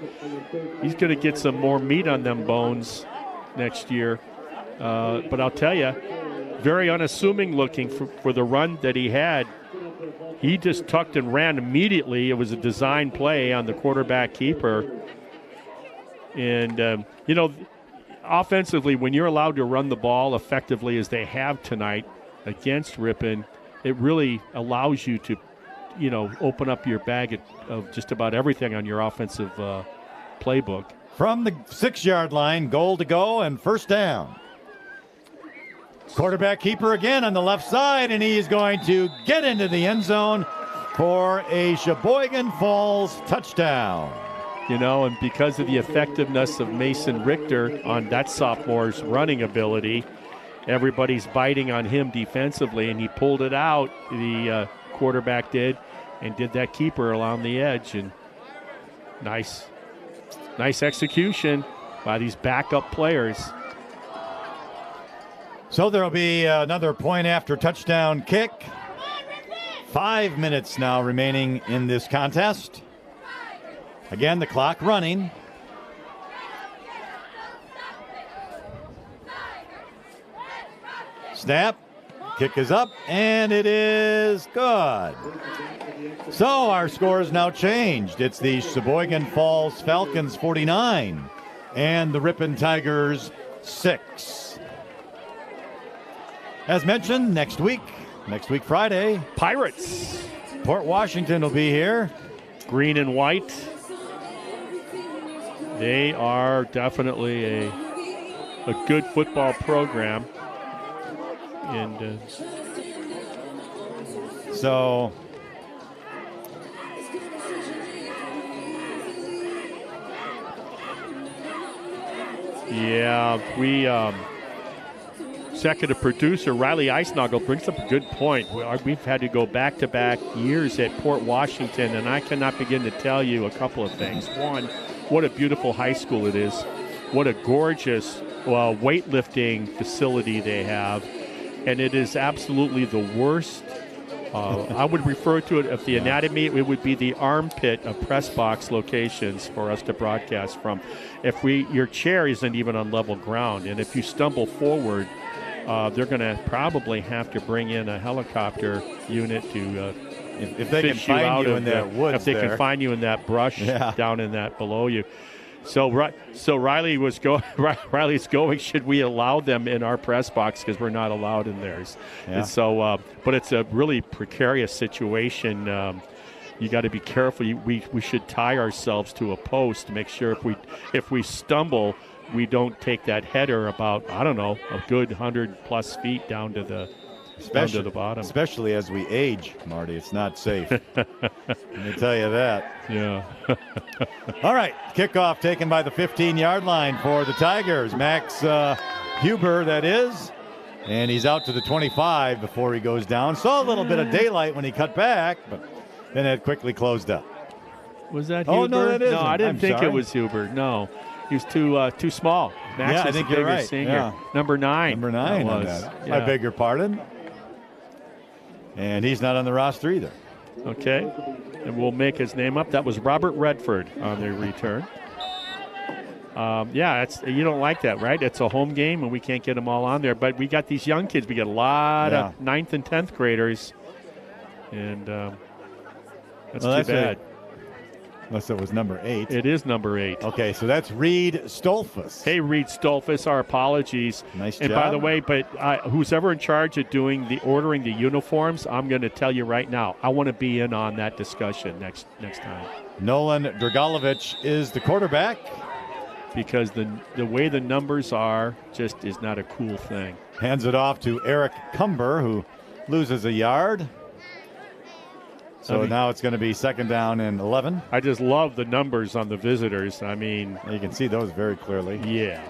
going to get some more meat on them bones next year. But I'll tell you, very unassuming looking for the run that he had. He just tucked and ran immediately. It was a design play on the quarterback keeper. And, offensively, when you're allowed to run the ball effectively as they have tonight against Ripon, it really allows you to, open up your bag of just about everything on your offensive playbook. From the 6-yard line, goal to go and 1st down. Quarterback keeper again on the left side, and he's going to get into the end zone for a Sheboygan Falls touchdown. You know, and because of the effectiveness of Mason Richter on that sophomore's running ability, everybody's biting on him defensively, and he pulled it out, the quarterback did, and did that keeper along the edge. And nice execution by these backup players. So there'll be another point after touchdown kick. 5 minutes now remaining in this contest. Again, the clock running. Snap. Kick is up, and it is good. So our score is now changed. It's the Sheboygan Falls Falcons 49 and the Ripon Tigers 6. As mentioned, next week Friday, Pirates. Port Washington will be here. Green and white. They are definitely a good football program. And so yeah, we executive producer Riley Eisnagel brings up a good point. We've had to go back-to-back years at Port Washington, and I cannot begin to tell you a couple of things. One, what a beautiful high school it is. What a gorgeous weightlifting facility they have. And it is absolutely the worst. I would refer to it, if the anatomy, it would be the armpit of press box locations for us to broadcast from. Your chair isn't even on level ground, and if you stumble forward, they're going to probably have to bring in a helicopter unit to if they can find you in that woods, if they can find you in that brush down in that below you. So Riley's going, should we allow them in our press box, because we're not allowed in theirs. Yeah. And so, but it's a really precarious situation. You got to be careful. We should tie ourselves to a post to make sure if we stumble, we don't take that header about, I don't know, a good 100+ feet down to the bottom. Especially as we age, Marty, it's not safe. Let me tell you that. Yeah. All right, kickoff taken by the 15-yard line for the Tigers. Max Huber, that is. And he's out to the 25 before he goes down. Saw a little bit of daylight when he cut back, but then it quickly closed up. Was that Huber? Oh, no, that isn't. No, I didn't think sorry. it was Huber. No. He was too small. Max I think the you're bigger right. senior. Yeah. Number 9. Number 9 on was. that. Yeah. I beg your pardon. And he's not on the roster either. Okay. And we'll make his name up. That was Robert Redford on the return. You don't like that, right? It's a home game, and we can't get them all on there. But we got these young kids. We got a lot of 9th and 10th graders. And that's too bad. Unless it was number 8. It is number 8. Okay, so that's Reed Stolfus. Hey, Reed Stolfus, our apologies. Nice and job. by the way, who's ever in charge of ordering the uniforms, I'm going to tell you right now, I want to be in on that discussion next time. Nolan Dragalovich is the quarterback. Because the way the numbers are just is not a cool thing. Hands it off to Eric Cumber, who loses a yard. So now it's going to be 2nd down and 11. I just love the numbers on the visitors. I mean, you can see those very clearly. Yeah.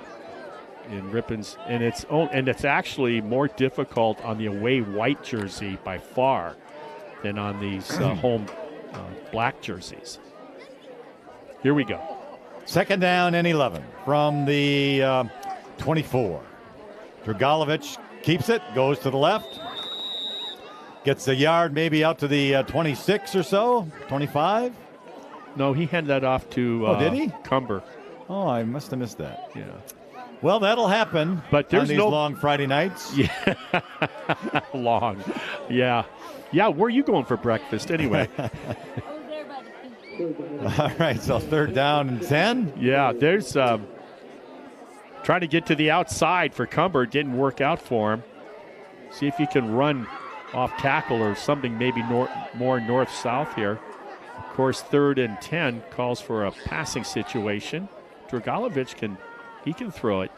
In Ripon's, and it's actually more difficult on the away white jersey by far than on these home black jerseys. Here we go. 2nd down and 11 from the 24. Dragalovich keeps it, goes to the left. Gets a yard maybe out to the 26 or so, 25. No, he handed that off to did he? Cumber. Oh, I must have missed that. Yeah. Well, that'll happen but there's on these long Friday nights. Yeah. Long. Yeah. Yeah, where are you going for breakfast anyway? All right, so 3rd down and 10. Yeah, there's trying to get to the outside for Cumber. Didn't work out for him. See if he can run off tackle or something, maybe more north-south here. Of course, 3rd and 10 calls for a passing situation. Dragalovich can throw it.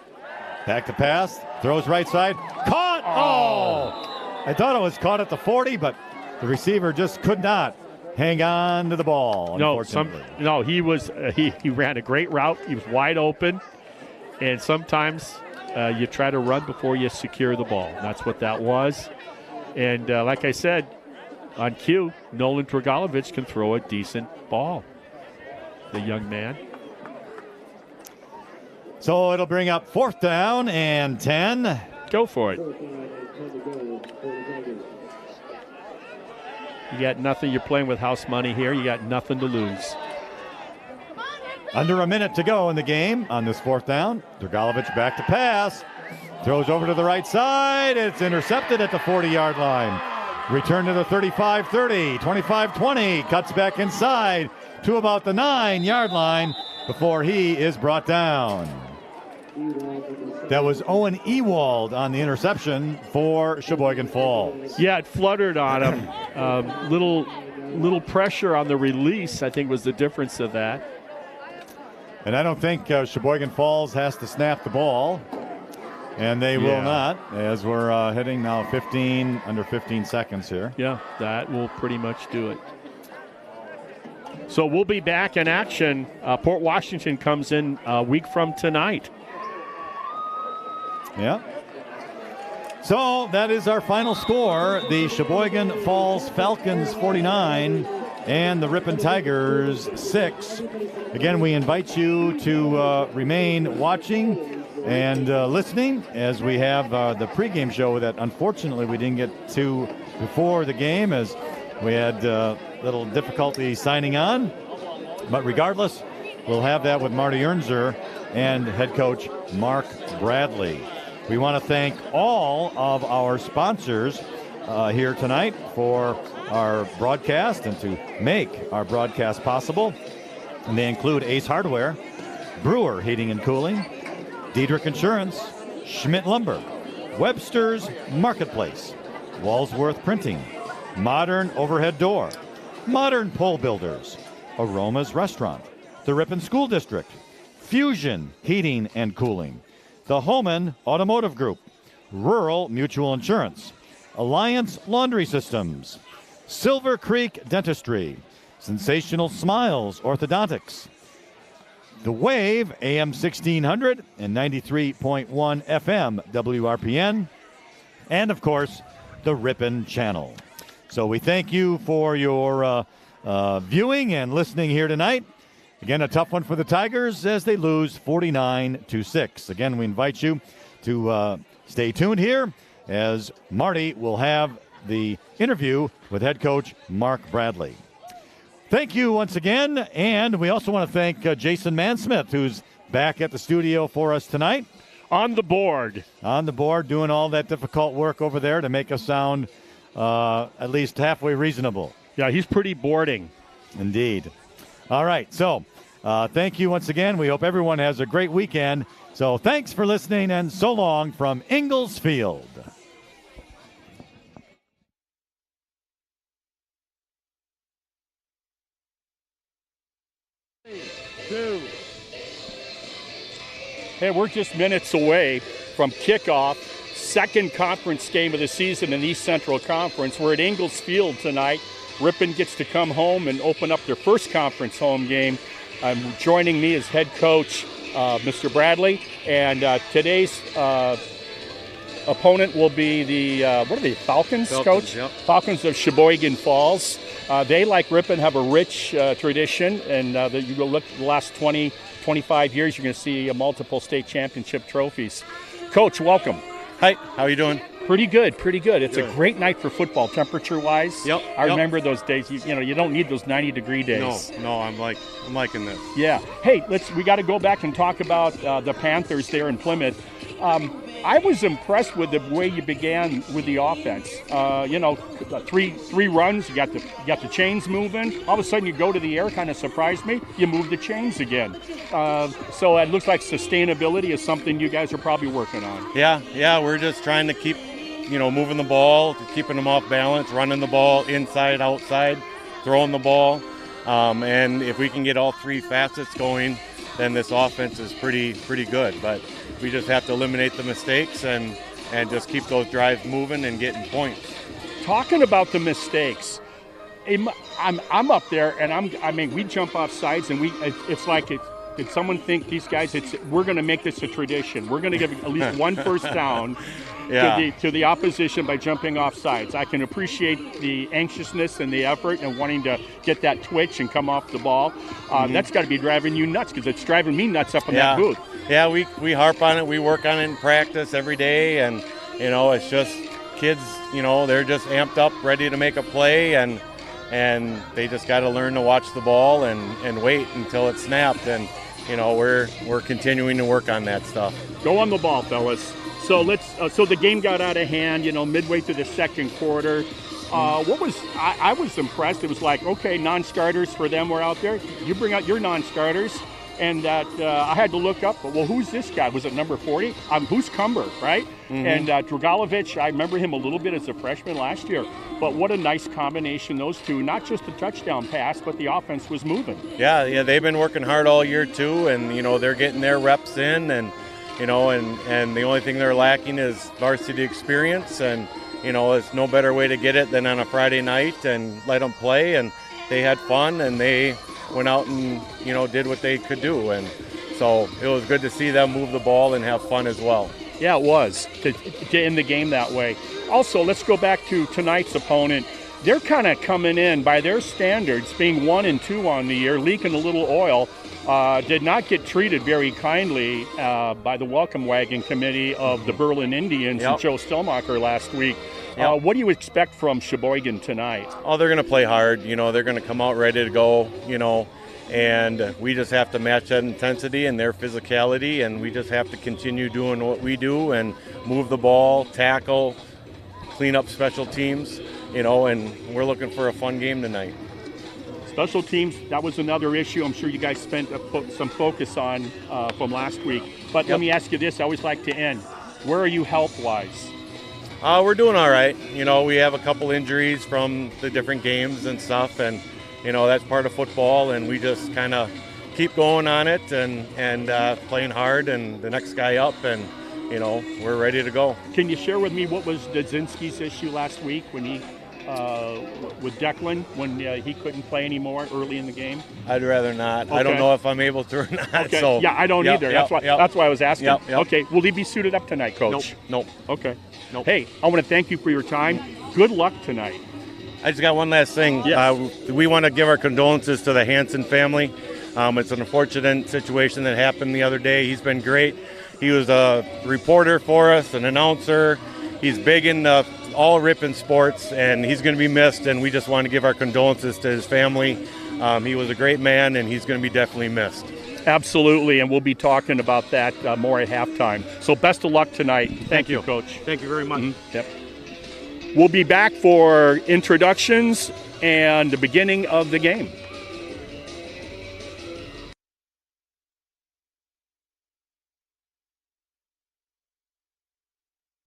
Back to pass, throws right side, caught Oh! I thought it was caught at the 40, but the receiver just could not hang on to the ball, No, he was he ran a great route. He was wide open, and sometimes you try to run before you secure the ball. That's what that was. And like I said, on cue, Nolan Dragalovich can throw a decent ball, the young man. So it'll bring up 4th down and 10. Go for it. You got nothing. You're playing with house money here. You got nothing to lose. Under a minute to go in the game on this 4th down. Dragalovich back to pass. Throws over to the right side. It's intercepted at the 40-yard line. Return to the 35-30, 25-20. Cuts back inside to about the 9-yard line before he is brought down. That was Owen Ewald on the interception for Sheboygan Falls. Yeah, it fluttered on him. Little pressure on the release, I think, was the difference of that. And I don't think Sheboygan Falls has to snap the ball. And they will not, as we're hitting now under 15 seconds here. Yeah, that will pretty much do it. So we'll be back in action. Port Washington comes in a week from tonight. Yeah. So that is our final score. The Sheboygan Falls Falcons 49 and the Ripon Tigers 6. Again, we invite you to remain watching and listening as we have the pregame show that unfortunately we didn't get to before the game as we had little difficulty signing on. But regardless, we'll have that with Marty Ernser and head coach Mark Bradley. We want to thank all of our sponsors here tonight for our broadcast and to make our broadcast possible. And they include Ace Hardware, Brewer Heating and Cooling, Diedrich Insurance, Schmidt Lumber, Webster's Marketplace, Walsworth Printing, Modern Overhead Door, Modern Pole Builders, Aroma's Restaurant, the Ripon School District, Fusion Heating and Cooling, the Homan Automotive Group, Rural Mutual Insurance, Alliance Laundry Systems, Silver Creek Dentistry, Sensational Smiles Orthodontics, The Wave, AM 1600 and 93.1 FM WRPN, and, of course, the Ripon Channel. So we thank you for your viewing and listening here tonight. Again, a tough one for the Tigers as they lose 49-6. Again, we invite you to stay tuned here as Marty will have the interview with head coach Mark Bradley. Thank you once again, and we also want to thank Jason Mansmith, who's back at the studio for us tonight. On the board, doing all that difficult work over there to make us sound at least halfway reasonable. Yeah, he's pretty boarding. Indeed. All right, so thank you once again. We hope everyone has a great weekend. So thanks for listening, and so long from Ingalls Field. Hey, we're just minutes away from kickoff, second conference game of the season in the East Central Conference. We're at Ingalls Field tonight. Ripon gets to come home and open up their first conference home game. Joining me is head coach Mr. Bradley, and today's opponent will be the Falcons, coach? Yep. Falcons of Sheboygan Falls. They, like Ripon, have a rich tradition, and you look the last 20, 25 years, you're going to see multiple state championship trophies. Coach, welcome. Hi, how are you doing? Pretty good, pretty good. It's Good. a great night for football, temperature-wise. Yep. I remember those days. You don't need those 90-degree days. No, I'm liking this. Yeah. Hey, we got to go back and talk about the Panthers there in Plymouth. I was impressed with the way you began with the offense. Three runs, you got the chains moving. All of a sudden, you go to the air, kind of surprised me. You move the chains again. So it looks like sustainability is something you guys are probably working on. Yeah, we're just trying to keep, moving the ball, keeping them off balance, running the ball inside, outside, throwing the ball. And if we can get all three facets going, then this offense is pretty good. But we just have to eliminate the mistakes and just keep those drives moving and getting points. Talking about the mistakes, I'm up there, and we jump off sides, and it's like did someone think these guys? We're going to make this a tradition. We're going to give at least one first down to the opposition by jumping off sides. I can appreciate the anxiousness and the effort and wanting to get that twitch and come off the ball. That's got to be driving you nuts, because it's driving me nuts up in that booth. Yeah, we harp on it. We work on it in practice every day, and it's just kids. They're just amped up, ready to make a play, and they just got to learn to watch the ball and wait until it's snapped. And we're continuing to work on that stuff. Go on the ball, fellas. So so the game got out of hand, midway through the second quarter. I was impressed. It was like, okay, non-starters for them were out there. You bring out your non-starters, and that I had to look up. Well, who's this guy? Was it number 40? Who's Cumber, right? And Dragalovic, I remember him a little bit as a freshman last year. But what a nice combination, those two. Not just the touchdown pass, but the offense was moving. Yeah, they've been working hard all year too, and they're getting their reps in, and and the only thing they're lacking is varsity experience, and it's no better way to get it than on a Friday night and let them play. And they had fun, and they went out and did what they could do, and so it was good to see them move the ball and have fun as well. Yeah, it was to end the game that way. Also, let's go back to tonight's opponent. They're kind of coming in by their standards, being 1-2 on the year, leaking a little oil. Did not get treated very kindly by the Welcome Wagon Committee of the Berlin Indians and Joe Stelmacher last week. What do you expect from Sheboygan tonight? Oh, they're going to play hard. They're going to come out ready to go, and we just have to match that intensity and their physicality, and we just have to continue doing what we do and move the ball, tackle, clean up special teams, and we're looking for a fun game tonight. Special teams, that was another issue I'm sure you guys spent some focus on from last week. But let me ask you this, I always like to end. Where are you health-wise? We're doing all right. We have a couple injuries from the different games and stuff, and that's part of football, and we just kind of keep going on it and playing hard, and the next guy up, and we're ready to go. Can you share with me what was Dzinski's issue last week when he with Declan when he couldn't play anymore early in the game? I'd rather not. Okay. I don't know if I'm able to or not. Okay. So yeah, I don't either. That's why I was asking. Okay, will he be suited up tonight, Coach? Nope. Okay. Nope. Hey, I want to thank you for your time. Good luck tonight. I just got one last thing. Yes. We want to give our condolences to the Hansen family. It's an unfortunate situation that happened the other day. He's been great. He was a reporter for us, an announcer. He's big in all Ripon sports, and he's going to be missed, and we just want to give our condolences to his family. He was a great man, and he's going to be definitely missed. Absolutely, and we'll be talking about that more at halftime. So best of luck tonight. Thank you, Coach. Thank you very much. Yep. We'll be back for introductions and the beginning of the game.